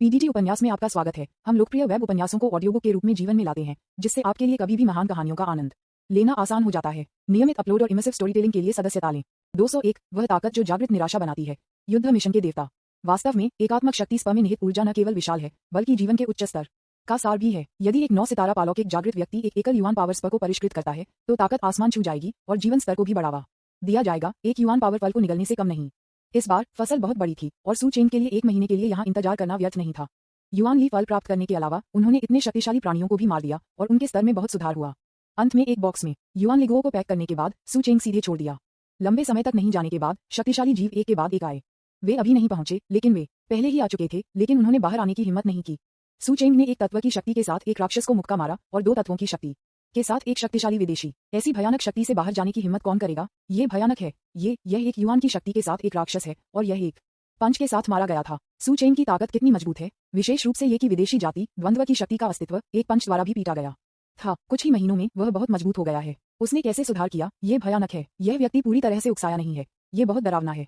PDT उपन्यास में आपका स्वागत है। हम लोकप्रिय वेब उपन्यासों को ऑडियो बुक के रूप में जीवन में लाते हैं, जिससे आपके लिए कभी भी महान कहानियों का आनंद लेना आसान हो जाता है। नियमित अपलोड और इमर्सिव स्टोरी टेलिंग के लिए सदस्यता लें। 201 वह ताकत जो जागृत निराशा बनाती है। युद्ध मिशन के देवता। वास्तव में एकात्मक शक्ति स्व में निहित ऊर्जा न केवल विशाल है, बल्कि जीवन के उच्च स्तर का सार भी है। यदि एक 9 सितारा पालौकिक जागृत व्यक्ति एक एकल युवान पावर स्व को परिष्कृत करता है, तो ताकत आसमान छू जाएगी और जीवन स्तर को भी बढ़ावा दिया जाएगा। एक युवान पावर पल को निगलने से कम नहीं। इस बार फसल बहुत बड़ी थी और सू चेंग के लिए 1 महीने के लिए यहाँ इंतजार करना व्यर्थ नहीं था। युवान ली फल प्राप्त करने के अलावा उन्होंने इतने शक्तिशाली प्राणियों को भी मार दिया और उनके स्तर में बहुत सुधार हुआ। अंत में एक बॉक्स में युवान लिगुओं को पैक करने के बाद सू चेंग सीधे छोड़ दिया। लंबे समय तक नहीं जाने के बाद शक्तिशाली जीव एक के बाद एक आए। वे अभी नहीं पहुंचे, लेकिन वे पहले ही आ चुके थे, लेकिन उन्होंने बाहर आने की हिम्मत नहीं की। सू चेंग ने एक तत्व की शक्ति के साथ एक राक्षस को मुक्का मारा और 2 तत्वों की शक्ति के साथ एक शक्तिशाली विदेशी। ऐसी भयानक शक्ति से बाहर जाने की हिम्मत कौन करेगा? ये भयानक है। यह एक युवान की शक्ति के साथ एक राक्षस है और यह एक पंच के साथ मारा गया था। सू चेंग की ताकत कितनी मजबूत है, विशेष रूप से ये कि विदेशी जाति द्वंद्व की शक्ति का अस्तित्व एक पंच द्वारा भी पीटा गया था। कुछ ही महीनों में वह बहुत मजबूत हो गया है। उसने कैसे सुधार किया, ये भयानक है। यह व्यक्ति पूरी तरह से उकसाया नहीं है। ये बहुत डरावना है।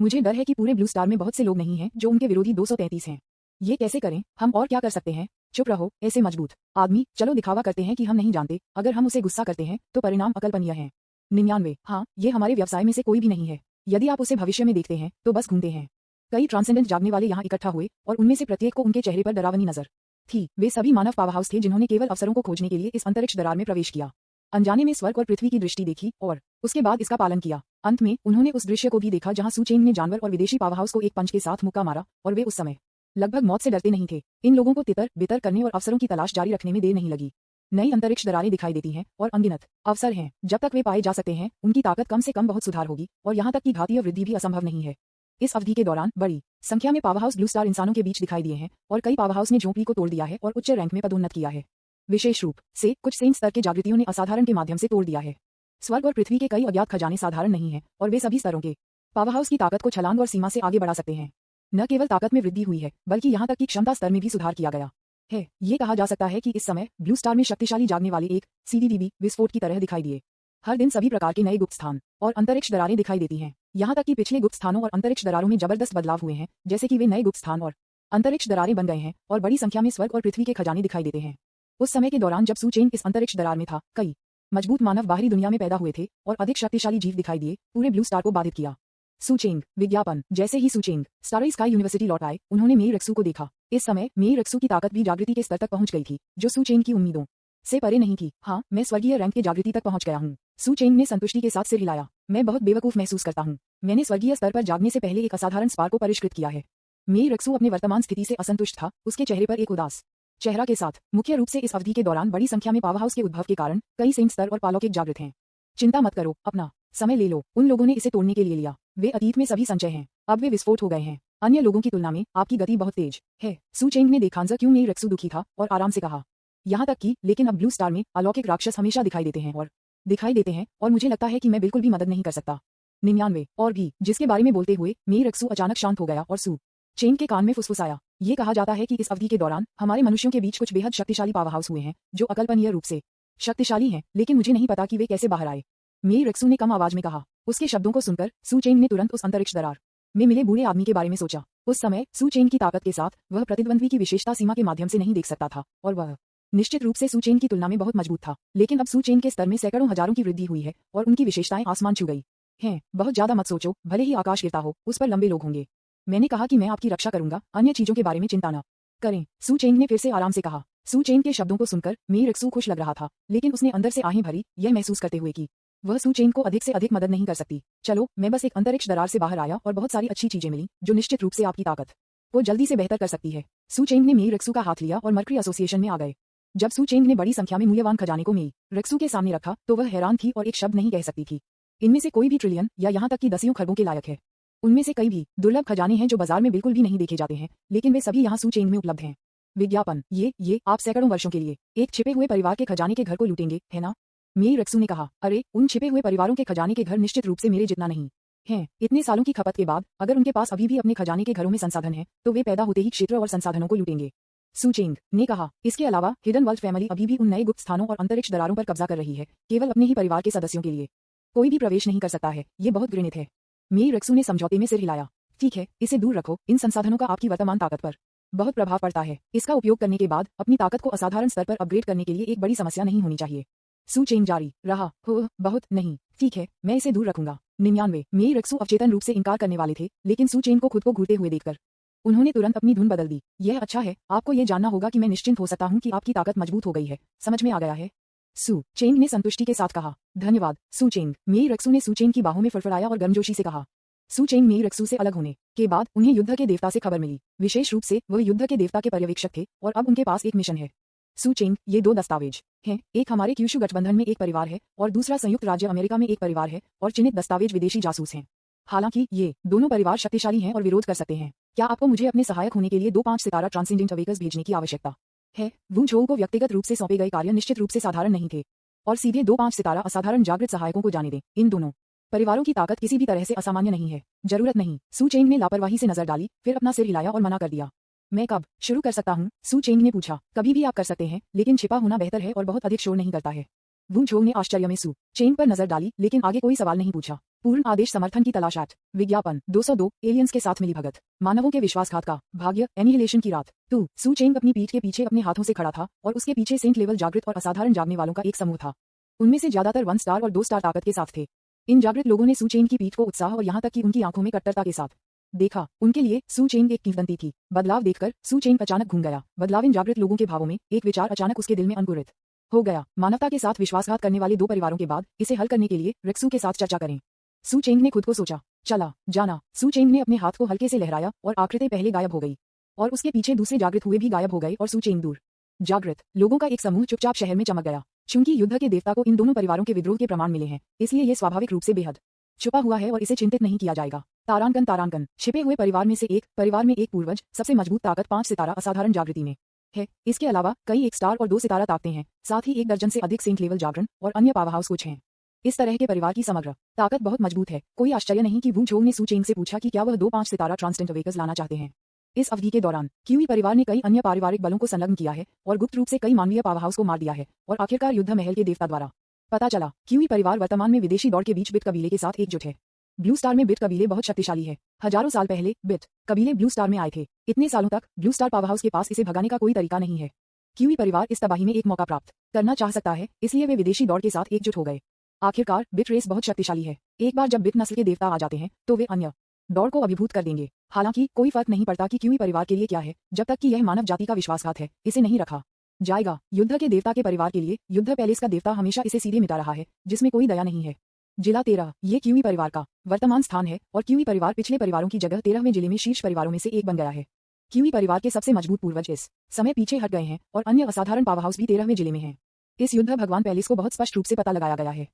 मुझे डर है कि पूरे ब्लू स्टार में बहुत से लोग नहीं हैं जो उनके विरोधी 233 हैं। ये कैसे करें? हम और क्या कर सकते हैं? चुप रहो ऐसे मजबूत आदमी। चलो दिखावा करते हैं कि हम नहीं जानते। अगर हम उसे गुस्सा करते हैं तो परिणाम अकल्पनीय हैं। 99 हाँ, ये हमारे व्यवसाय में से कोई भी नहीं है। यदि आप उसे भविष्य में देखते हैं तो बस घूमते हैं। कई ट्रांसेंडेंट जागने वाले यहाँ इकट्ठा हुए और उनमें से प्रत्येक को उनके चेहरे पर डरावनी नजर थी। वे सभी मानव पावरहाउस थे जिन्होंने केवल अवसरों को खोजने के लिए इस अंतरिक्ष दरार में प्रवेश किया। अनजाने में स्वर्ग और पृथ्वी की दृष्टि देखी और उसके बाद इसका पालन किया। अंत में उन्होंने उस दृश्य को भी देखा जहां सू चेंग ने जानवर और विदेशी पावरहाउस को एक पंच के साथ मुक्का मारा और वे उस समय लगभग मौत से डरते नहीं थे। इन लोगों को तितर बितर करने और अवसरों की तलाश जारी रखने में देर नहीं लगी। नई अंतरिक्ष दरारें दिखाई देती हैं और अनगिनत अवसर हैं। जब तक वे पाए जा सकते हैं, उनकी ताकत कम से कम बहुत सुधार होगी और यहाँ तक कि घातीय वृद्धि भी असंभव नहीं है। इस अवधि के दौरान बड़ी संख्या में पावरहाउस ब्लू स्टार इंसानों के बीच दिखाई दिए हैं और कई पावरहाउस ने झोंपड़ी को तोड़ दिया है और उच्च रैंक में पदोन्नत किया है। विशेष रूप से कुछ सेंट स्तर के जागृतियों ने असाधारण के माध्यम से तोड़ दिया है। स्वर्ग और पृथ्वी के कई अज्ञात खजाने साधारण नहीं है और वे सभी स्तरों के पावरहाउस की ताकत को छलांग और सीमा से आगे बढ़ा सकते हैं। न केवल ताकत में वृद्धि हुई है, बल्कि यहाँ तक कि क्षमता स्तर में भी सुधार किया गया है। ये कहा जा सकता है कि इस समय ब्लू स्टार में शक्तिशाली जागने वाले एक सीडीडीबी विस्फोट की तरह दिखाई दिए। हर दिन सभी प्रकार के नए गुप्त स्थान और अंतरिक्ष दरारें दिखाई देती हैं। यहाँ तक कि पिछले गुप्त स्थानों और अंतरिक्ष दरारों में जबरदस्त बदलाव हुए हैं, जैसे कि वे नए गुप्त स्थान और अंतरिक्ष दरारें बन गए हैं और बड़ी संख्या में स्वर्ग और पृथ्वी के खजाने दिखाई देते हैं। उस समय के दौरान जब सू चेंग इस अंतरिक्ष दरार में था, कई मजबूत मानव बाहरी दुनिया में पैदा हुए थे और अधिक शक्तिशाली जीव दिखाई दिए, पूरे ब्लू स्टार को बाधित किया। सू चेंग विज्ञापन। जैसे ही सू चेंग स्टारी स्काई यूनिवर्सिटी लौट आए, उन्होंने मेई रक्सू को देखा। इस समय मेई रक्सू की ताकत भी जागृति के स्तर तक पहुंच गई थी, जो सू चेंग की उम्मीदों से परे नहीं थी। हाँ, मैं स्वर्गीय रैंक के जागृति तक पहुंच गया हूँ। सू चेंग ने संतुष्टि के साथ सिर हिलाया। मैं बहुत बेवकूफ महसूस करता हूँ। मैंने स्वर्गीय स्तर पर जागने से पहले एक असाधारण स्पार्क को परिष्कृत किया है। मेई रक्सू अपने वर्तमान स्थिति से असंतुष्ट था। उसके चेहरे पर एक उदास चेहरा के साथ। मुख्य रूप से इस अवधि के दौरान बड़ी संख्या में पावरहाउस के उद्भव के कारण कई सेंट स्तर और पालौकिक जागृत हैं। चिंता मत करो, अपना समय ले लो। उन लोगों ने इसे तोड़ने के लिए लिया। वे अतीत में सभी संचय हैं, अब वे विस्फोट हो गए हैं। अन्य लोगों की तुलना में आपकी गति बहुत तेज है। सू चेंग ने देखा क्यों मेई रक्सू दुखी था और आराम से कहा। यहाँ तक कि लेकिन अब ब्लू स्टार में अलौकिक राक्षस हमेशा दिखाई देते हैं और मुझे लगता है कि मैं बिल्कुल भी मदद नहीं कर सकता। 99 और भी जिसके बारे में बोलते हुए मेई रक्सू अचानक शांत हो गया और सू चेंग के कान में फुसफुसाया। ये कहा जाता है कि इस अवधि के दौरान हमारे मनुष्यों के बीच कुछ बेहद शक्तिशाली पावरहाउस हुए हैं जो अकल्पनीय रूप से शक्तिशाली हैं, लेकिन मुझे नहीं पता कि वे कैसे बाहर आए। मेई रक्सू ने कम आवाज में कहा। उसके शब्दों को सुनकर सू चेंग ने तुरंत उस अंतरिक्ष दरार में मिले बूढ़े आदमी के बारे में सोचा। उस समय सू चेंग की ताकत के साथ वह प्रतिद्वंद्वी की विशेषता सीमा के माध्यम से नहीं देख सकता था और वह निश्चित रूप से सू चेंग की तुलना में बहुत मजबूत था। लेकिन अब सू चेंग के स्तर में सैकड़ों हजारों की वृद्धि हुई है और उनकी विशेषताएं आसमान छू गई हैं। बहुत ज्यादा मत सोचो, भले ही आकाश गिरता हो, उस पर लंबे लोग होंगे। मैंने कहा कि मैं आपकी रक्षा करूंगा, अन्य चीजों के बारे में चिंता न करें। सू चेंग ने फिर से आराम से कहा। सू चेंग के शब्दों को सुनकर मेई रक्सू खुश लग रहा था, लेकिन उसने अंदर से आहें भरी, यह महसूस करते हुए कि वह सू चेंग को अधिक से अधिक मदद नहीं कर सकती। चलो, मैं बस एक अंतरिक्ष दरार से बाहर आया और बहुत सारी अच्छी चीजें मिली जो निश्चित रूप से आपकी ताकत को जल्दी से बेहतर कर सकती है। सू चेंग ने मेई रक्सू का हाथ लिया और मर्करी एसोसिएशन में आ गए। जब सू चेंग ने बड़ी संख्या में मूल्यवान खजाने को मेई रक्सू के सामने रखा तो वह हैरान थी और एक शब्द नहीं कह सकती थी। इनमें से कोई भी ट्रिलियन या यहाँ तक कि दसियों खरबों के लायक है। उनमें से कई भी दुर्लभ खजाने हैं जो बाजार में बिल्कुल भी नहीं देखे जाते हैं, लेकिन वे सभी यहाँ सू चेंग में उपलब्ध हैं। विज्ञापन। ये आप सैकड़ों वर्षों के लिए एक छिपे हुए परिवार के खजाने के घर को लूटेंगे, है ना? मेई रक्सू ने कहा। अरे, उन छिपे हुए परिवारों के खजाने के घर निश्चित रूप से मेरे जितना नहीं हैं। इतने सालों की खपत के बाद अगर उनके पास अभी भी अपने खजाने के घरों में संसाधन है, तो वे पैदा होते ही क्षेत्र और संसाधनों को लूटेंगे। सू चेंग ने कहा। इसके अलावा हिडन वर्ल्ड फैमिली अभी भी उन नए गुप्त स्थानों और अंतरिक्ष दरारों पर कब्जा कर रही है, केवल अपने ही परिवार के सदस्यों के लिए। कोई भी प्रवेश नहीं कर सकता है। ये बहुत घृणित है। मेई रक्सू ने समझौते में सिर हिलाया। ठीक है, इसे दूर रखो। इन संसाधनों का आपकी वर्तमान ताकत पर बहुत प्रभाव पड़ता है। इसका उपयोग करने के बाद अपनी ताकत को असाधारण स्तर पर अपग्रेड करने के लिए एक बड़ी समस्या नहीं होनी चाहिए। सू चेंग जारी रहा, हो बहुत नहीं, ठीक है, मैं इसे दूर रखूंगा। 99 मेई रक्सू अवचेतन रूप से इनकार करने वाले थे, लेकिन सू चेंग को खुद को घूरते हुए देखकर उन्होंने तुरंत अपनी धुन बदल दी। यह अच्छा है, आपको यह जानना होगा कि मैं निश्चिंत हो सकता हूं कि आपकी ताकत मजबूत हो गई है, समझ में आ गया है? सू चेंग ने संतुष्टि के साथ कहा। धन्यवाद सू चेंग। मेई रक्सू ने सू चेंग की बाहों में फड़फड़ाया और गर्मजोशी से कहा। सू चेंग मेई रक्सू से अलग होने के बाद उन्हें युद्ध के देवता से खबर मिली। विशेष रूप से वह युद्ध के देवता के पर्यवेक्षक थे और अब उनके पास एक मिशन है। सू चेंग, ये दो दस्तावेज हैं, एक हमारे क्यूशु गठबंधन में एक परिवार है और दूसरा संयुक्त राज्य अमेरिका में एक परिवार है और चिन्हित दस्तावेज विदेशी जासूस हैं। हालांकि ये दोनों परिवार शक्तिशाली हैं और विरोध कर सकते हैं। क्या आपको मुझे अपने सहायक होने के लिए 2-5 सितारा ट्रांसेंडेंट अवेकर्स भेजने की आवश्यकता है? वू झोउ को व्यक्तिगत रूप से सौंपे गए कार्य निश्चित रूप से साधारण नहीं थे और सीधे 2-5 सितारा असाधारण जागृत सहायकों को जाने दें। इन दोनों परिवारों की ताकत किसी भी तरह से असामान्य नहीं है। जरूरत नहीं। सू चेंग ने लापरवाही से नजर डाली, फिर अपना सिर हिलाया और मना कर दिया। मैं कब शुरू कर सकता हूँ? सू चेंग ने पूछा। कभी भी आप कर सकते हैं, लेकिन छिपा होना बेहतर है और बहुत अधिक शोर नहीं करता है। वू झोउ ने आश्चर्य में सू चेंग पर नजर डाली, लेकिन आगे कोई सवाल नहीं पूछा। पूर्ण आदेश समर्थन की तलाश एट विज्ञापन 202 एलियंस के साथ मिली भगत, मानवों के विश्वासघात का भाग्य, एनिहिलेशन की रात। तू सू चेंग अपनी पीठ के पीछे अपने हाथों से खड़ा था और उसके पीछे सेंट लेवल जागृत और असाधारण जागने वालों का एक समूह था। उनमें से ज्यादातर 1 स्टार और 2 स्टार ताकत के साथ थे। इन जागृत लोगों ने सू चेंग की पीठ को उत्साह और यहाँ तक कि उनकी आंखों में कट्टरता के साथ देखा। उनके लिए सू चेंग एक किंवदंती थी। बदलाव देखकर सू चेंग अचानक घूम गया। बदलाव इन जागृत लोगों के भावों में एक विचार अचानक उसके दिल में अंकुरित हो गया। मानवता के साथ विश्वासघात करने वाले 2 परिवारों के बाद इसे हल करने के लिए रेक्सू के साथ चर्चा करें। सू चेंग ने खुद को सोचा, चला जाना। सू चेंग ने अपने हाथ को हल्के से लहराया और आकृति पहले गायब हो गई और उसके पीछे दूसरे जागृत हुए भी गायब हो गए और सू चेंग दूर जागृत लोगों का एक समूह चुपचाप शहर में चमक गया। चूंकि युद्ध के देवता को इन दोनों परिवारों के विद्रोह के प्रमाण मिले हैं, इसलिए यह स्वाभाविक रूप से बेहद छुपा हुआ है और इसे चिंतित नहीं किया जाएगा। तारांकन छिपे हुए परिवार में से एक परिवार में एक पूर्वज सबसे मजबूत ताकत 5 सितारा असाधारण जागृति में है। इसके अलावा कई 1 स्टार और 2 सितारा ताकतें हैं, साथ ही 1 दर्जन से अधिक सेंट लेवल जागरण और अन्य पावर हाउस कुछ हैं। इस तरह के परिवार की समग्र ताकत बहुत मजबूत है। कोई आश्चर्य नहीं कि वू झोउ ने सू चेंग से पूछा कि क्या वह 2-5 सितारा ट्रांसडेंट अवेकर्स लाना चाहते हैं। इस अवधि के दौरान क्यूई परिवार ने कई अन्य पारिवारिक बलों को संलग्न किया है और गुप्त रूप से कई मानवीय पावर हाउस को मार दिया है और आखिरकार युद्ध महल के देवता द्वारा पता चला। क्यूई परिवार वर्तमान में विदेशी दौड़ के बीच बिट कबीले के साथ एकजुट है। ब्लू स्टार में बिट कबीले बहुत शक्तिशाली है। हजारों साल पहले बिट कबीले ब्लू स्टार में आए थे। इतने सालों तक ब्लू स्टार पावर हाउस के पास इसे भगाने का कोई तरीका नहीं है। क्यूई परिवार इस तबाही में एक मौका प्राप्त करना चाह सकता है, इसलिए वे विदेशी दौड़ के साथ एकजुट हो गए। आखिरकार बिट रेस बहुत शक्तिशाली है। एक बार जब बिट नस्ल के देवता आ जाते हैं तो वे अन्य दौड़ को अभिभूत कर देंगे। हालांकि कोई फर्क नहीं पड़ता कि क्यूई परिवार के लिए क्या है, जब तक कि यह मानव जाति का विश्वासघात है, इसे नहीं रखा जाएगा। युद्ध के देवता के परिवार के लिए युद्ध पैलेस का देवता हमेशा इसे सीधे मिटा रहा है, जिसमें कोई दया नहीं है। जिला 13 ये क्यूई परिवार का वर्तमान स्थान है और क्यूई परिवार पिछले परिवारों की जगह 13वें जिले में शीर्ष परिवारों में से एक बन गया है। क्यूई परिवार के सबसे मजबूत पूर्वज इस समय पीछे हट गए हैं और अन्य असाधारण पावर हाउस भी 13वें जिले में हैं। इस युद्ध भगवान पैलेस को बहुत स्पष्ट रूप से पता लगाया गया है।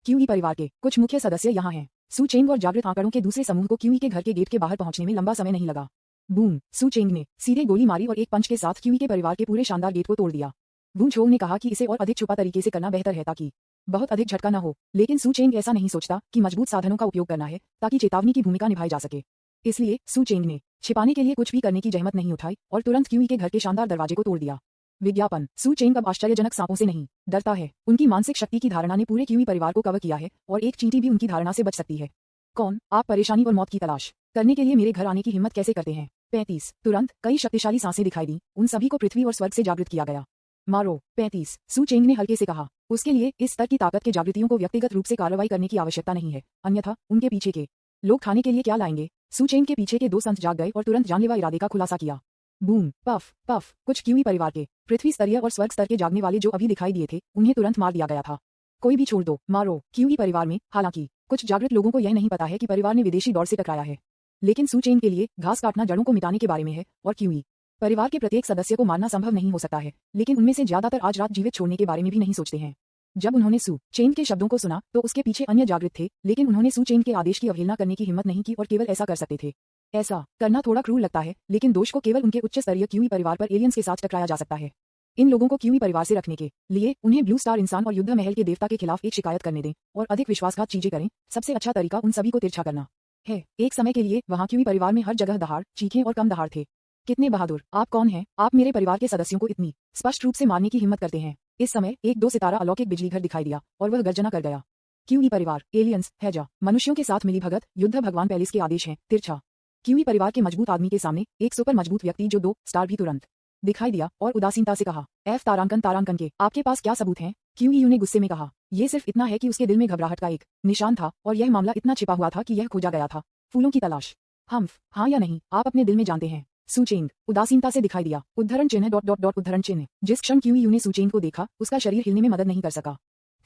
क्यूई परिवार के कुछ मुख्य सदस्य यहाँ हैं। सू चेंग और जागृत आंकड़ों के दूसरे समूह को क्यूई के घर के गेट के बाहर पहुंचने में लंबा समय नहीं लगा। बूम, सू चेंग ने सीधे गोली मारी और एक पंच के साथ क्यूई के परिवार के पूरे शानदार गेट को तोड़ दिया। वू झोउ ने कहा कि इसे और अधिक छुपा तरीके से करना बेहतर है ताकि बहुत अधिक झटका न हो, लेकिन सू चेंग ऐसा नहीं सोचता कि मजबूत साधनों का उपयोग करना है ताकि चेतावनी की भूमिका निभाई जा सके। इसलिए सू चेंग ने छिपाने के लिए कुछ भी करने की जहमत नहीं उठाई और तुरंत क्यूई के घर के शानदार दरवाजे को तोड़ दिया। विज्ञापन सू चेंग अब आश्चर्यजनक सांपों से नहीं डरता है। उनकी मानसिक शक्ति की धारणा ने पूरे क्यूई परिवार को कवर किया है और एक चींटी भी उनकी धारणा से बच सकती है। कौन आप परेशानी और मौत की तलाश करने के लिए मेरे घर आने की हिम्मत कैसे करते हैं? 35 तुरंत कई शक्तिशाली सांसें दिखाई दी। उन सभी को पृथ्वी और स्वर्ग से जागृत किया गया। मारो। 35 सू चेंग ने हल्के से कहा। उसके लिए इस स्तर की ताकत के जागृतियों को व्यक्तिगत रूप से कार्रवाई करने की आवश्यकता नहीं है, अन्यथा उनके पीछे के लोग खाने के लिए क्या लाएंगे? सू चेंग के पीछे के 2 संत जाग गए और तुरंत जानलेवा इरादे का खुलासा किया। बूम, पफ पफ कुछ क्यूई परिवार के पृथ्वी स्तरीय और स्वर्ग स्तर के जागने वाले जो अभी दिखाई दिए थे, उन्हें तुरंत मार दिया गया था। कोई भी छोड़ दो, मारो। क्यूई परिवार में हालांकि कुछ जागृत लोगों को यह नहीं पता है कि परिवार ने विदेशी दौड़ से टकराया है, लेकिन सू चेंग के लिए घास काटना जड़ों को मिटाने के बारे में है और क्यूई परिवार के प्रत्येक सदस्य को मारना संभव नहीं हो सकता है, लेकिन उनमें से ज्यादातर आज रात जीवित छोड़ने के बारे में भी नहीं सोचते हैं। जब उन्होंने सू चेंग के शब्दों को सुना तो उसके पीछे अन्य जागृत थे, लेकिन उन्होंने सू चेंग के आदेश की अवहेलना करने की हिम्मत नहीं की और केवल ऐसा कर सकते थे। ऐसा करना थोड़ा क्रूर लगता है, लेकिन दोष को केवल उनके उच्च स्तरीय क्यूई परिवार पर एलियंस के साथ टकराया जा सकता है। इन लोगों को क्यूई परिवार से रखने के लिए उन्हें ब्लू स्टार इंसान और युद्ध महल के देवता के खिलाफ एक शिकायत करने दें और अधिक विश्वासघात चीजें करें। सबसे अच्छा तरीका उन सभी को तिरछा करना है। एक समय के लिए वहां क्यूई परिवार में हर जगह दहाड़, चीखें और कम दहाड़ थे। कितने बहादुर आप कौन हैं? आप मेरे परिवार के सदस्यों को इतनी स्पष्ट रूप से मारने की हिम्मत करते हैं। इस समय एक 2 सितारा अलौकिक बिजली घर दिखाई दिया और वह गर्जना कर गया। क्यूई परिवार, एलियंस, हैजा, मनुष्यों के साथ मिली भगत, युद्ध भगवान पैलेस के आदेश हैं, तिरछा क्यूई परिवार के मजबूत आदमी के सामने एक सुपर मजबूत व्यक्ति जो 2 स्टार भी तुरंत दिखाई दिया और उदासीनता से कहा, एफ तारांकन के आपके पास क्या सबूत हैं? क्यूई ने गुस्से में कहा। यह सिर्फ इतना है कि उसके दिल में घबराहट का एक निशान था और यह मामला इतना छिपा हुआ था कि यह खोजा गया था। फूलों की तलाश। हम्फ, हाँ या नहीं, आप अपने दिल में जानते हैं। सूचेंग उदासीनता से दिखाई दिया। उद्धरण चिन्ह ... उद्धरण चिन्ह। जिस क्षण क्यूई ने सूचेंग को देखा उसका शरीर हिलने में मदद नहीं कर सका।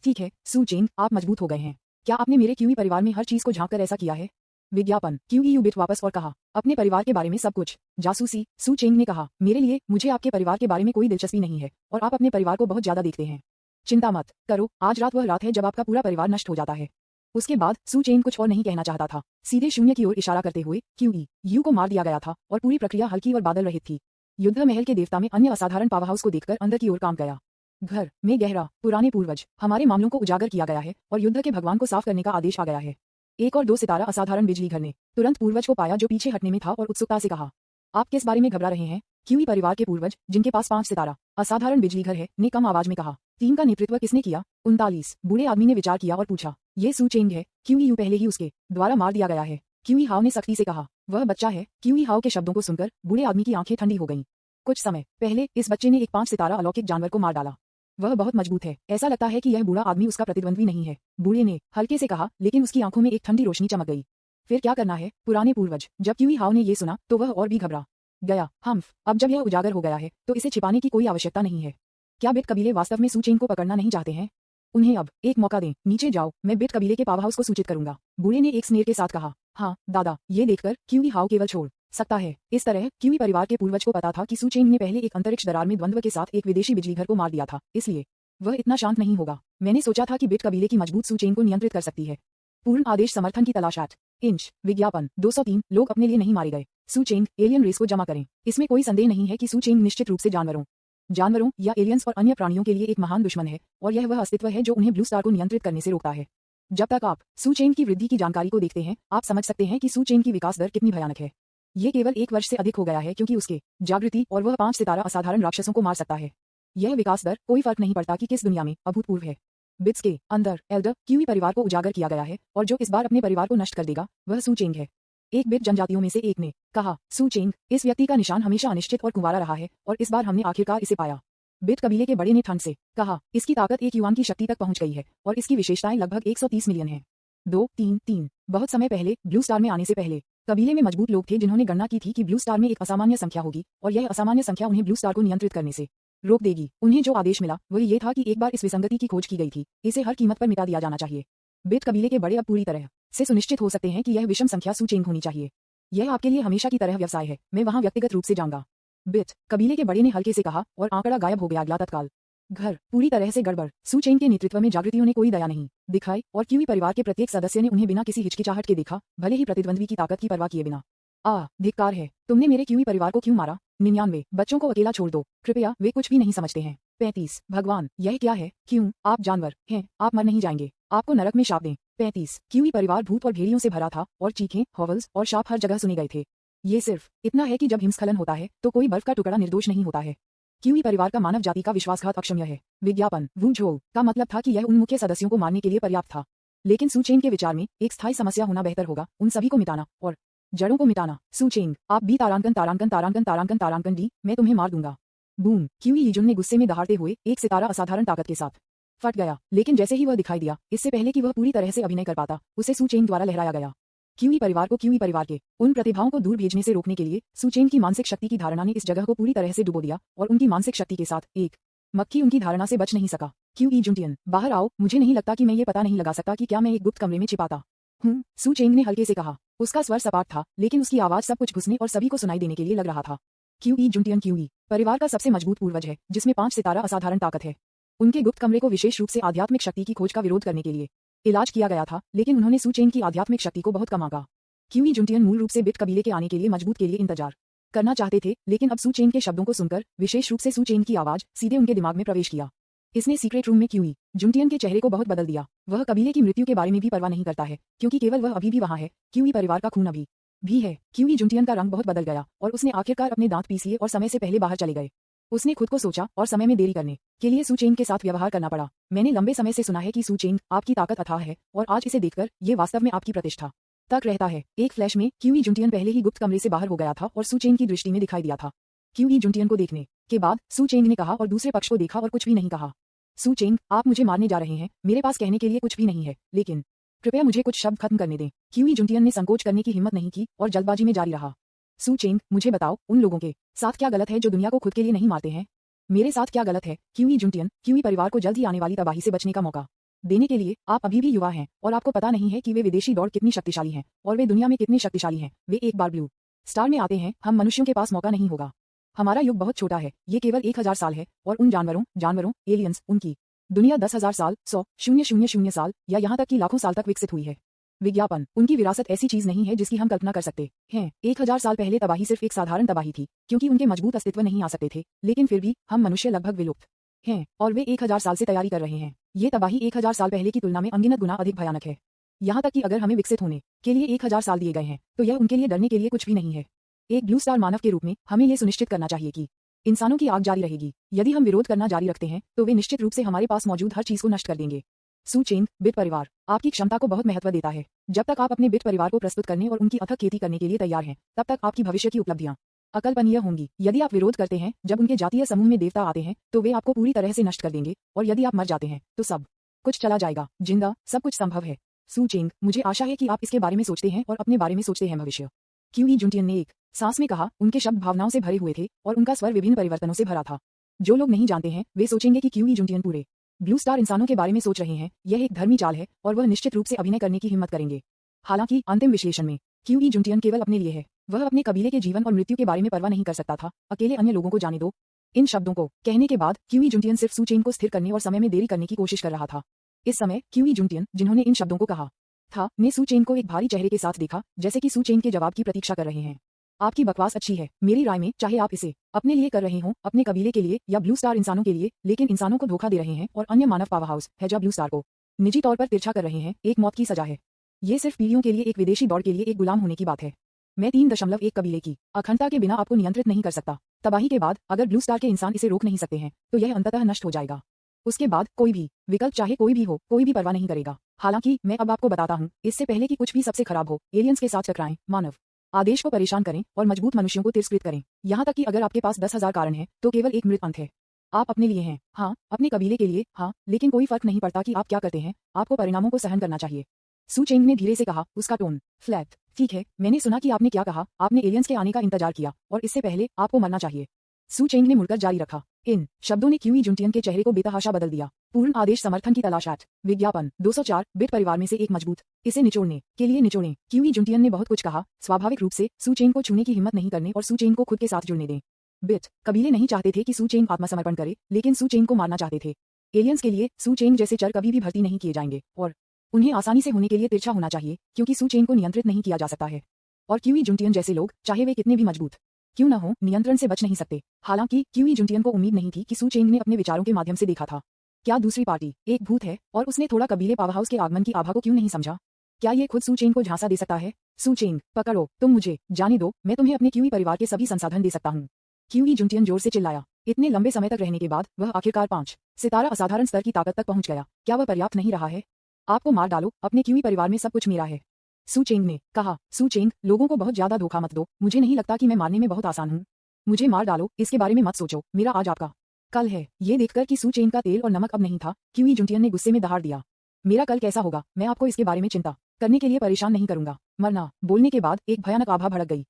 ठीक है सूचेंग, आप मजबूत हो गए हैं। क्या आपने मेरे क्यूई परिवार में हर चीज को झांक कर ऐसा किया है? विज्ञापन। क्यूई बिट वापस और कहा, अपने परिवार के बारे में सब कुछ। जासूसी। सूचेंग ने कहा, मेरे लिए मुझे आपके परिवार के बारे में कोई दिलचस्पी नहीं है और आप अपने परिवार को बहुत ज्यादा देखते हैं। चिंता मत करो, आज रात वह रात है जब आपका पूरा परिवार नष्ट हो जाता है। उसके बाद सूचेंग कुछ और नहीं कहना चाहता था। सीधे शून्य की ओर इशारा करते हुए क्यूई को मार दिया गया था और पूरी प्रक्रिया हल्की और बादल रहित थी। युद्ध महल के देवता में अन्य असाधारण पावर हाउस को देखकर अंदर की ओर काम गया। घर में गहरा पुराने पूर्वज। हमारे मामलों को उजागर किया गया है और युद्ध के भगवान को साफ करने का आदेश आ गया है। 1 और 2 सितारा असाधारण बिजली घर ने तुरंत पूर्वज को पाया जो पीछे हटने में था और उत्सुकता से कहा, आप किस बारे में घबरा रहे हैं? क्यूई परिवार के पूर्वज जिनके पास 5 सितारा असाधारण बिजली घर है ने कम आवाज में कहा। टीम का नेतृत्व किसने किया? 39 बूढ़े आदमी ने विचार किया और पूछा। ये सूचेंग है। क्यूई पहले ही उसके द्वारा मार दिया गया है। क्यूई हाव ने सख्ती से कहा। वह बच्चा है। क्यूई हाव के शब्दों को सुनकर बूढ़े आदमी की आंखें ठंडी हो गईं। कुछ समय पहले इस बच्चे ने एक 5 सितारा अलौकिक जानवर को मार डाला। वह बहुत मजबूत है। ऐसा लगता है कि यह बूढ़ा आदमी उसका प्रतिद्वंद्वी नहीं है। बूढ़े ने हल्के से कहा, लेकिन उसकी आंखों में एक ठंडी रोशनी चमक गई। फिर क्या करना है? पुराने पूर्वज। जब क्यूई हाव ने ये सुना तो वह और भी घबरा गया। हम्फ, अब जब यह उजागर हो गया है तो इसे छिपाने की कोई आवश्यकता नहीं है। क्या बिट कबीले वास्तव में सूचेंग को पकड़ना नहीं चाहते हैं? उन्हें अब एक मौका दें। नीचे जाओ, मैं बिट कबीले के पावर हाउस को सूचित करूंगा। बूढ़े ने एक स्नेर के साथ कहा। हाँ दादा, ये देखकर क्यूई हाव केवल छोड़ सकता है। इस तरह क्यूई परिवार के पूर्वज को पता था कि सूचेंग ने पहले एक अंतरिक्ष दरार में द्वंद्व के साथ एक विदेशी बिजली घर को मार दिया था, इसलिए वह इतना शांत नहीं होगा। मैंने सोचा था कि बिट कबीले की मजबूत सूचेंग को नियंत्रित कर सकती है। पूर्ण आदेश समर्थन की तलाश 8 इंच। विज्ञापन। 203 लोग अपने लिए नहीं मारे गए। सूचेंग एलियन रेस को जमा करें। इसमें कोई संदेह नहीं है कि सूचेंग निश्चित रूप से जानवरों या एलियंस और अन्य प्राणियों के लिए एक महान दुश्मन है और यह वह अस्तित्व है जो उन्हें ब्लू स्टार को नियंत्रित करने से रोकता है। जब तक आप सूचेंग की वृद्धि की जानकारी को देखते हैं, आप समझ सकते हैं कि सूचेंग की विकास दर कितनी भयानक है। ये केवल 1 वर्ष से अधिक हो गया है क्योंकि उसके जागृति और वह 5 सितारा असाधारण राक्षसों को मार सकता है। यह विकास दर कोई फर्क नहीं पड़ता कि किस दुनिया में अभूतपूर्व है। बिट्स के अंदर एल्डर क्यूई परिवार को उजागर किया गया है और जो इस बार अपने परिवार को नष्ट कर देगा वह सूचेंग है। एक बिट जनजातियों में से एक ने कहा, सूचेंग इस व्यक्ति का निशान हमेशा अनिश्चित और कुंवारा रहा है और इस बार हमने आखिरकार इसे पाया। बिट कबीले के बड़े ने ठंड से कहा, इसकी ताकत 1 युआन की शक्ति तक पहुंच गई है और इसकी विशेषताएं लगभग 130 मिलियन हैं। 2-3-3 बहुत समय पहले ब्लू स्टार में आने से पहले कबीले में मजबूत लोग थे जिन्होंने गणना की थी कि ब्लू स्टार में एक असामान्य संख्या होगी और यह असामान्य संख्या उन्हें ब्लू स्टार को नियंत्रित करने से रोक देगी। उन्हें जो आदेश मिला वह ये था कि एक बार इस विसंगति की खोज की गई थी, इसे हर कीमत पर मिटा दिया जाना चाहिए। बिट कबीले के बड़े अब पूरी तरह से सुनिश्चित हो सकते हैं कि यह विषम संख्या सूचेंग होनी चाहिए। यह आपके लिए हमेशा की तरह व्यवसाय है। मैं वहां व्यक्तिगत रूप से जाऊंगा। बिट कबीले के बड़े ने हल्के से कहा और आंकड़ा गायब हो गया। अगला तत्काल घर पूरी तरह से गड़बड़। सूचेंग के नेतृत्व में जागृतियों ने कोई दया नहीं दिखाई और क्यूई परिवार के प्रत्येक सदस्य ने उन्हें बिना किसी हिचकिचाहट के देखा, भले ही प्रतिद्वंद्वी की ताकत की परवाह किए बिना। धिक्कार है, तुमने मेरे क्यूई परिवार को क्यों मारा? 99 बच्चों को अकेला छोड़ दो कृपया, वे कुछ भी नहीं समझते हैं। 35 भगवान, यह क्या है? क्यों? आप जानवर हैं, आप मर नहीं जाएंगे, आपको नरक में शाप दें। 35 क्यूई परिवार भूत और भेड़ियों से भरा था और चीखें, हॉवल्स और शाप हर जगह सुने गए थे। ये सिर्फ इतना है कि जब हिमस्खलन होता है तो कोई बर्फ का टुकड़ा निर्दोष नहीं होता है। क्यूई परिवार का मानव जाति का विश्वासघात अक्षम्य है। विज्ञापन। वू झोल का मतलब था कि यह उन मुख्य सदस्यों को मारने के लिए पर्याप्त था, लेकिन सूचेंग के विचार में एक स्थायी समस्या होना बेहतर होगा, उन सभी को मिटाना और जड़ों को मिटाना। सूचेंग, आप बी तारांकन डी, मैं तुम्हें मार दूंगा। बूम। क्यूई लीजुन ने गुस्से में दहाड़ते हुए एक सितारा असाधारण ताकत के साथ फट गया, लेकिन जैसे ही वह दिखाई दिया, इससे पहले कि वह पूरी तरह से अभिनय कर पाता, उसे सूचेंग द्वारा लहराया गया। क्यूई परिवार को क्यूई परिवार के उन प्रतिभाओं को दूर भेजने से रोकने के लिए सूचेंग की मानसिक शक्ति की धारणा ने इस जगह को पूरी तरह से डुबो दिया और उनकी मानसिक शक्ति के साथ एक मक्खी उनकी धारणा से बच नहीं सका। क्यूई जुंटियन, बाहर आओ, मुझे नहीं लगता कि मैं ये पता नहीं लगा सकता कि क्या मैं एक गुप्त कमरे में छिपाता हूँ, सूचेंग ने हल्के से कहा। उसका स्वर सपाट था, लेकिन उसकी आवाज सब कुछ घुसने और सभी को सुनाई देने के लिए लग रहा था। क्यूई जुंटियन क्यूई परिवार का सबसे मजबूत पूर्वज है, जिसमें 5 सितारा असाधारण ताकत है। उनके गुप्त कमरे को विशेष रूप से आध्यात्मिक शक्ति की खोज का विरोध करने के लिए इलाज किया गया था, लेकिन उन्होंने सूचेंग की आध्यात्मिक शक्ति को बहुत कम आंका। क्यूई जुंटियन मूल रूप से बिट कबीले के आने के लिए मजबूत के लिए इंतजार करना चाहते थे, लेकिन अब सूचेंग के शब्दों को सुनकर, विशेष रूप से सूचेंग की आवाज सीधे उनके दिमाग में प्रवेश किया। इसने सीक्रेट रूम में क्यूई जुंटियन के चेहरे को बहुत बदल दिया। वह कबीले की मृत्यु के बारे में भी परवाह नहीं करता है, क्योंकि केवल वह अभी भी वहां है। क्यूई परिवार का खून अभी भी है। क्यूई जुंटियन का रंग बहुत बदल गया और उसने आखिरकार अपने दांत पीसिए और समय से पहले बाहर चले गए। उसने खुद को सोचा और समय में देरी करने के लिए सूचेंग के साथ व्यवहार करना पड़ा। मैंने लंबे समय से सुना है कि सूचेंग, आपकी ताकत अथाह है और आज इसे देखकर ये वास्तव में आपकी प्रतिष्ठा तक रहता है। एक फ्लैश में क्यूई जुंटियन पहले ही गुप्त कमरे से बाहर हो गया था और सू चेंग की दृष्टि में दिखाई दिया था। क्यूई जुंटियन को देखने के बाद सू चेंग ने कहा और दूसरे पक्ष को देखा और कुछ भी नहीं कहा। सू चेंग, आप मुझे मारने जा रहे हैं, मेरे पास कहने के लिए कुछ भी नहीं है, लेकिन कृपया मुझे कुछ शब्द खत्म करने दें। क्यूई जुंटियन ने संकोच करने की हिम्मत नहीं की और जल्दबाजी में जारी रहा। सू चेंग, मुझे बताओ, उन लोगों के साथ क्या गलत है जो दुनिया को खुद के लिए नहीं मारते हैं? मेरे साथ क्या गलत है? क्यूई जुंटियन, क्यूई परिवार को जल्द ही आने वाली तबाही से बचने का मौका देने के लिए आप अभी भी युवा हैं और आपको पता नहीं है कि वे विदेशी दौड़ कितनी शक्तिशाली हैं और वे दुनिया में कितने शक्तिशाली हैं। वे एक बार ब्लू स्टार में आते हैं, हम मनुष्यों के पास मौका नहीं होगा। हमारा युग बहुत छोटा है, ये केवल 1000 साल है और उन जानवरों एलियंस, उनकी दुनिया 10,000 साल, 100,000 साल या यहाँ तक कि लाखों साल तक विकसित हुई है। विज्ञापन, उनकी विरासत ऐसी चीज नहीं है जिसकी हम कल्पना कर सकते हैं। 1000 साल पहले तबाही सिर्फ एक साधारण तबाही थी क्योंकि उनके मजबूत अस्तित्व नहीं आ सकते थे, लेकिन फिर भी हम मनुष्य लगभग विलुप्त हैं और वे 1000 साल से तैयारी कर रहे हैं। ये तबाही 1000 साल पहले की तुलना में अनगिनत गुना अधिक भयानक है। यहाँ तक कि अगर हमें विकसित होने के लिए 1000 साल दिए गए हैं तो यह उनके लिए डरने के लिए कुछ भी नहीं है। एक ब्लू स्टार मानव के रूप में हमें यह सुनिश्चित करना चाहिए कि इंसानों की आग जारी रहेगी। यदि हम विरोध करना जारी रखते हैं तो वे निश्चित रूप से हमारे पास मौजूद हर चीज को नष्ट कर देंगे। सू चेंग, बिट परिवार आपकी क्षमता को बहुत महत्व देता है। जब तक आप अपने बिट परिवार को प्रस्तुत करने और उनकी अथक खेती करने के लिए तैयार हैं, तब तक आपकी भविष्य की उपलब्धियां अकल्पनीय होंगी। यदि आप विरोध करते हैं जब उनके जातीय समूह में देवता आते हैं तो वे आपको पूरी तरह से नष्ट कर देंगे और यदि आप मर जाते हैं तो सब कुछ चला जाएगा। जिंदा सब कुछ संभव है। सू चेंग, मुझे आशा है कि आप इसके बारे में सोचते हैं और अपने बारे में सोचते हैं भविष्य। क्यूई जुंटियन ने एक सांस में कहा। उनके शब्द भावनाओं से भरे हुए थे और उनका स्वर विभिन्न परिवर्तनों से भरा था। जो लोग नहीं जानते हैं वे सोचेंगे कि क्यूई जुंटियन पूरे ब्लू स्टार इंसानों के बारे में सोच रहे हैं। यह एक धर्मी चाल है और वह निश्चित रूप से अभिनय करने की हिम्मत करेंगे। हालांकि अंतिम विश्लेषण में क्यूई जुंटियन केवल अपने लिए है। वह अपने कबीले के जीवन और मृत्यु के बारे में परवाह नहीं कर सकता था। अकेले अन्य लोगों को जाने दो। इन शब्दों को कहने के बाद क्यूई जुंटियन सिर्फ सू चेंग को स्थिर करने और समय में देरी करने की कोशिश कर रहा था। इस समय क्यूई जुंटियन, जिन्होंने इन शब्दों को कहा था, ने सू चेंग को एक भारी चेहरे के साथ देखा, जैसे कि सू चेंग के जवाब की प्रतीक्षा कर रहे हैं। आपकी बकवास अच्छी है। मेरी राय में चाहे आप इसे अपने लिए कर रहे हो, अपने कबीले के लिए या ब्लू स्टार इंसानों के लिए, लेकिन इंसानों को धोखा दे रहे हैं और अन्य मानव पावरहाउस है जो ब्लू स्टार को निजी तौर पर तिरछा कर रहे हैं, एक मौत की सजा है। ये सिर्फ पीढ़ियों के लिए एक विदेशी दौड़ के लिए एक गुलाम होने की बात है। मैं 3.1 कबीले की अखंडता के बिना आपको नियंत्रित नहीं कर सकता। तबाही के बाद अगर ब्लू स्टार के इंसान इसे रोक नहीं सकते हैं तो यह अंततः नष्ट हो जाएगा। उसके बाद कोई भी विकल्प, चाहे कोई भी हो, कोई भी परवाह नहीं करेगा। हालांकि मैं अब आपको बताता हूँ, इससे पहले कि कुछ भी सबसे खराब हो, एलियंस के साथ टकराएं, मानव आदेश को परेशान करें और मजबूत मनुष्यों को तिरस्कृत करें। यहाँ तक कि अगर आपके पास 10,000 कारण है तो केवल एक मृत अंत है। आप अपने लिए हैं, हाँ, अपने कबीले के लिए, हाँ, लेकिन कोई फर्क नहीं पड़ता कि आप क्या करते हैं, आपको परिणामों को सहन करना चाहिए। सू चेंग ने धीरे से कहा, उसका टोन फ्लैट। ठीक है, मैंने सुना कि आपने क्या कहा। आपने एलियंस के आने का इंतजार किया और इससे पहले आपको मरना चाहिए। सू चेंग ने मुड़कर जारी रखा। इन शब्दों ने क्यूई जुंटियन के चेहरे को बेतहाशा बदल दिया। पूर्ण आदेश समर्थन की तलाश एट विज्ञापन 204 बिट परिवार में से एक मजबूत इसे निचोड़ने के लिए निचोड़ें। क्यूई जुंटियन ने बहुत कुछ कहा। स्वाभाविक रूप से सू चेंग को छूने की हिम्मत नहीं करने और सू चेंग को खुद के साथ जुड़ने दें। बिट कबीले नहीं चाहते थे कि सू चेंग आत्मसमर्पण करे, लेकिन सू चेंग को मारना चाहते थे। एलियंस के लिए सू चेंग जैसे चर कभी भी भर्ती नहीं किए जाएंगे और उन्हें आसानी से होने के लिए तिरछा होना चाहिए क्योंकि सू चेंग को नियंत्रित नहीं किया जा सकता है। और क्यूई जुंटियन जैसे लोग, चाहे वे कितने भी मजबूत क्यों न हो, नियंत्रण से बच नहीं सकते। हालांकि क्यूई जुंटियन को उम्मीद नहीं थी कि सू चेंग ने अपने विचारों के माध्यम से देखा था। क्या दूसरी पार्टी एक भूत है और उसने थोड़ा कबीले पावरहाउस के आगमन की आभा को क्यों नहीं समझा? क्या ये खुद सू चेंग को झांसा दे सकता है? सू चेंग, पकड़ो, तुम मुझे जाने दो, मैं तुम्हें अपने क्यूई परिवार के सभी संसाधन दे सकता हूँ। क्यूई जुंटियन जोर से चिल्लाया। इतने लंबे समय तक रहने के बाद वह आखिरकार 5 सितारा असाधारण स्तर की ताकत तक पहुंच गया। क्या वह पर्याप्त नहीं रहा है? आपको मार डालो, अपने क्यूई परिवार में सब कुछ मेरा है। सू चेंग ने कहा। सू चेंग, लोगों को बहुत ज्यादा धोखा मत दो। मुझे नहीं लगता कि मैं मारने में बहुत आसान हूँ। मुझे मार डालो, इसके बारे में मत सोचो। मेरा आज आपका कल है। ये देखकर कि सू चेंग का तेल और नमक अब नहीं था, क्यूई जुंटियन ने गुस्से में दहाड़ दिया। मेरा कल कैसा होगा, मैं आपको इसके बारे में चिंता करने के लिए परेशान नहीं करूंगा। मरना बोलने के बाद एक भयानक आभा भड़क गई।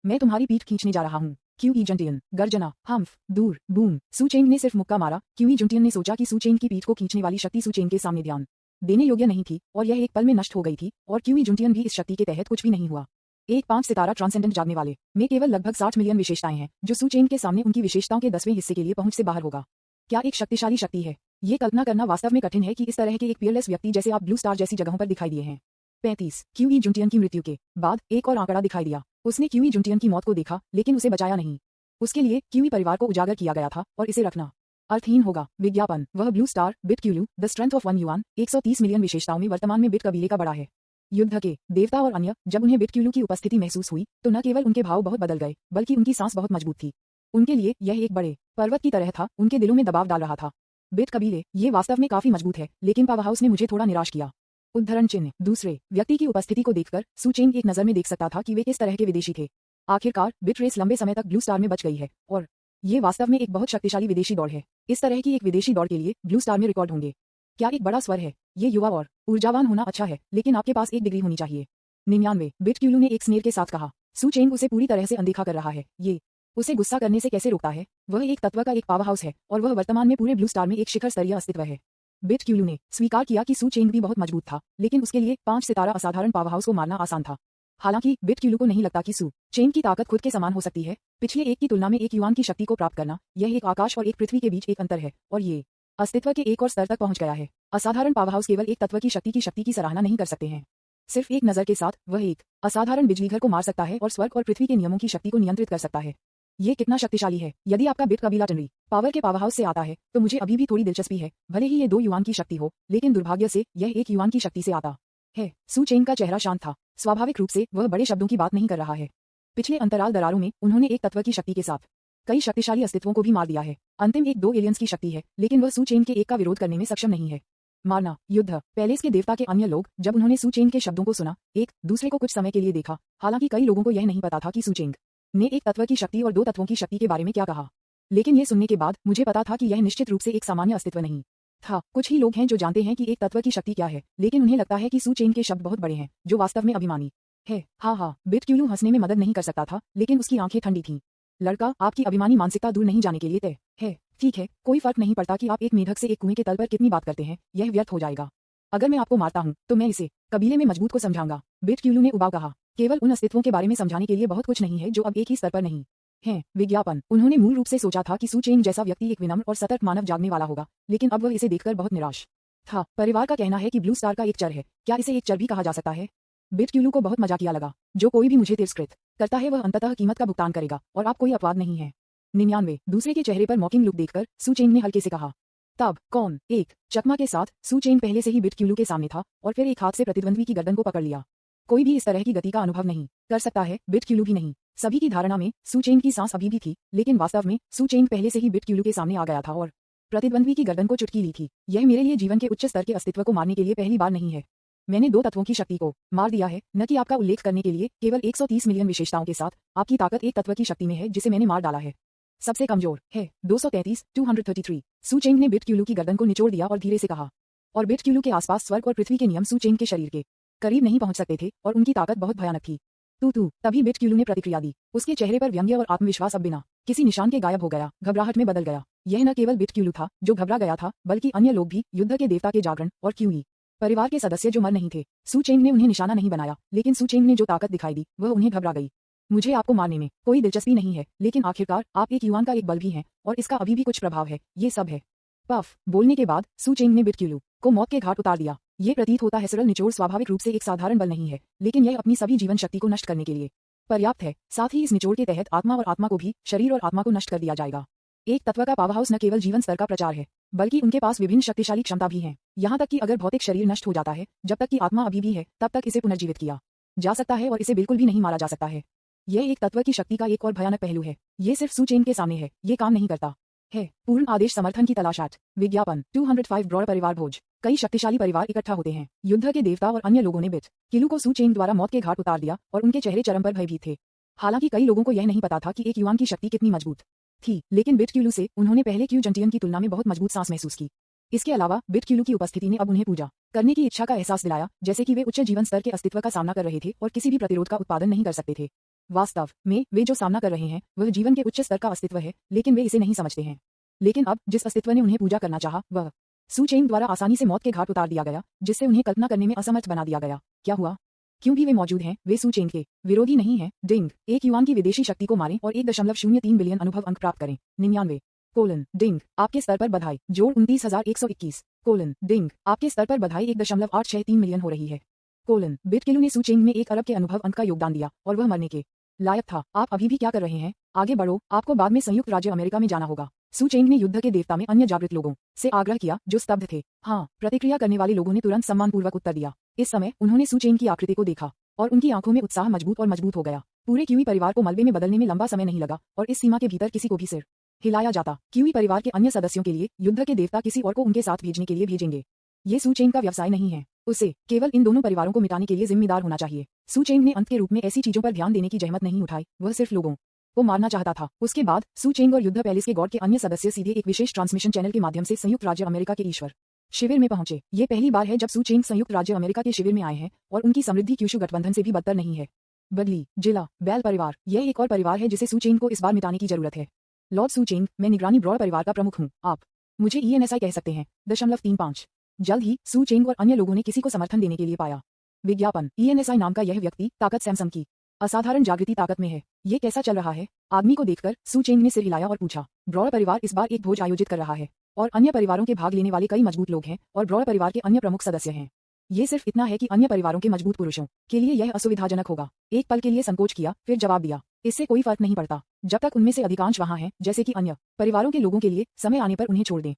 मैं तुम्हारी पीठ खींचने जा रहा हूँ। क्यूई जुंटियन, गर्जना, हम्फ, दूर, बूम। सू चेंग ने सिर्फ मुक्का मारा। क्यूई जुंटियन ने सोचा कि सू चेंग की पीठ को खींचने वाली शक्ति सू चेंग के सामने ध्यान देने योग्य नहीं थी और यह एक पल में नष्ट हो गई थी और क्यूई जुंटियन भी इस शक्ति के तहत कुछ भी नहीं हुआ। एक 5 सितारा ट्रांसेंडेंट जागने वाले में केवल लगभग 60 मिलियन विशेषताएं हैं, जो सू चेंग के सामने उनकी विशेषताओं के 10वें हिस्से के लिए पहुंच से बाहर होगा। क्या एक शक्तिशाली शक्ति है? ये कल्पना करना वास्तव में कठिन है कि इस तरह के एक पीयरलेस व्यक्ति जैसे आप ब्लू स्टार जैसी जगहों पर दिखाई दिए हैं। 35 क्यूई जुंटियन की मृत्यु के बाद एक और आंकड़ा दिखाई दिया। उसने क्यूई जुंटियन की मौत को देखा लेकिन उसे बचाया नहीं। उसके लिए क्यूई परिवार को उजागर किया गया था और इसे रखना अर्थहीन होगा। विज्ञापन, वह ब्लू स्टार बिट क्यूलू the strength of 1 yuan 130 million विशेषताओं में वर्तमान में बिट कबीले का बड़ा है। युद्ध के देवता और अन्य, जब उन्हें बिट क्यूलू की उपस्थिति महसूस हुई तो न केवल उनके भाव बहुत बदल गए बल्कि उनकी सांस बहुत मजबूत थी। उनके लिए यह एक बड़े पर्वत की तरह था, उनके दिलों में दबाव डाल रहा था। बिट कबीले, ये वास्तव में काफी मजबूत है, लेकिन पावरहाउस ने मुझे थोड़ा निराश किया। उद्धरण चिन्ह। दूसरे व्यक्ति की उपस्थिति को देखकर सू चेंग एक नजर में देख सकता था कि वे किस तरह के विदेशी थे। आखिरकार बिट रेस लंबे समय तक ब्लू स्टार में बच गई है और ये वास्तव में एक बहुत शक्तिशाली विदेशी दौड़ है। इस तरह की एक विदेशी दौड़ के लिए ब्लू स्टार में रिकॉर्ड होंगे। क्या एक बड़ा स्वर है। ये युवा और ऊर्जावान होना अच्छा है, लेकिन आपके पास एक डिग्री होनी चाहिए। 99 बिट क्यूलू ने एक स्नेर के साथ कहा। सू चेंग उसे पूरी तरह से अनदेखा कर रहा है। ये उसे गुस्सा करने से कैसे रोकता है। वह एक तत्व का एक पावर हाउस है और वह वर्तमान में पूरे ब्लू स्टार में एक शिखर स्तरीय अस्तित्व है। बिट क्यूलू ने स्वीकार किया कि सू चेंग भी बहुत मजबूत था, लेकिन उसके लिए 5 सितारा असाधारण पावर हाउस को मारना आसान था। हालांकि बिट क्यूलू को नहीं लगता कि सू चेंग की ताकत खुद के समान हो सकती है। पिछले एक की तुलना में एक युआन की शक्ति को प्राप्त करना, यह एक आकाश और एक पृथ्वी के बीच एक अंतर है और ये अस्तित्व के एक और स्तर तक पहुंच गया है। असाधारण पावर हाउस केवल एक तत्व की शक्ति सराहना नहीं कर सकते हैं। सिर्फ एक नजर के साथ वह एक असाधारण बिजलीघर को मार सकता है और स्वर्ग और पृथ्वी के नियमों की शक्ति को नियंत्रित कर सकता है। ये कितना शक्तिशाली है। यदि आपका बिट कबीला टनरी पावर के पावर हाउस से आता है तो मुझे अभी भी थोड़ी दिलचस्पी है, भले ही ये 2 युआन की शक्ति हो, लेकिन दुर्भाग्य से यह 1 युआन की शक्ति से आता है। सू चेंग का चेहरा शांत था। स्वाभाविक रूप से वह बड़े शब्दों की बात नहीं कर रहा है। पिछले अंतराल दरारों में उन्होंने एक तत्व की शक्ति के साथ कई शक्तिशाली अस्तित्वों को भी मार दिया है। अंतिम एक 2 एलियंस की शक्ति है, लेकिन वह सू चेंग के एक का विरोध करने में सक्षम नहीं है। मारना, युद्ध, पैलेस के देवता के अन्य लोग जब उन्होंने सू चेंग के शब्दों को सुना, एक दूसरे को कुछ समय के लिए देखा। हालांकि कई लोगों को यह नहीं पता था कि सू चेंग ने एक तत्व की शक्ति और 2 तत्वों की शक्ति के बारे में क्या कहा। लेकिन यह सुनने के बाद मुझे पता था कि यह निश्चित रूप से एक सामान्य अस्तित्व नहीं था। कुछ ही लोग हैं जो जानते हैं कि एक तत्व की शक्ति क्या है, लेकिन उन्हें लगता है कि सू चेंग के शब्द बहुत बड़े हैं, जो वास्तव में अभिमानी है। हाँ, बिट क्यूलू हंसने में मदद नहीं कर सकता था, लेकिन उसकी आंखें ठंडी थीं। लड़का, आपकी अभिमानी मानसिकता दूर नहीं जाने के लिए तय है। ठीक है, कोई फर्क नहीं पड़ता कि आप एक मेढक से एक कुएं के तल पर कितनी बात करते हैं, यह व्यर्थ हो जाएगा। अगर मैं आपको मारता हूं तो मैं इसे कबीले में मजबूत को समझाऊंगा। बिट क्यूलू ने उबाऊ कहा। केवल उन अस्तित्वों के बारे में समझाने के लिए बहुत कुछ नहीं है जो अब एक ही स्तर पर नहीं है। विज्ञापन। उन्होंने मूल रूप से सोचा था कि सू चेंग जैसा व्यक्ति एक विनम्र और सतर्क मानव जागने वाला होगा, लेकिन अब वह इसे देखकर बहुत निराश था। परिवार का कहना है कि ब्लू स्टार का एक चर है। क्या इसे एक चर भी कहा जा सकता है। बिट क्यूलू को बहुत मजाकिया लगा। जो कोई भी मुझे तिरस्कृत करता है वह अंततः कीमत का भुगतान करेगा और आप कोई अपवाद नहीं है। 99 दूसरे के चेहरे पर मॉकिंग लुक देखकर सू चेंग ने हल्के से कहा। तब कौन एक चकमा के साथ सू चेंग पहले से ही बिट क्यूलू के सामने था और फिर एक हाथ से प्रतिद्वंद्वी की गर्दन को पकड़ लिया। कोई भी इस तरह की गति का अनुभव नहीं कर सकता है, बिट क्यूलू भी नहीं। सभी की धारणा में सू चेंग की सांस अभी भी थी, लेकिन वास्तव में सू चेंग पहले से ही बिट क्यूलू के सामने आ गया था और प्रतिद्वंद्वी की गर्दन को चुटकी ली थी। यह मेरे लिए जीवन के उच्च स्तर के अस्तित्व को मारने के लिए पहली बार नहीं है। मैंने 2 तत्वों की शक्ति को मार दिया है, न कि आपका उल्लेख करने के लिए केवल 130 मिलियन विशेषताओं के साथ। आपकी ताकत एक तत्व की शक्ति में है जिसे मैंने मार डाला है। सबसे कमजोर है 233 सू चेंग ने बिट क्यूलू की गर्दन को निचोड़ दिया और धीरे से कहा। और बिट क्यूलू के आसपास स्वर्ग और पृथ्वी के नियम सू चेंग के शरीर के करीब नहीं पहुंच सकते थे और उनकी ताकत बहुत भयानक थी। तू तभी बिट क्यूलू ने प्रतिक्रिया दी। उसके चेहरे पर व्यंग्य और आत्मविश्वास अब बिना किसी निशान के गायब हो गया, घबराहट में बदल गया। यह न केवल बिट क्यूलू था जो घबरा गया था, बल्कि अन्य लोग भी, युद्ध के देवता के जागरण और क्यूली परिवार के सदस्य जो मर नहीं थे। सू चेंग ने उन्हें निशाना नहीं बनाया, लेकिन सू चेंग ने जो ताकत दिखाई दी वह उन्हें घबरा गई। मुझे आपको मारने में कोई दिलचस्पी नहीं है, लेकिन आखिरकार आप एक युआन का एक बल भी हैं और इसका अभी भी कुछ प्रभाव है। ये सब है। पफ बोलने के बाद सू चेंग ने बिट क्यूलू को मौत के घाट उतार दिया। ये प्रतीत होता है सरल निचोड़ स्वाभाविक रूप से एक साधारण बल नहीं है, लेकिन यह अपनी सभी जीवन शक्ति को नष्ट करने के लिए पर्याप्त है। साथ ही इस निचोड़ के तहत आत्मा और आत्मा को भी, शरीर और आत्मा को नष्ट कर दिया जाएगा। एक तत्व का पावर हाउस न केवल जीवन स्तर का प्रचार है, बल्कि उनके पास विभिन्न शक्तिशाली क्षमता भी हैं। यहाँ तक कि अगर भौतिक शरीर नष्ट हो जाता है, जब तक कि आत्मा अभी भी है, तब तक इसे पुनर्जीवित किया जा सकता है और इसे बिल्कुल भी नहीं मारा जा सकता है। यह एक तत्व की शक्ति का एक और भयानक पहलू है। ये सिर्फ सू चेंग के सामने है, ये काम नहीं करता है। पूर्ण आदेश समर्थन की तलाश। विज्ञापन 205 ब्रॉड परिवार भोज। कई शक्तिशाली परिवार इकट्ठा होते हैं। युद्ध के देवता और अन्य लोगों ने बिट क्यूलू को सू चेंग द्वारा मौत के घाट उतार दिया और उनके चेहरे चरम पर भयभीत थे। हालांकि कई लोगों को यह नहीं पता था कि एक युआन की शक्ति कितनी मजबूत थी, लेकिन बिट क्यूलू से उन्होंने पहले क्यू जंटियन की तुलना में बहुत मजबूत सांस महसूस की। इसके अलावा बिट क्यूलू की उपस्थिति ने अब उन्हें पूजा करने की इच्छा का एहसास दिलाया, जैसे कि वे उच्च जीवन स्तर के अस्तित्व का सामना कर रहे थे और किसी भी प्रतिरोध का उत्पादन नहीं कर सकते थे। वास्तव में वे जो सामना कर रहे हैं वह जीवन के उच्च स्तर का अस्तित्व है, लेकिन वे इसे नहीं समझते हैं। लेकिन अब जिस अस्तित्व ने उन्हें पूजा करना चाहा, वह सू चेंग द्वारा आसानी से मौत के घाट उतार दिया गया, जिससे उन्हें कल्पना करने में असमर्थ बना दिया गया। क्या हुआ? क्यों भी वे मौजूद हैं, वे सू चेंग के विरोधी नहीं हैं। डिंग, एक युआन की विदेशी शक्ति को मारें और 1.03 बिलियन अनुभव अंक प्राप्त करें। 99 डिंग, आपके स्तर पर बधाई। जोड़ 29,121 डिंग, आपके स्तर पर बधाई 1.863 मिलियन हो रही है। बिट क्यूलू ने सू चेंग में 1 अरब के अनुभव अंक का योगदान दिया और वह मरने के लायक था। आप अभी भी क्या कर रहे हैं? आगे बढ़ो, आपको बाद में संयुक्त राज्य अमेरिका में जाना होगा। सू चेंग ने युद्ध के देवता में अन्य जागृत लोगों से आग्रह किया जो स्तब्ध थे। हाँ, प्रतिक्रिया करने वाले लोगों ने तुरंत सम्मानपूर्वक उत्तर दिया। इस समय उन्होंने सू चेंग की आकृति को देखा और उनकी आंखों में उत्साह मजबूत और मजबूत हो गया। पूरे क्यूई परिवार को मलबे में बदलने में लंबा समय नहीं लगा और इस सीमा के भीतर किसी को भी सिर हिलाया जाता। क्यूई परिवार के अन्य सदस्यों के लिए युद्ध के देवता किसी और को उनके साथ भेजने के लिए भेजेंगे। ये सू चेंग का व्यवसाय नहीं है। उसे केवल इन दोनों परिवारों को मिटाने के लिए जिम्मेदार होना चाहिए। सू चेंग ने अंत के रूप में ऐसी चीजों पर ध्यान देने की जहमत नहीं उठाई, वह सिर्फ लोगों को मारना चाहता था। उसके बाद सू चेंग और युद्ध पैलेस के गॉड के अन्य सदस्य सीधे एक विशेष ट्रांसमिशन चैनल के माध्यम से संयुक्त राज्य अमेरिका के ईश्वर शिविर में पहुंचे। ये पहली बार है जब सू चेंग संयुक्त राज्य अमेरिका के शिविर में आए हैं और उनकी समृद्धि क्यूशु गठबंधन से भी बदतर नहीं है। बदली जिला बैल परिवार, यह एक और परिवार है जिसे सू चेंग को इस बार मिटाने की जरूरत है। लॉर्ड सू चेंग, मैं निगरानी ब्रॉड परिवार का प्रमुख हूँ, आप मुझे ENSI कह सकते हैं। 35 जल्द ही सू चेंग और अन्य लोगों ने किसी को समर्थन देने के लिए पाया। विज्ञापन, ENSI नाम का यह व्यक्ति ताकत सैमसंग की असाधारण जागृति ताकत में है। ये कैसा चल रहा है? आदमी को देखकर सू चेंग ने सिर हिलाया और पूछा। ब्रॉड परिवार इस बार एक भोज आयोजित कर रहा है और अन्य परिवारों के भाग लेने वाले कई मजबूत लोग हैं और ब्रॉड परिवार के अन्य प्रमुख सदस्य हैं। ये सिर्फ इतना है कि अन्य परिवारों के मजबूत पुरुषों के लिए यह असुविधाजनक होगा। एक पल के लिए संकोच किया, फिर जवाब दिया, इससे कोई फर्क नहीं पड़ता जब तक उनमें से अधिकांश वहां हैं, जैसे कि अन्य परिवारों के लोगों के लिए समय आने पर उन्हें छोड़ दें।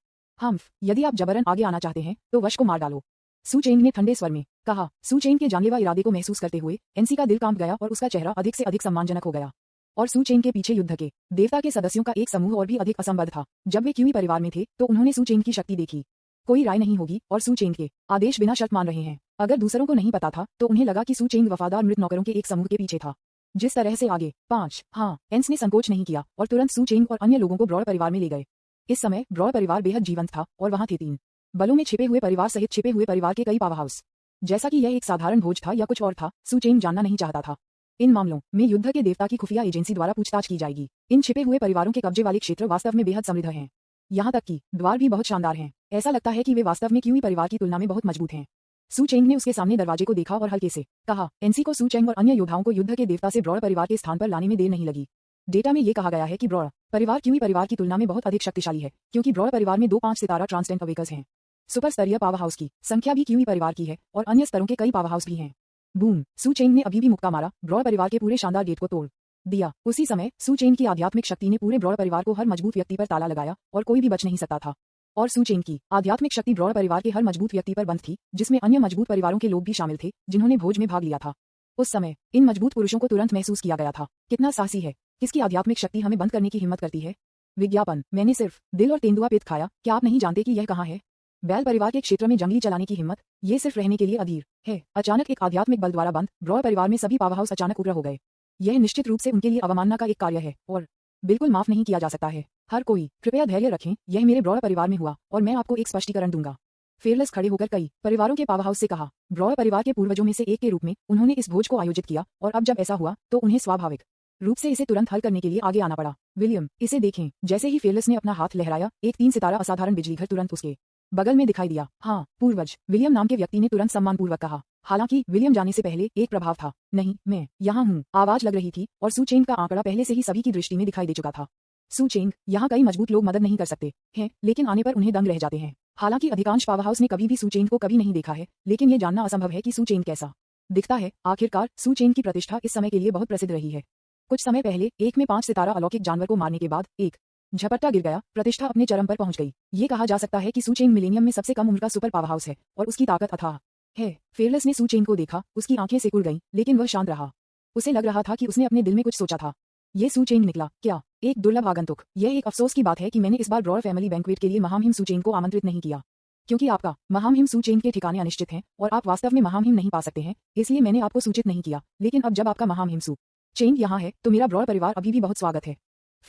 यदि आप जबरन आगे आना चाहते हैं तो वश को मार डालो, सू चेंग ने ठंडे स्वर में कहा। सू चेंग के जानलेवा इरादे को महसूस करते हुए एनसी का दिल कांप गया और उसका चेहरा अधिक से अधिक सम्मानजनक हो गया। और सू चेंग के पीछे युद्ध के देवता के सदस्यों का एक समूह और भी अधिक असंबद्ध था। जब वे क्यूई परिवार में थे तो उन्होंने सू चेंग की शक्ति देखी। कोई राय नहीं होगी और सू चेंग के आदेश बिना शर्त मान रहे हैं। अगर दूसरों को नहीं पता था तो उन्हें लगा कि सू चेंग वफादार मृत नौकरों के एक समूह के पीछे था। जिस तरह से आगे 5 एंस ने संकोच नहीं किया और तुरंत सू चेंग और अन्य लोगों को ब्रॉड परिवार में ले गए। इस समय ब्रॉड परिवार बेहद जीवंत था और वहां थे 3 बलों में छिपे हुए परिवार सहित छिपे हुए परिवार के कई पावर हाउस। जैसा कि यह एक साधारण भोज था या कुछ और था, सू चेंग जानना नहीं चाहता था। इन मामलों में युद्ध के देवता की खुफिया एजेंसी द्वारा पूछताछ की जाएगी। इन छिपे हुए परिवारों के कब्जे वाले क्षेत्र वास्तव में बेहद समृद्ध हैं। यहाँ तक कि द्वार भी बहुत शानदार हैं। ऐसा लगता है कि वे वास्तव में क्यूई परिवार की तुलना में बहुत मजबूत हैं। सू चेंग ने उसके सामने दरवाजे को देखा और हल्के से कहा। एनसी को सू चेंग और अन्य योद्धाओं को युद्ध के देवता से ब्रॉड परिवार के स्थान पर लाने में देर नहीं लगी। डेटा में ये कहा गया है कि ब्रॉड परिवार क्यूई परिवार की तुलना में बहुत अधिक शक्तिशाली है, क्योंकि ब्रॉड परिवार में 2 5 सितारा ट्रांसटेंट अवेकर्स हैं। सुपर स्तरीय पावर हाउस की संख्या भी क्यूई परिवार की है और अन्य स्तरों के कई पावर हाउस भी हैं। बूम, सू चेंग ने अभी भी मुक्का मारा, ब्रॉड परिवार के पूरे शानदार गेट को तोड़ दिया। उसी समय सू चेंग की आध्यात्मिक शक्ति ने पूरे ब्रॉड परिवार को हर मजबूत व्यक्ति पर ताला लगाया और कोई भी बच नहीं सकता था। और सू चेंग की आध्यात्मिक शक्ति ब्रॉड परिवार के हर मजबूत व्यक्ति पर बंद थी, जिसमें अन्य मजबूत परिवारों के लोग भी शामिल थे जिन्होंने भोज में भाग लिया था। उस समय इन मजबूत पुरुषों को तुरंत महसूस किया गया था, कितना साहसी है, किसकी आध्यात्मिक शक्ति हमें बंद करने की हिम्मत करती है। विज्ञापन, मैंने सिर्फ दिल और तेंदुआ पित्त खाया, क्या आप नहीं जानते कि यह कहाँ है? बैल परिवार के क्षेत्र में जंगली चलाने की हिम्मत, ये सिर्फ रहने के लिए अधीर है। अचानक एक आध्यात्मिक बल द्वारा बंद ब्रॉड परिवार में सभी पावर हाउस अचानक उग्र हो गए। यह निश्चित रूप से उनके लिए अवमानना का एक कार्य है और बिल्कुल माफ नहीं किया जा सकता है। हर कोई कृपया धैर्य रखें, यह मेरे ब्रॉड परिवार में हुआ और मैं आपको एक स्पष्टीकरण दूंगा। फेयरलेस खड़े होकर कई परिवारों के पावर हाउस से कहा। ब्रॉड परिवार के पूर्वजों में से एक के रूप में उन्होंने इस भोज को आयोजित किया और अब जब ऐसा हुआ तो उन्हें स्वाभाविक रूप से इसे तुरंत हल करने के लिए आगे आना पड़ा। विलियम, इसे देखें। जैसे ही फेयरलेस ने अपना हाथ लहराया, एक 3 सितारा असाधारण बिजली घर तुरंत उसके बगल में दिखाई दिया। हाँ, पूर्वज, विलियम नाम के व्यक्ति ने तुरंत सम्मानपूर्वक कहा। हालांकि विलियम जाने से पहले एक प्रभाव था। नहीं, मैं यहाँ हूँ, आवाज लग रही थी और सू चेंग का आंकड़ा पहले से ही सभी की दृष्टि में दिखाई दे चुका था। सू चेंग, यहाँ कई मजबूत लोग मदद नहीं कर सकते हैं, लेकिन आने पर उन्हें दंग रह जाते हैं। हालांकि अधिकांश पावर हाउस ने कभी भी सू चेंग को कभी नहीं देखा है, लेकिन ये जानना असंभव है कि सू चेंग कैसा दिखता है। आखिरकार सू चेंग की प्रतिष्ठा इस समय के लिए बहुत प्रसिद्ध रही है। कुछ समय पहले एक में 5 सितारा अलौकिक जानवर को मारने के बाद एक झपट्टा गिर गया, प्रतिष्ठा अपने चरम पर पहुंच गई। ये कहा जा सकता है कि सू चेंग मिलेनियम में सबसे कम उम्र का सुपर पावर हाउस है और उसकी ताकत अथाह है। फेयरलेस ने सू चेंग को देखा, उसकी आंखें सिकुड़ गईं, लेकिन वह शांत रहा। उसे लग रहा था कि उसने अपने दिल में कुछ सोचा था। ये सू चेंग निकला क्या? एक दुर्लभ आगंतुक। यह एक अफसोस की बात है कि मैंने इस बार ब्रॉड फैमिली बैंक्वेट के लिए महामहिम सू चेंग को आमंत्रित नहीं किया, क्योंकि आपका महामहिम सू चेंग के ठिकाने अनिश्चित हैं और आप वास्तव में महामहिम नहीं पा सकते हैं, इसलिए मैंने आपको सूचित नहीं किया। लेकिन अब जब आपका महामहिम सू चेंग यहाँ है तो मेरा ब्रॉड परिवार अभी भी बहुत स्वागत है।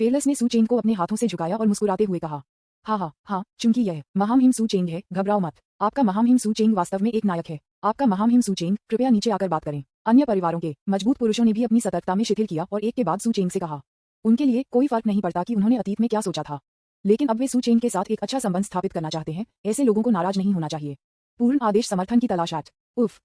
फेयरलेस ने सू चेंग को अपने हाथों से झुकाया और मुस्कुराते हुए कहा, हाँ, चूंकि यह महामहिम सू चेंग है, घबराओ मत। आपका महामहिम सू चेंग वास्तव में एक नायक है। आपका महामहिम सू चेंग, कृपया नीचे आकर बात करें। अन्य परिवारों के मजबूत पुरुषों ने भी अपनी सतर्कता में शिथिल किया और एक के बाद सू चेंग से कहा। उनके लिए कोई फर्क नहीं पड़ता कि उन्होंने अतीत में क्या सोचा था, लेकिन अब वे सू चेंग के साथ एक अच्छा संबंध स्थापित करना चाहते हैं। ऐसे लोगों को नाराज नहीं होना चाहिए। पूर्ण आदेश समर्थन की तलाश आज।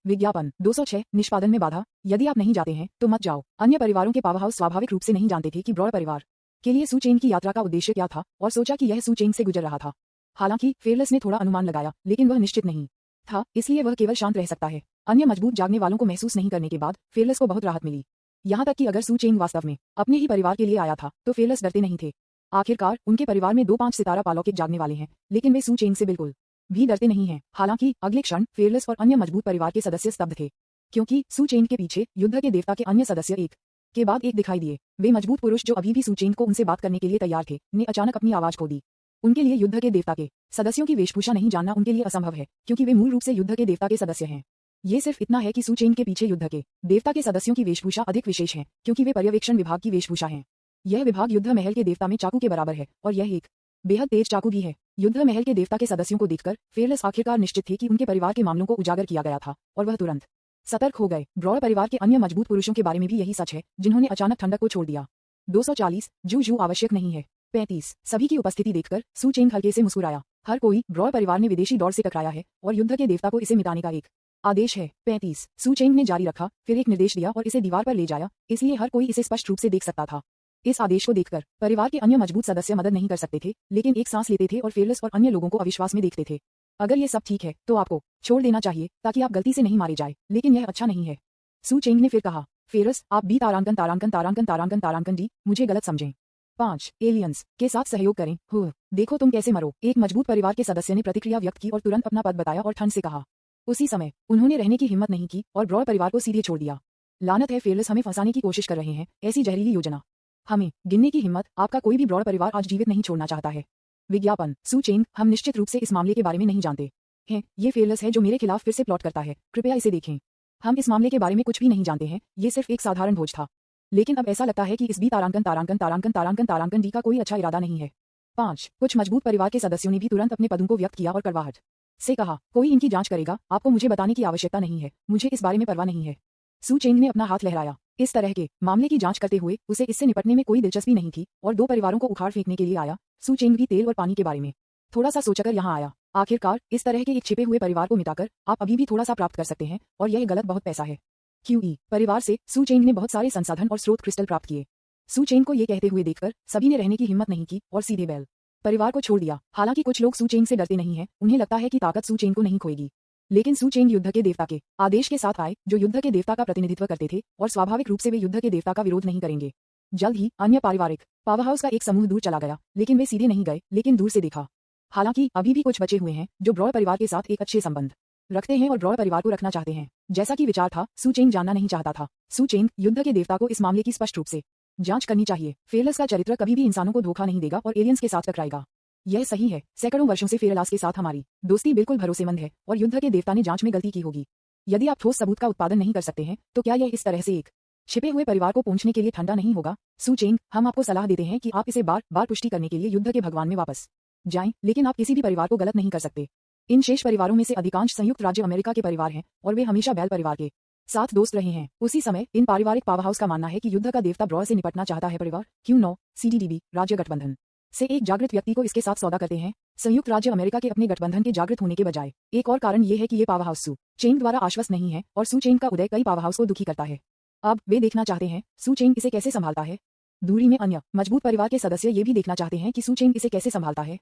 विज्ञापन 206 निष्पादन में बाधा। यदि आप नहीं जाते हैं तो मत जाओ। अन्य परिवारों के पावर हाउस स्वाभाविक रूप से नहीं जानते थे कि ब्रॉड परिवार के लिए सू चेंग की यात्रा का उद्देश्य क्या था और सोचा कि यह सू चेंग से गुजर रहा था। हालांकि फेयरलेस ने थोड़ा अनुमान लगाया, लेकिन वह निश्चित नहीं था, इसलिए वह केवल शांत रह सकता है। अन्य मजबूत जागने वालों को महसूस नहीं करने के बाद फेयरलेस को बहुत राहत मिली। यहाँ तक कि अगर सू चेंग वास्तव में अपने ही परिवार के लिए आया था तो फेयरलेस डरते नहीं थे। आखिरकार उनके परिवार में 2 5 सितारा पालौकिक जागने वाले हैं, लेकिन वे सू चेंग से बिल्कुल भी डरते नहीं हैं। हालांकि अगले क्षण फेयरलेस और अन्य मजबूत परिवार के सदस्य स्तब्ध थे, क्योंकि सू चेंग के पीछे युद्ध के देवता के अन्य सदस्य एक के बाद एक दिखाई दिए। वे मजबूत पुरुष जो अभी भी सू चेंग को उनसे बात करने के लिए तैयार थे, ने अचानक अपनी आवाज खो दी। उनके लिए युद्ध के देवता के सदस्यों की वेशभूषा नहीं जानना उनके लिए असंभव है, क्योंकि वे मूल रूप से युद्ध के देवता के सदस्य हैं। ये सिर्फ इतना है कि सू चेंग के पीछे युद्ध के देवता के सदस्यों की वेशभूषा अधिक विशेष है, क्योंकि वे पर्यवेक्षण विभाग की वेशभूषा हैं। यह विभाग युद्ध महल के देवता में चाकू के बराबर है, और यह एक बेहद तेज चाकू भी है। युद्ध महल के देवता के सदस्यों को देखकर फेयरलेस आखिरकार निश्चित थे कि उनके परिवार के मामलों को उजागर किया गया था, और वह तुरंत सतर्क हो गए। ब्रॉय परिवार के अन्य मजबूत पुरुषों के बारे में भी यही सच है, जिन्होंने अचानक ठंडक को छोड़ दिया। 240 जू आवश्यक नहीं है। 35 सभी की उपस्थिति देखकर सू चेंग हल्के से मुस्कुराया। हर कोई ब्रॉय परिवार ने विदेशी दौड़ से टकराया है और युद्ध के देवता को इसे मिटाने का एक आदेश है। 35 सू चेंग ने जारी रखा, फिर एक निर्देश दिया और इसे दीवार पर ले जाया, इसलिए हर कोई इसे स्पष्ट रूप से देख सकता था। इस आदेश को देखकर परिवार के अन्य मजबूत सदस्य मदद नहीं कर सकते थे, लेकिन एक सांस लेते थे और फेयरलेस और अन्य लोगों को अविश्वास में देखते थे। अगर ये सब ठीक है तो आपको छोड़ देना चाहिए ताकि आप गलती से नहीं मारे जाए, लेकिन यह अच्छा नहीं है। सू चेंग ने फिर कहा, फेयरलेस आप बी तारांकन तारांकन तारांकन तारांकन तारांकन डी मुझे गलत समझें। 5 एलियंस के साथ सहयोग करें। हो देखो तुम कैसे मरो। एक मजबूत परिवार के सदस्य ने प्रतिक्रिया व्यक्त की और तुरंत अपना पद बताया और ठंड से कहा। उसी समय उन्होंने रहने की हिम्मत नहीं की और ब्रॉय परिवार को सीधे छोड़ दिया। लानत है, फेयरलेस हमें फंसाने की कोशिश कर रहे हैं, ऐसी जहरीली योजना। हमें गिनने की हिम्मत, आपका कोई भी ब्रॉय परिवार आज जीवित नहीं छोड़ना चाहता है। विज्ञापन सू चेंग हम निश्चित रूप से इस मामले के बारे में नहीं जानते हैं। ये फेयरलेस है जो मेरे खिलाफ फिर से प्लॉट करता है, कृपया इसे देखें। हम इस मामले के बारे में कुछ भी नहीं जानते हैं, ये सिर्फ एक साधारण भोज था। लेकिन अब ऐसा लगता है कि इस बी तारांकन तारांकन तारांकन तारांकन तारांकन डी का कोई अच्छा इरादा नहीं है। 5 कुछ मजबूत परिवार के सदस्यों ने भी तुरंत अपने पदों को व्यक्त किया और कड़वाहट से कहा, कोई इनकी जांच करेगा, आपको मुझे बताने की आवश्यकता नहीं है, मुझे इस बारे में परवाह नहीं है। सू चेंग ने अपना हाथ लहराया। इस तरह के मामले की जांच करते हुए उसे इससे निपटने में कोई दिलचस्पी नहीं थी और 2 परिवारों को उखाड़ फेंकने के लिए आया। सू चेंग भी तेल और पानी के बारे में थोड़ा सा सोचकर यहाँ आया। आखिरकार इस तरह के एक छिपे हुए परिवार को मिटाकर आप अभी भी थोड़ा सा प्राप्त कर सकते हैं, और यह गलत बहुत पैसा है। QE परिवार से सू चेंग ने बहुत सारे संसाधन और स्रोत क्रिस्टल प्राप्त किए। सू चेंग को ये कहते हुए देखकर सभी ने रहने की हिम्मत नहीं की और सीधे बेल परिवार को छोड़ दिया। हालांकि कुछ लोग सू चेंग से डरते नहीं हैं, उन्हें लगता है कि ताकत सू चेंग को नहीं खोएगी। लेकिन सू चेंग युद्ध के देवता के आदेश के साथ आए, जो युद्ध के देवता का प्रतिनिधित्व करते थे, और स्वाभाविक रूप से वे युद्ध के देवता का विरोध नहीं करेंगे। जल्द ही अन्य पारिवारिक पावरहाउस का एक समूह दूर चला गया, लेकिन वे सीधे नहीं गए, लेकिन दूर से देखा। हालांकि अभी भी कुछ बचे हुए हैं जो ब्रॉय परिवार के साथ एक अच्छे संबंध रखते हैं और ब्रॉय परिवार को रखना चाहते हैं। जैसा कि विचार था, सू चेंग जानना नहीं चाहता था। सू चेंग युद्ध के देवता को इस मामले की स्पष्ट रूप से जांच करनी चाहिए। फेयरलेस का चरित्र कभी भी इंसानों को धोखा नहीं देगा और एलियंस के साथ टकराएगा। यह सही है, सैकड़ों वर्षों से फेयरलेस के साथ हमारी दोस्ती बिल्कुल भरोसेमंद है, और युद्ध के देवता ने जांच में गलती की होगी। यदि आप ठोस सबूत का उत्पादन नहीं कर सकते हैं, तो क्या यह इस तरह से एक छिपे हुए परिवार को पूछने के लिए ठंडा नहीं होगा? सू चेंग, हम आपको सलाह देते हैं कि आप इसे बार बार पुष्टि करने के लिए युद्ध के भगवान में वापस जाएं, लेकिन आप किसी भी परिवार को गलत नहीं कर सकते। इन शेष परिवारों में से अधिकांश संयुक्त राज्य अमेरिका के परिवार हैं, और वे हमेशा बैल परिवार के साथ दोस्त रहे हैं। उसी समय इन पारिवारिक पावरहाउस का मानना है कि युद्ध का देवता ब्रॉय से निपटना चाहता है। परिवार Q9 CDDB राज्य गठबंधन से एक जागृत व्यक्ति को इसके साथ सौदा करते हैं, संयुक्त राज्य अमेरिका के अपने गठबंधन के जागृत होने के बजाय। एक और कारण ये है कि ये पावरहाउस सू चेंग द्वारा आश्वस्त नहीं है, और सू चेंग का उदय कई पावरहाउस को दुखी करता है। अब वे देखना चाहते हैं सू चेंग इसे कैसे संभालता है। दूरी में अन्य मजबूत परिवार के सदस्य ये भी देखना चाहते हैं कि सू चेंग इसे कैसे संभालता है।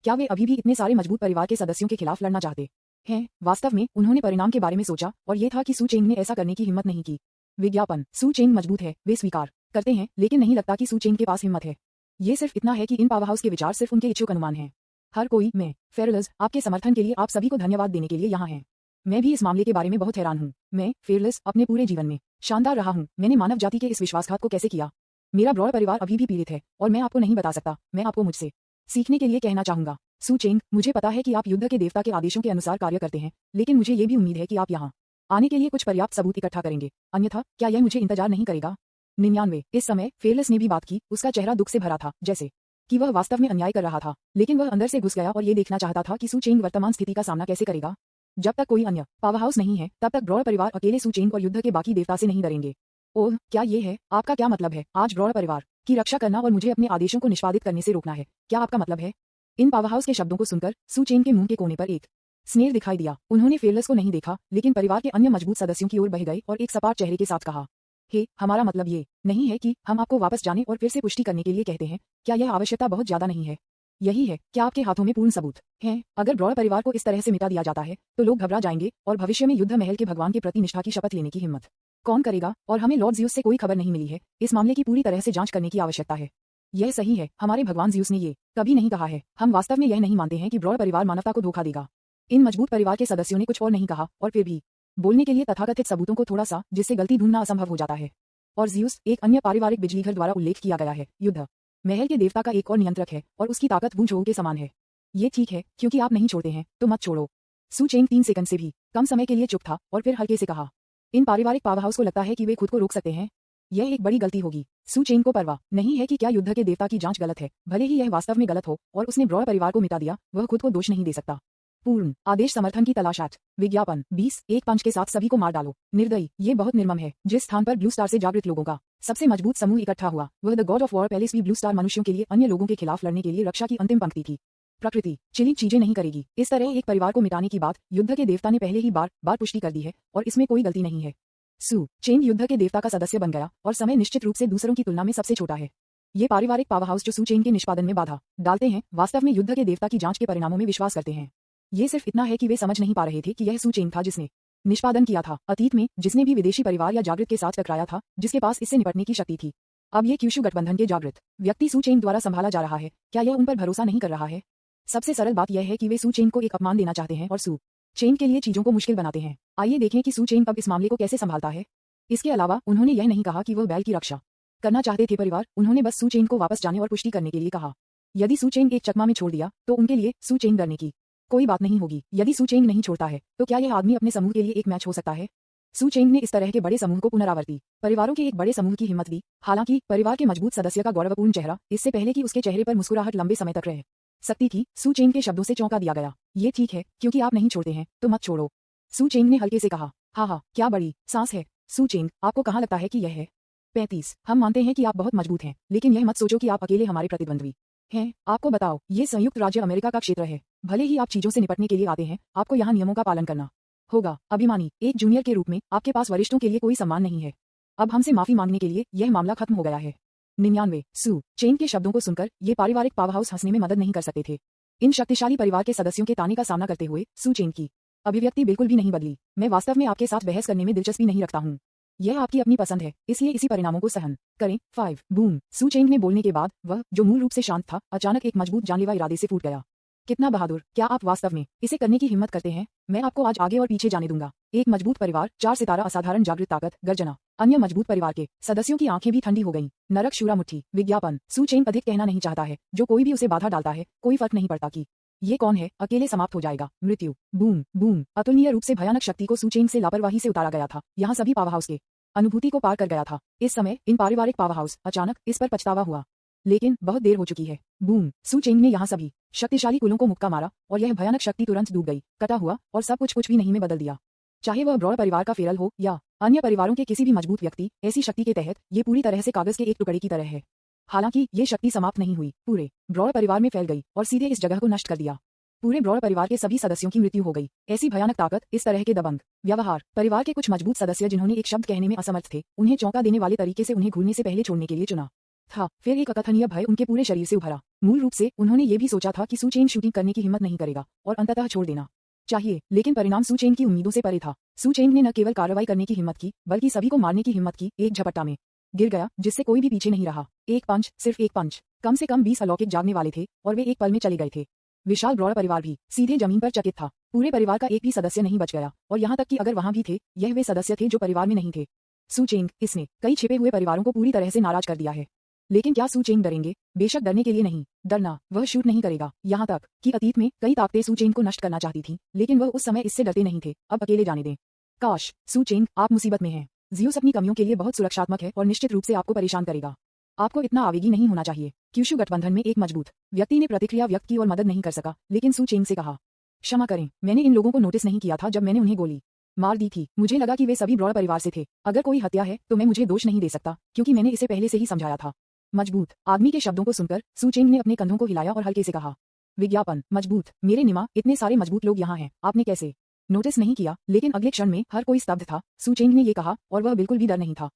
क्या वे अभी भी इतने सारे मजबूत परिवार के सदस्यों के खिलाफ लड़ना चाहते हैं? वास्तव में उन्होंने परिणाम के बारे में सोचा, और ये था कि सू चेंग ने ऐसा करने की हिम्मत नहीं की। विज्ञापन सू चेंग मजबूत है, वे स्वीकार करते हैं, लेकिन नहीं लगता कि सू चेंग के पास हिम्मत है। ये सिर्फ इतना है कि इन पावरहाउस के विचार सिर्फ उनके इच्छुक अनुमान हैं। हर कोई, मैं फेयरलेस, आपके समर्थन के लिए आप सभी को धन्यवाद देने के लिए यहाँ हैं। मैं भी इस मामले के बारे में बहुत हैरान हूँ। मैं फेयरलेस अपने पूरे जीवन में शानदार रहा हूँ। मैंने मानव जाति के इस विश्वासघात को कैसे किया। मेरा ब्रॉय परिवार अभी भी पीड़ित है, और मैं आपको नहीं बता सकता। मैं आपको मुझसे सीखने के लिए कहना चाहूंगा। सू चेंग, मुझे पता है कि आप युद्ध के देवता के आदेशों के अनुसार कार्य करते हैं, लेकिन मुझे ये भी उम्मीद है कि आप यहाँ आने के लिए कुछ पर्याप्त सबूत इकट्ठा करेंगे, अन्यथा क्या यह मुझे इंतजार नहीं करेगा? 99 इस समय फेयरलेस ने भी बात की। उसका चेहरा दुख से भरा था, जैसे कि वह वास्तव में अन्याय कर रहा था, लेकिन वह अंदर से घुस गया और ये देखना चाहता था कि सू चेंग वर्तमान स्थिति का सामना कैसे करेगा। जब तक कोई अन्य पावरहाउस नहीं है, तब तक ब्रॉय परिवार अकेले सू चेंग और युद्ध के बाकी देवता से नहीं डरेंगे। ओह, क्या ये है? आपका क्या मतलब है? आज ब्रॉय परिवार की रक्षा करना और मुझे अपने आदेशों को निष्पादित करने से रोकना है, क्या आपका मतलब है? इन पावरहाउस के शब्दों को सुनकर सू चेंग के मुंह के कोने पर एक स्नेह दिखाई दिया। उन्होंने फेयरलेस को नहीं देखा, लेकिन परिवार के अन्य मजबूत सदस्यों की ओर बह गए और एक सपाट चेहरे के साथ कहा, हे, हमारा मतलब ये नहीं है कि हम आपको वापस जाने और फिर से पुष्टि करने के लिए कहते हैं। क्या यह आवश्यकता बहुत ज्यादा नहीं है? यही है, क्या आपके हाथों में पूर्ण सबूत हैं? अगर ब्रॉय परिवार को इस तरह से मिटा दिया जाता है, तो लोग घबरा जाएंगे, और भविष्य में युद्ध महल के भगवान के प्रति निष्ठा की शपथ लेने की हिम्मत कौन करेगा? और हमें लॉर्ड ज़्यूस से कोई खबर नहीं मिली है। इस मामले की पूरी तरह से जांच करने की आवश्यकता है। यह सही है, हमारे भगवान ज़्यूस ने ये कभी नहीं कहा है। हम वास्तव में यह नहीं मानते हैं कि ब्रॉय परिवार मानवता को धोखा देगा। इन मजबूत परिवार के सदस्यों ने कुछ और नहीं कहा, और फिर भी बोलने के लिए तथाकथित सबूतों को थोड़ा सा, जिससे गलती ढूंढना असंभव हो जाता है। और ज़्यूस, एक अन्य पारिवारिक बिजलीघर द्वारा उल्लेख किया गया है। युद्ध महल के देवता का एक और नियंत्रक है और उसकी ताकत बूंद के समान है। ये ठीक है, क्योंकि आप नहीं छोड़ते हैं तो मत छोड़ो। सू चेंग 3 सेकंड से भी कम समय के लिए चुप था और फिर हल्के से कहा, इन पारिवारिक पावर हाउस को लगता है कि वे खुद को रोक सकते हैं। यह एक बड़ी गलती होगी। सू चेंग को परवाह नहीं है कि क्या युद्ध के देवता की जांच गलत है, भले ही यह वास्तव में गलत हो और उसने ब्रॉय परिवार को मिटा दिया, वह खुद को दोष नहीं दे सकता। पूर्ण आदेश समर्थन की तलाश। विज्ञापन 20 एक पंच के साथ सभी को मार डालो। निर्दयी, ये बहुत निर्मम है। जिस स्थान पर ब्लू स्टार से जागृत लोगों का सबसे मजबूत समूह इकट्ठा हुआ, वह the God of war palace भी ब्लू स्टार मनुष्यों के लिए अन्य लोगों के खिलाफ लड़ने के लिए रक्षा की अंतिम पंक्ति थी। प्रकृति चिलिक चीजें नहीं करेगी। इस तरह एक परिवार को मिटाने की बात युद्ध के देवता ने पहले ही बार पुष्टि कर दी है और इसमें कोई गलती नहीं है। सू चेंग युद्ध के देवता का सदस्य बन गया और समय निश्चित रूप से दूसरों की तुलना में सबसे छोटा है। ये पारिवारिक पावर हाउस जो सू चेंग के निष्पादन में बाधा डालते हैं, वास्तव में युद्ध के देवता की जांच के परिणामों में विश्वास करते हैं। ये सिर्फ इतना है कि वे समझ नहीं पा रहे थे कि यह सू चेंग था जिसने निष्पादन किया था अतीत में, जिसने भी विदेशी परिवार या जागृत के साथ टकराया था, जिसके पास इससे निपटने की शक्ति थी। अब ये क्यूशू गठबंधन के जागृत व्यक्ति सू चेंग द्वारा संभाला जा रहा है। क्या यह उन पर भरोसा नहीं कर रहा है? सबसे सरल बात यह है कि वे सू चेंग को एक अपमान देना चाहते हैं और सू चेंग के लिए चीजों को मुश्किल बनाते हैं। आइए देखें कि सू चेंग अब इस मामले को कैसे संभालता है। इसके अलावा उन्होंने यह नहीं कहा कि वह बैल की रक्षा करना चाहते थे परिवार, उन्होंने बस सू चेंग को वापस जाने और पुष्टि करने के लिए कहा। यदि सू चेंग एक चकमा में छोड़ दिया तो उनके लिए सू चेंग डरने की कोई बात नहीं होगी। यदि सू चेंग नहीं छोड़ता है तो क्या यह आदमी अपने समूह के लिए एक मैच हो सकता है? सू चेंग ने इस तरह के बड़े समूह को पुनरावर्ती परिवारों के एक बड़े समूह की हिम्मत दी। हालांकि परिवार के मजबूत सदस्य का गौरवपूर्ण चेहरा इससे पहले कि उसके चेहरे पर मुस्कुराहट लंबे समय तक रह सकती थी, सू चेंग के शब्दों से चौंका दिया गया। ये ठीक है, क्योंकि आप नहीं छोड़ते हैं तो मत छोड़ो, सू चेंग ने हल्के से कहा। हाँ, क्या बड़ी सांस है। सू चेंग, आपको कहाँ लगता है कि यह है? 35। हम मानते हैं कि आप बहुत मजबूत हैं, लेकिन यह मत सोचो कि आप अकेले हमारे प्रतिद्वंद्वी हैं। आपको बताओ, ये संयुक्त राज्य अमेरिका का क्षेत्र है। भले ही आप चीजों से निपटने के लिए आते हैं, आपको यहाँ नियमों का पालन करना होगा। अभिमानी एक जूनियर के रूप में आपके पास वरिष्ठों के लिए कोई सम्मान नहीं है। अब हमसे माफी मांगने के लिए यह मामला खत्म हो गया है। 99। सू चेंग के शब्दों को सुनकर ये पारिवारिक पावर हाउस हंसने में मदद नहीं कर सकते थे। इन शक्तिशाली परिवार के सदस्यों के ताने का सामना करते हुए सू चेंग की अभिव्यक्ति बिल्कुल भी नहीं बदली। मैं वास्तव में आपके साथ बहस करने में दिलचस्पी नहीं रखता हूँ। यह आपकी अपनी पसंद है, इसलिए इसी परिणामों को सहन करें। 5 बूम। सू चेंग ने बोलने के बाद वह, जो मूल रूप से शांत था, अचानक एक मजबूत जानलेवा इरादे से फूट गया। कितना बहादुर! क्या आप वास्तव में इसे करने की हिम्मत करते हैं? मैं आपको आज आगे और पीछे जाने दूंगा। एक मजबूत परिवार, 4 सितारा, असाधारण जागृत ताकत, गर्जना। अन्य मजबूत परिवार के सदस्यों की आंखें भी ठंडी हो गईं। नरक शूरा मुट्ठी। विज्ञापन। सू चेंग अधिक कहना नहीं चाहता है। जो कोई भी उसे बाधा डालता है, कोई फर्क नहीं पड़ता कि ये कौन है, अकेले समाप्त हो जाएगा। मृत्यु। Boom boom. अतुलनीय रूप से भयानक शक्ति को सू चेंग से लापरवाही से उतारा गया था। यहाँ सभी पावर हाउस के अनुभूति को पार कर गया था। इस समय इन पारिवारिक पावर हाउस अचानक इस पर पछतावा हुआ, लेकिन बहुत देर हो चुकी है। बूम। सू चेंग ने यहाँ सभी शक्तिशाली कुलों को मुक्का मारा और यह भयानक शक्ति तुरंत डूब गई, कटा हुआ और सब कुछ भी नहीं में बदल दिया। चाहे वह ब्रॉय परिवार का फेरल हो या अन्य परिवारों के किसी भी मजबूत व्यक्ति, ऐसी शक्ति के तहत ये पूरी तरह से कागज के एक टुकड़े की तरह है। हालांकि ये शक्ति समाप्त नहीं हुई, पूरे ब्रॉय परिवार में फैल गई और सीधे इस जगह को नष्ट कर दिया। पूरे ब्रॉय परिवार के सभी सदस्यों की मृत्यु हो गई। ऐसी भयानक ताकत, इस तरह के दबंग व्यवहार। परिवार के कुछ मजबूत सदस्य जिन्होंने एक शब्द कहने में असमर्थ थे, उन्हें चौंका देने वाले तरीके से उन्हें घूरने से पहले छोड़ने के लिए चुना था। फिर एक अकथनीय भय उनके पूरे शरीर से उभरा। मूल रूप से उन्होंने ये भी सोचा था कि सू चेंग शूटिंग करने की हिम्मत नहीं करेगा और अंततः छोड़ देना चाहिए, लेकिन परिणाम सू चेंग की उम्मीदों से परे था। सू चेंग ने न केवल कार्रवाई करने की हिम्मत की, बल्कि सभी को मारने की हिम्मत की। एक झपट्टा में गिर गया, जिससे कोई भी पीछे नहीं रहा। एक पंच, सिर्फ एक पंच। कम से कम 20 अलौकिक जागने वाले थे और वे एक पल में चले गए थे। विशाल ब्रॉय परिवार भी सीधे जमीन पर चकित था। पूरे परिवार का एक भी सदस्य नहीं बच गया, और यहाँ तक कि अगर वहाँ भी थे, यह वे सदस्य थे जो परिवार में नहीं थे। सू चेंग, इसने कई छिपे हुए परिवारों को पूरी तरह से नाराज कर दिया है। लेकिन क्या सू चेंग डरेंगे? बेशक डरने के लिए नहीं, डरना वह शूट नहीं करेगा। यहाँ तक कि अतीत में कई ताकतें सू चेंग को नष्ट करना चाहती थीं, लेकिन वह उस समय इससे डरते नहीं थे। अब अकेले जाने दें। काश, सू चेंग, आप मुसीबत में हैं। ज़्यूस अपनी कमियों के लिए बहुत सुरक्षात्मक है और निश्चित रूप से आपको परेशान करेगा। आपको इतना आवेगी नहीं होना चाहिए। क्यूशू गठबंधन में एक मजबूत व्यक्ति ने प्रतिक्रिया व्यक्त की और मदद नहीं कर सका, लेकिन सू चेंग से कहा, क्षमा करें, मैंने इन लोगों को नोटिस नहीं किया था जब मैंने उन्हें गोली मार दी थी। मुझे लगा कि वे सभी ब्रॉय परिवार से थे। अगर कोई हत्या है तो मैं मुझे दोष नहीं दे सकता, क्योंकि मैंने इसे पहले से ही समझाया था। मजबूत आदमी के शब्दों को सुनकर सू चेंग ने अपने कंधों को हिलाया और हल्के से कहा, विज्ञापन। मजबूत, मेरे निमा, इतने सारे मजबूत लोग यहाँ हैं, आपने कैसे नोटिस नहीं किया? लेकिन अगले क्षण में हर कोई स्तब्ध था। सू चेंग ने ये कहा, और वह बिल्कुल भी डर नहीं था।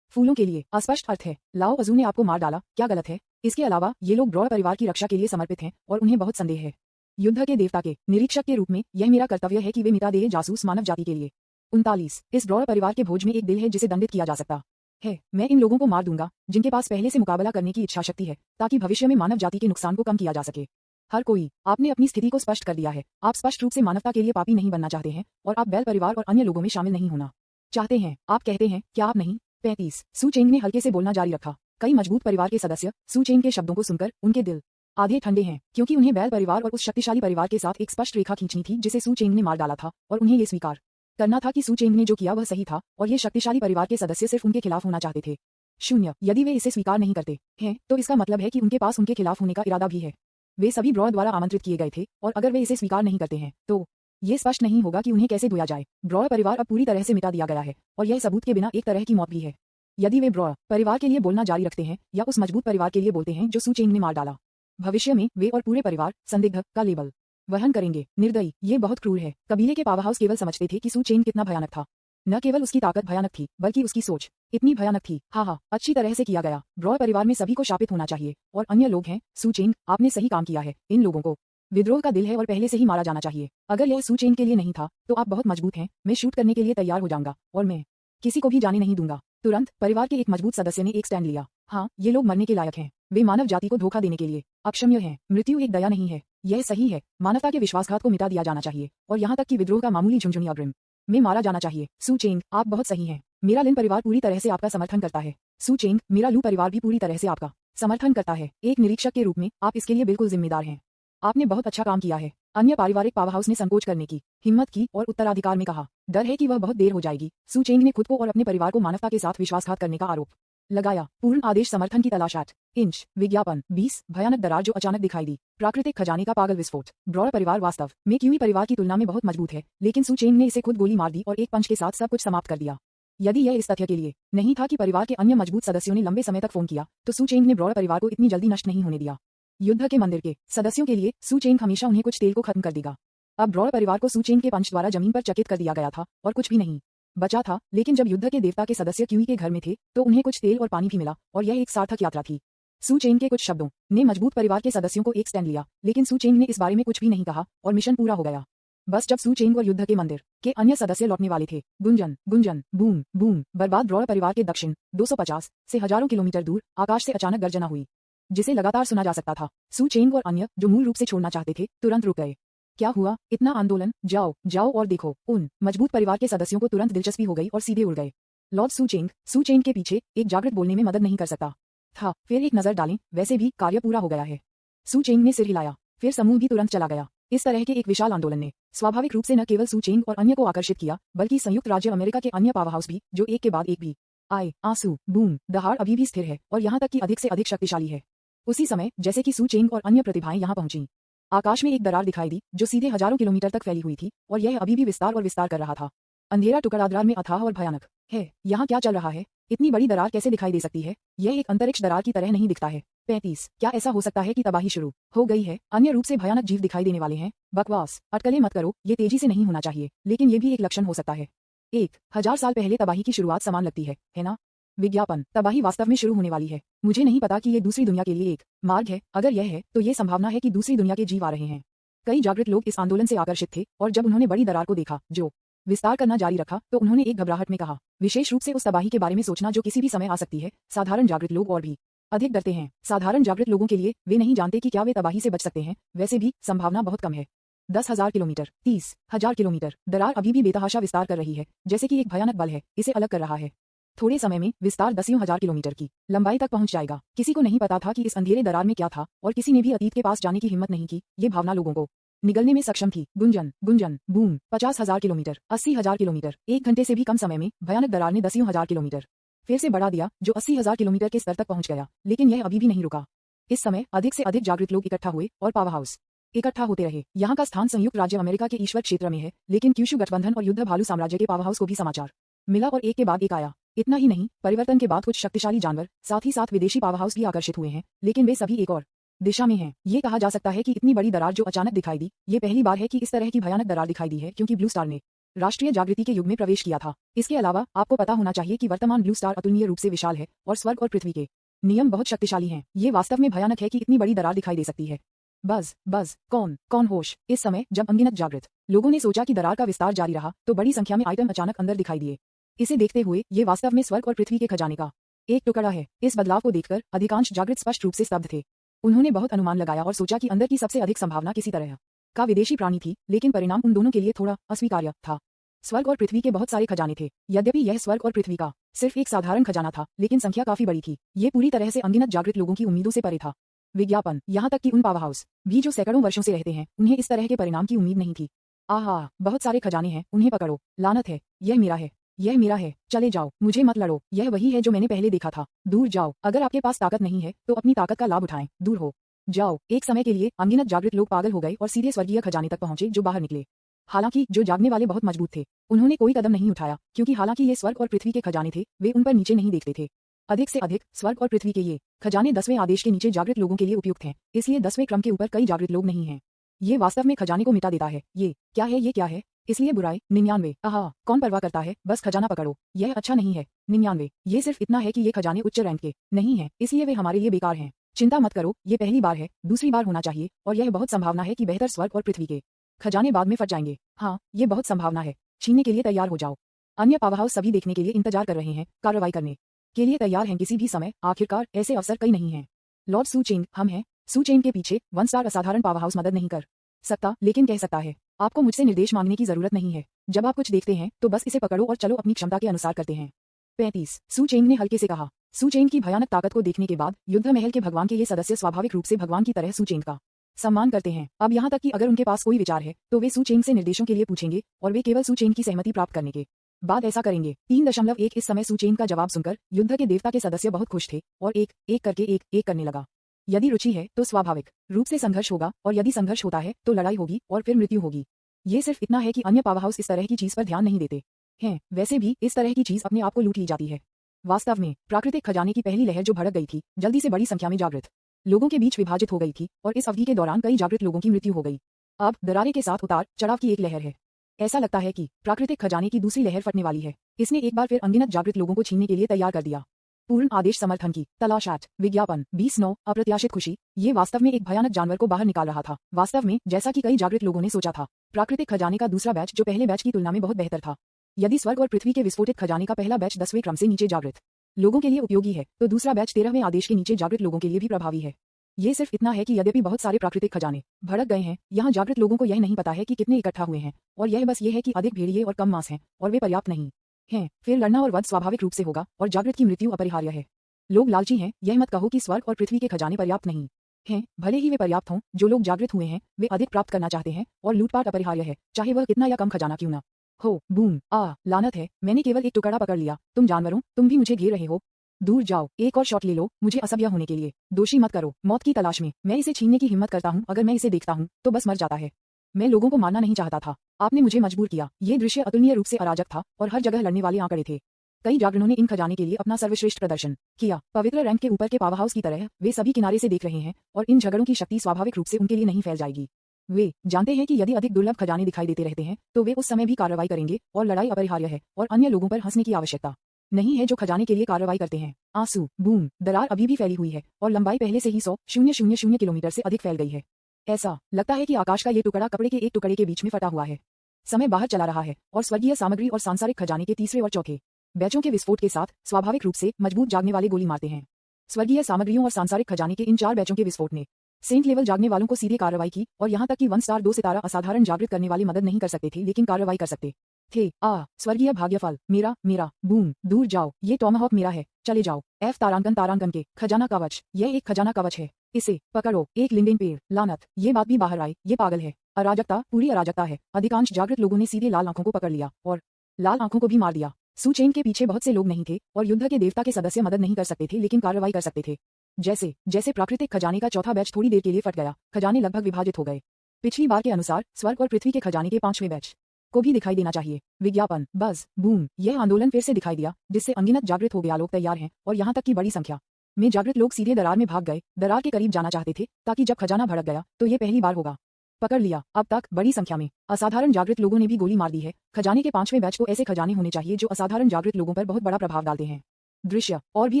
फूलों के लिए अस्पष्ट अर्थ है। लाओ अजू ने आपको मार डाला, क्या गलत है? इसके अलावा ये लोग ब्रॉय परिवार की रक्षा के लिए समर्पित हैं और उन्हें बहुत संदेह है। युद्ध के देवता के निरीक्षक के रूप में यह मेरा कर्तव्य है कि वे मिटा दे जासूस मानव जाति के लिए। 39 इस ब्रॉय परिवार के भोज में एक दिल है जिसे दंडित किया जा सकता है। मैं इन लोगों को मार दूंगा जिनके पास पहले से मुकाबला करने की इच्छा शक्ति है, ताकि भविष्य में मानव जाति के नुकसान को कम किया जा सके। हर कोई, आपने अपनी स्थिति को स्पष्ट कर दिया है। आप स्पष्ट रूप से मानवता के लिए पापी नहीं बनना चाहते हैं और आप बैल परिवार और अन्य लोगों में शामिल नहीं होना चाहते हैं। आप कहते हैं, क्या आप नहीं? 35 सू चेंग ने हल्के से बोलना जारी रखा, कई मजबूत परिवार के सदस्य सू चेंग के शब्दों को सुनकर उनके दिल आधे ठंडे हैं, क्योंकि उन्हें बैल परिवार और उस शक्तिशाली परिवार के साथ एक स्पष्ट रेखा खींचनी थी जिसे सू चेंग ने मार डाला था, और उन्हें ये स्वीकार करना था कि सू चेंग ने जो किया वह सही था और ये शक्तिशाली परिवार के सदस्य सिर्फ उनके खिलाफ होना चाहते थे। शून्य। यदि वे इसे स्वीकार नहीं करते हैं तो इसका मतलब है कि उनके पास उनके खिलाफ होने का इरादा भी है। वे सभी ब्रॉ द्वारा आमंत्रित किए गए थे और अगर वे इसे स्वीकार नहीं करते हैं तो ये स्पष्ट नहीं होगा कि उन्हें कैसे धोया जाए। ब्रॉ परिवार अब पूरी तरह से मिटा दिया गया है और यह सबूत के बिना एक तरह की मौत भी है। यदि वे ब्रॉ परिवार के लिए बोलना जारी रखते हैं या उस मजबूत परिवार के लिए बोलते हैं जो सू चेंग ने मार डाला, भविष्य में वे और पूरे परिवार संदिग्ध का लेबल वहन करेंगे। निर्दयी। ये बहुत क्रूर है। कबीले के पावरहाउस केवल समझते थे कि सू चेंग कितना भयानक था। न केवल उसकी ताकत भयानक थी बल्कि उसकी सोच इतनी भयानक थी। हाँ, अच्छी तरह से किया गया। ब्रॉ परिवार में सभी को शापित होना चाहिए और अन्य लोग हैं। सू चेंग, आपने सही काम किया है। इन लोगों को विद्रोह का दिल है और पहले से ही मारा जाना चाहिए। अगर यह सू चेंग के लिए नहीं था तो आप बहुत मजबूत हैं। मैं शूट करने के लिए तैयार हो जाऊंगा और मैं किसी को भी जाने नहीं दूंगा। तुरंत परिवार के एक मजबूत सदस्य ने एक स्टैंड लिया। हाँ, ये लोग मरने के लायक हैं। वे मानव जाति को धोखा देने के लिए अक्षम्य हैं। मृत्यु एक दया नहीं है। यह सही है। मानवता के विश्वासघात को मिटा दिया जाना चाहिए और यहाँ तक कि विद्रोह का मामूली झुंझुनी अग्रिम में मारा जाना चाहिए। सू चेंग, आप बहुत सही हैं। मेरा लिन परिवार पूरी तरह से आपका समर्थन करता है। सू चेंग, मेरा लू परिवार भी पूरी तरह से आपका समर्थन करता है। एक निरीक्षक के रूप में आप इसके लिए बिल्कुल जिम्मेदार हैं। आपने बहुत अच्छा काम किया है। अन्य पारिवारिक पावरहाउस ने संकोच करने की हिम्मत की और उत्तराधिकार में कहा, डर है कि वह बहुत देर हो जाएगी। सू चेंग ने खुद को और अपने परिवार को मानवता के साथ विश्वासघात करने का आरोप लगाया। पूर्ण आदेश समर्थन की तलाश 8 इंच। विज्ञापन 20 भयानक दरार जो अचानक दिखाई दी। प्राकृतिक खजाने का पागल विस्फोट। ब्रॉ परिवार वास्तव में क्यूई परिवार की तुलना में बहुत मजबूत है, लेकिन सू चेंग ने इसे खुद गोली मार दी और एक पंच के साथ सब कुछ समाप्त कर दिया। यदि यह इस तथ्य के लिए नहीं था कि परिवार के अन्य मजबूत सदस्यों ने लंबे समय तक फोन किया तो सू चेंग ने ब्रॉ परिवार को इतनी जल्दी नष्ट नहीं होने दिया। युद्ध के मंदिर के सदस्यों के लिए सू चेंग हमेशा उन्हें कुछ तेल को खत्म कर देगा। अब ब्रॉ परिवार को सू चेंग के पंच द्वारा जमीन पर चकित कर दिया गया था और कुछ भी नहीं बचा था, लेकिन जब युद्ध के देवता के सदस्य क्यूई के घर में थे तो उन्हें कुछ तेल और पानी भी मिला और यह एक सार्थक यात्रा थी। सू चेंग के कुछ शब्दों ने मजबूत परिवार के सदस्यों को एक स्टैंड लिया, लेकिन सू चेंग ने इस बारे में कुछ भी नहीं कहा और मिशन पूरा हो गया। बस जब सू चेंग और युद्ध के मंदिर के अन्य सदस्य लौटने वाले थे, गुंजन गुंजन बूम बूम बर्बाद ब्रॉ परिवार के दक्षिण 250 से हजारों किलोमीटर दूर आकाश से अचानक गर्जना हुई, जिसे लगातार सुना जा सकता था। सू चेंग और अन्य जो मूल रूप से छोड़ना चाहते थे तुरंत रुक गए। क्या हुआ? इतना आंदोलन? जाओ जाओ और देखो। उन मजबूत परिवार के सदस्यों को तुरंत दिलचस्पी हो गई और सीधे उड़ गए। लॉर्ड सू चेंग के पीछे एक जागृत बोलने में मदद नहीं कर सकता था। फिर एक नजर डालें, वैसे भी कार्य पूरा हो गया है। सू चेंग ने सिर हिलाया। फिर समूह भी तुरंत चला गया। इस तरह के एक विशाल आंदोलन ने स्वाभाविक रूप से न केवल सू चेंग और अन्य को आकर्षित किया बल्कि संयुक्त राज्य अमेरिका के अन्य पावरहाउस भी, जो एक के बाद एक भी आए। आंसू, बूम, दहाड़ अभी भी स्थिर है और यहाँ तक कि अधिक से अधिक शक्तिशाली है। उसी समय जैसे कि सू चेंग और अन्य प्रतिभाएं यहाँ पहुंची, आकाश में एक दरार दिखाई दी जो सीधे हजारों किलोमीटर तक फैली हुई थी और यह अभी भी विस्तार और विस्तार कर रहा था। अंधेरा टुकड़ादरार में अथाह और भयानक है। यहाँ क्या चल रहा है? इतनी बड़ी दरार कैसे दिखाई दे सकती है? यह एक अंतरिक्ष दरार की तरह नहीं दिखता है। 35 क्या ऐसा हो सकता है कि तबाही शुरू हो गई है? अन्य रूप से भयानक जीव दिखाई देने वाले हैं। बकवास, अटकलें मत करो। ये तेजी से नहीं होना चाहिए, लेकिन ये भी एक लक्षण हो सकता है। 1000 साल पहले तबाही की शुरुआत समान लगती है ना? विज्ञापन, तबाही वास्तव में शुरू होने वाली है। मुझे नहीं पता कि ये दूसरी दुनिया के लिए एक मार्ग है। अगर यह है तो ये संभावना है कि दूसरी दुनिया के जीव आ रहे हैं। कई जागृत लोग इस आंदोलन से आकर्षित थे और जब उन्होंने बड़ी दरार को देखा जो विस्तार करना जारी रखा तो उन्होंने एक घबराहट में कहा, विशेष रूप से उस तबाही के बारे में सोचना जो किसी भी समय आ सकती है। साधारण जागृत लोग और भी अधिक डरते हैं। साधारण जागृत लोगों के लिए वे नहीं जानते कि क्या वे तबाही से बच सकते हैं। वैसे भी संभावना बहुत कम है। 10,000 किलोमीटर, 30,000 किलोमीटर। दरार अभी भी बेतहाशा विस्तार कर रही है, जैसे कि एक भयानक बल है इसे अलग कर रहा है। थोड़े समय में विस्तार 10,000 किलोमीटर की लंबाई तक पहुंच जाएगा। किसी को नहीं पता था कि इस अंधेरे दरार में क्या था और किसी ने भी अतीत के पास जाने की हिम्मत नहीं की। ये भावना लोगों को निगलने में सक्षम थी। Gunjan Gunjan boom 50,000 kilometre, 80,000 kilometre. 1 घंटे से भी कम समय में भयानक दरार ने 10,000 किलोमीटर फिर से बढ़ा दिया, जो 80,000 किलोमीटर के स्तर तक पहुंच गया। लेकिन यह अभी भी नहीं रुका। इस समय अधिक से अधिक जागृत लोग इकट्ठा हुए और पावरहाउस इकट्ठा होते रहे। यहाँ का स्थान संयुक्त राज्य अमेरिका के ईश्वर क्षेत्र में है, लेकिन क्यूशु गठबंधन और युद्ध भालू साम्राज्य के पावरहाउस को भी समाचार मिला और एक के बाद एक आया। इतना ही नहीं, परिवर्तन के बाद कुछ शक्तिशाली जानवर, साथ ही साथ विदेशी पावरहाउस भी आकर्षित हुए हैं, लेकिन वे सभी एक और दिशा में हैं। ये कहा जा सकता है कि इतनी बड़ी दरार जो अचानक दिखाई दी, ये पहली बार है कि इस तरह की भयानक दरार दिखाई दी है, क्योंकि ब्लू स्टार ने राष्ट्रीय जागृति के युग में प्रवेश किया था। इसके अलावा आपको पता होना चाहिए कि वर्तमान ब्लू स्टार अतुलनीय रूप से विशाल है और स्वर्ग और पृथ्वी के नियम बहुत शक्तिशाली हैं। ये वास्तव में भयानक है कि इतनी बड़ी दरार दिखाई दे सकती है। बज बज कौन होश? इस समय जब अनगिनत जागृत लोगों ने सोचा कि दरार का विस्तार जारी रहा तो बड़ी संख्या में आइटम अचानक अंदर दिखाई दिए। इसे देखते हुए ये वास्तव में स्वर्ग और पृथ्वी के खजाने का एक टुकड़ा है। इस बदलाव को देखकर अधिकांश जागृत स्पष्ट रूप से स्तब्ध थे। उन्होंने बहुत अनुमान लगाया और सोचा कि अंदर की सबसे अधिक संभावना किसी तरह का विदेशी प्राणी थी, लेकिन परिणाम उन दोनों के लिए थोड़ा अस्वीकार्य था। स्वर्ग और पृथ्वी के बहुत सारे खजाने थे। यद्यपि यह स्वर्ग और पृथ्वी का सिर्फ एक साधारण खजाना था, लेकिन संख्या काफी बड़ी थी। ये पूरी तरह से अनगिनत जागृत लोगों की उम्मीदों से परे था। विज्ञापन, यहाँ तक कि उन पावर हाउस भी जो सैकड़ों वर्षों से रहते हैं, उन्हें इस तरह के परिणाम की उम्मीद नहीं थी। आहा, बहुत सारे खजाने हैं, उन्हें पकड़ो, लानत है, यह मेरा है, यह मेरा है, चले जाओ, मुझे मत लड़ो, यह वही है जो मैंने पहले देखा था, दूर जाओ, अगर आपके पास ताकत नहीं है तो अपनी ताकत का लाभ उठाएं, दूर हो जाओ। एक समय के लिए अनगिनत जागृत लोग पागल हो गए और सीधे स्वर्गीय खजाने तक पहुंचे जो बाहर निकले। हालांकि जो जागने वाले बहुत मजबूत थे, उन्होंने कोई कदम नहीं उठाया, क्योंकि हालांकि ये स्वर्ग और पृथ्वी के खजाने थे, वे उन पर नीचे नहीं देखते थे। अधिक से अधिक स्वर्ग और पृथ्वी के ये खजाने 10वें आदेश के नीचे जागृत लोगों के लिए उपयुक्त हैं, इसलिए 10वें क्रम के ऊपर कई जागृत लोग नहीं हैं। ये वास्तव में खजाने को मिटा देता है। ये क्या है, ये क्या है? इसलिए बुराई 99। आहा, कौन परवाह करता है, बस खजाना पकड़ो, यह अच्छा नहीं है। 99, ये सिर्फ इतना है कि ये खजाने उच्च रैंक के नहीं हैं, इसलिए वे हमारे लिए बेकार हैं। चिंता मत करो, ये पहली बार है, दूसरी बार होना चाहिए, और यह बहुत संभावना है कि बेहतर स्वर्ग और पृथ्वी के खजाने बाद में फट जाएंगे। हाँ, ये बहुत संभावना है। छीनने के लिए तैयार हो जाओ। अन्य पावर हाउस सभी देखने के लिए इंतजार कर रहे हैं, कार्रवाई करने के लिए तैयार हैं किसी भी समय। आखिरकार ऐसे अवसर कई नहीं हैं। लॉर्ड सू चेंग, हम हैं। सू चेंग के पीछे 1 स्टार असाधारण पावर हाउस मदद नहीं कर सकता, लेकिन कह सकता है। आपको मुझसे निर्देश मांगने की जरूरत नहीं है। जब आप कुछ देखते हैं तो बस इसे पकड़ो और चलो, अपनी क्षमता के अनुसार करते हैं। 35, सू चेंग ने हल्के से कहा। सू चेंग की भयानक ताकत को देखने के बाद युद्ध महल के भगवान के ये सदस्य स्वाभाविक रूप से भगवान की तरह सू चेंग का सम्मान करते हैं। अब यहाँ तक कि अगर उनके पास कोई विचार है तो वे सू चेंग से निर्देशों के लिए पूछेंगे, और वे केवल सू चेंग की सहमति प्राप्त करने के बाद ऐसा करेंगे। 3.1 इस समय सू चेंग का जवाब सुनकर युद्ध के देवता के सदस्य बहुत खुश थे, और एक एक करके एक एक करने लगा। यदि रुचि है तो स्वाभाविक रूप से संघर्ष होगा, और यदि संघर्ष होता है तो लड़ाई होगी और फिर मृत्यु होगी। ये सिर्फ इतना है कि अन्य पावर हाउस इस तरह की चीज पर ध्यान नहीं देते हैं। वैसे भी इस तरह की चीज अपने आप को लूट ली जाती है। वास्तव में प्राकृतिक खजाने की पहली लहर जो भड़क गई थी, जल्दी से बड़ी संख्या में जागृत लोगों के बीच विभाजित हो गई थी, और इस अवधि के दौरान कई जागृत लोगों की मृत्यु हो गई। अब दरारे के साथ उतार चढ़ाव की एक लहर है। ऐसा लगता है कि प्राकृतिक खजाने की दूसरी लहर फटने वाली है। इसने एक बार फिर अनगिनत जागृत लोगों को छीनने के लिए तैयार कर दिया। पूर्ण आदेश समर्थन की तलाश। विज्ञापन 20/9 अप्रत्याशित खुशी। ये वास्तव में एक भयानक जानवर को बाहर निकाल रहा था। वास्तव में जैसा कि कई जागृत लोगों ने सोचा था, प्राकृतिक खजाने का दूसरा बैच जो पहले बैच की तुलना में बहुत बेहतर था। यदि स्वर्ग और पृथ्वी के विस्फोटित खजाने का पहला बैच 10वें क्रम से नीचे जागृत लोगों के लिए उपयोगी है, तो दूसरा बैच 13वें आदेश के नीचे जागृत लोगों के लिए भी प्रभावी है। ये सिर्फ इतना है कि यद्यपि बहुत सारे प्राकृतिक खजाने भड़क गए हैं, यहाँ जागृत लोगों को यह नहीं पता है कि कितने इकट्ठा हुए हैं, और यह बस ये है कि अधिक भेड़िए और कम मांस हैं, और वे पर्याप्त नहीं हैं। फिर लड़ना और वध स्वाभाविक रूप से होगा, और जागृत की मृत्यु अपरिहार्य है। लोग लालची हैं, यह मत कहो कि स्वर्ग और पृथ्वी के खजाने पर्याप्त नहीं हैं। भले ही वे पर्याप्त हों, जो लोग जागृत हुए हैं वे अधिक प्राप्त करना चाहते हैं, और लूटपाट अपरिहार्य है, चाहे वह कितना या कम खजाना क्यों न हो। बूम, लानत है, मैंने केवल एक टुकड़ा पकड़ लिया। तुम जानवरों, तुम भी मुझे घेर रहे हो। दूर जाओ, एक और शॉट ले लो, मुझे असभ्य होने के लिए दोषी मत करो। मौत की तलाश में मैं इसे छीनने की हिम्मत करता हूँ, अगर मैं इसे देखता हूँ तो बस मर जाता है। मैं लोगों को मारना नहीं चाहता था, आपने मुझे मजबूर किया। ये दृश्य अतुलनीय रूप से अराजक था, और हर जगह लड़ने वाले आंकड़े थे। कई जागरणों ने इन खजाने के लिए अपना सर्वश्रेष्ठ प्रदर्शन किया। पवित्र रैंक के ऊपर के पावर हाउस की तरह वे सभी किनारे से देख रहे हैं, और इन झगड़ों की शक्ति स्वाभाविक रूप से उनके लिए नहीं फैल जाएगी। वे जानते हैं कि यदि अधिक दुर्लभ खजाने दिखाई देते रहते हैं तो वे उस समय भी कार्रवाई करेंगे, और लड़ाई अपरिहार्य है, और अन्य लोगों पर हंसने की आवश्यकता नहीं है जो खजाने के लिए कार्रवाई करते हैं। आंसू, बूम, दरार अभी भी फैली हुई है, और लंबाई पहले से ही 100,000 किलोमीटर से अधिक फैल गई है। ऐसा लगता है कि आकाश का ये टुकड़ा कपड़े के एक टुकड़े के बीच में फटा हुआ है। समय बाहर चला रहा है, और स्वर्गीय सामग्री और सांसारिक खजाने के तीसरे और चौथे बैचों के विस्फोट के साथ स्वाभाविक रूप से मजबूत जागने वाले गोली मारते हैं। स्वर्गीय सामग्रियों और सांसारिक खजाने के इन 4 बैचों के विस्फोट ने सेंट लेवल जागने वालों को सीधे कार्रवाई की, और यहाँ तक कि 1 स्टार 2 सितारा असाधारण जागृत करने वाले मदद नहीं कर सकते थे, लेकिन कार्रवाई कर सकते थे। स्वर्गीय भाग्यफल, मेरा मेरा बूम, दूर जाओ, ये टॉमाहॉक मेरा है, चले जाओ। F तारांकन के खजाना कवच, यह एक खजाना कवच है, इसे पकड़ो। एक लिंडेन पेड़, लानत, ये बात भी बाहर आई, ये पागल है। अराजकता, पूरी अराजकता है। अधिकांश जागृत लोगों ने सीधे लाल आंखों को पकड़ लिया, और लाल आंखों को भी मार दिया। सू चेंग के पीछे बहुत से लोग नहीं थे, और युद्ध के देवता के सदस्य मदद नहीं कर सकते थे, लेकिन कार्रवाई कर सकते थे। जैसे जैसे प्राकृतिक खजाने का चौथा बैच थोड़ी देर के लिए फट गया, खजाने लगभग विभाजित हो गए। पिछली बार के अनुसार स्वर्ग और पृथ्वी के खजाने के 5वें बैच को भी दिखाई देना चाहिए। विज्ञापन, बज, बूम, यह आंदोलन फिर से दिखाई दिया, जिससे अनगिनत जागृत हो गया लोग तैयार हैं, और यहाँ तक कि बड़ी संख्या में जागृत लोग सीधे दरार में भाग गए, दरार के करीब जाना चाहते थे, ताकि जब खजाना भड़क गया तो ये पहली बार होगा। पकड़ लिया। अब तक बड़ी संख्या में असाधारण जागृत लोगों ने भी गोली मार दी है। खजाने के 5वें बैच को ऐसे खजाने होने चाहिए जो असाधारण जागृत लोगों पर बहुत बड़ा प्रभाव डालते हैं। दृश्य और भी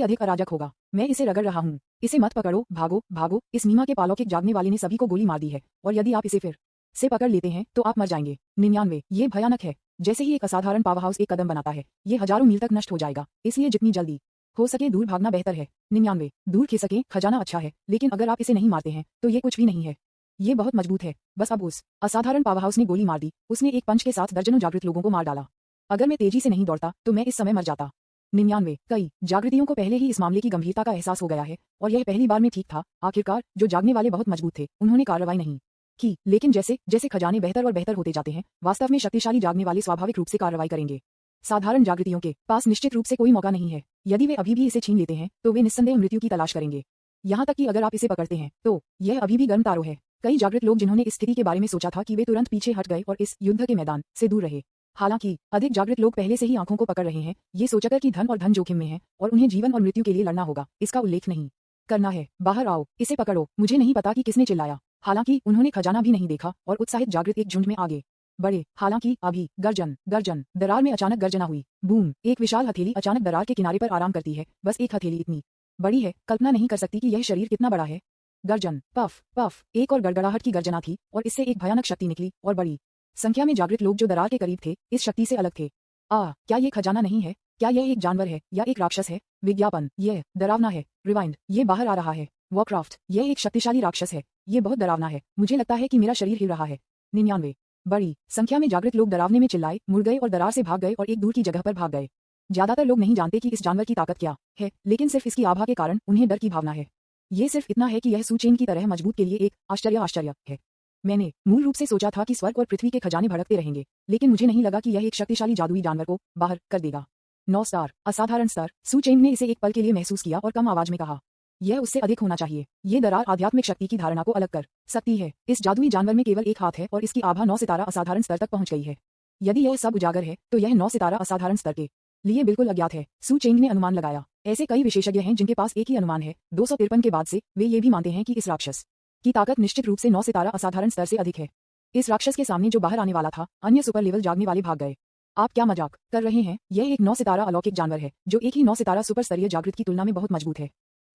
अधिक अराजक होगा। मैं इसे रगड़ रहा हूँ, इसे मत पकड़ो, भागो भागो। इस मीमा के पालौकिक जागने वाले ने सभी को गोली मार दी है, और यदि आप इसे फिर से पकड़ लेते हैं तो आप मर जाएंगे। 99, ये भयानक है। जैसे ही एक असाधारण पावर हाउस एक कदम बनाता है, ये हजारों मील तक नष्ट हो जाएगा, इसलिए जितनी जल्दी हो सके दूर भागना बेहतर है। 99, दूर खिसके, खजाना अच्छा है, लेकिन अगर आप इसे नहीं मारते हैं तो ये कुछ भी नहीं है। ये बहुत मजबूत है। बस अब उस असाधारण पावरहाउस ने गोली मार दी। उसने एक पंच के साथ दर्जनों जागृत लोगों को मार डाला। अगर मैं तेजी से नहीं दौड़ता तो मैं इस समय मर जाता। 99 कई जागृतियों को पहले ही इस मामले की गंभीरता का एहसास हो गया है और यह पहली बार में ठीक था। आखिरकार जो जागने वाले बहुत मजबूत थे उन्होंने कार्रवाई नहीं की, लेकिन जैसे जैसे खजाने बेहतर और बेहतर होते जाते हैं, वास्तव में शक्तिशाली जागने वाले स्वाभाविक रूप से कार्रवाई करेंगे। साधारण जागृतियों के पास निश्चित रूप से कोई मौका नहीं है। यदि वे अभी भी इसे छीन लेते हैं तो वे निस्संदेह मृत्यु की तलाश करेंगे। यहाँ तक कि अगर आप इसे पकड़ते हैं तो यह अभी भी गर्म तारो है। कई जागृत लोग जिन्होंने इस स्थिति के बारे में सोचा था कि वे तुरंत पीछे हट गए और इस युद्ध के मैदान से दूर रहे। हालांकि अधिक जागृत लोग पहले से ही आंखों को पकड़ रहे हैं, ये सोचकर कि धन और धन जोखिम में है और उन्हें जीवन और मृत्यु के लिए लड़ना होगा, इसका उल्लेख नहीं करना है। बाहर आओ, इसे पकड़ो। मुझे नहीं पता कि किसने चिल्लाया। हालांकि उन्होंने खजाना भी नहीं देखा और उत्साहित जागृत एक झुंड में आगे बढ़े। हालांकि अभी गर्जन गर्जन दरार में अचानक गर्जना हुई। बूम! एक विशाल हथेली अचानक दरार के किनारे पर आराम करती है। बस एक हथेली इतनी बड़ी है, कल्पना नहीं कर सकती कि यह शरीर कितना बड़ा है। गर्जन, पफ पफ, एक और गड़गड़ाहट की गर्जना थी और इससे एक भयानक शक्ति निकली और बड़ी संख्या में जागृत लोग जो दरार के करीब थे इस शक्ति से अलग थे। क्या ये खजाना नहीं है? क्या यह एक जानवर है या एक राक्षस है? विज्ञापन, यह डरावना है। रिवाइंड, ये बाहर आ रहा है। वॉरक्राफ्ट, यह एक शक्तिशाली राक्षस है। ये बहुत डरावना है। मुझे लगता है कि मेरा शरीर हिल रहा है। 99 बड़ी संख्या में जागृत लोग डरावने में चिल्लाए, मुड़ गए और दरार से भाग गए और एक दूर की जगह पर भाग गए। ज्यादातर लोग नहीं जानते कि इस जानवर की ताकत क्या है, लेकिन सिर्फ इसकी आभा के कारण उन्हें डर की भावना है। ये सिर्फ इतना है कि यह सूचेन की तरह मजबूत के लिए एक आश्चर्य है। मैंने मूल रूप से सोचा था कि स्वर्ग और पृथ्वी के खजाने भड़कते रहेंगे, लेकिन मुझे नहीं लगा कि यह एक शक्तिशाली जादुई जानवर को बाहर कर देगा। 9 स्टार, असाधारण स्तर। सूचेन ने इसे एक पल के लिए महसूस किया और कम आवाज में कहा, यह उससे अधिक होना चाहिए। ये दरार आध्यात्मिक शक्ति की धारणा को अलग कर सकती है। इस जादुई जानवर में केवल एक हाथ है और इसकी आभा 9 सितारा असाधारण स्तर तक पहुंच गई है। यदि यह सब उजागर है तो यह 9 सितारा असाधारण स्तर के लिए बिल्कुल अज्ञात है। सू चेंग ने अनुमान लगाया। ऐसे कई विशेषज्ञ हैं जिनके पास एक ही अनुमान है। 253 के बाद से वे ये भी मानते हैं कि इस राक्षस की ताकत निश्चित रूप से 9 सितारा असाधारण स्तर से अधिक है। इस राक्षस के सामने जो बाहर आने वाला था, अन्य सुपर लेवल जागने वाले भाग गए। आप क्या मजाक कर रहे हैं? यह एक 9 सितारा अलौकिक जानवर है जो एक ही 9 सितारा सुपर स्तरीय जागृत की तुलना में बहुत मजबूत है।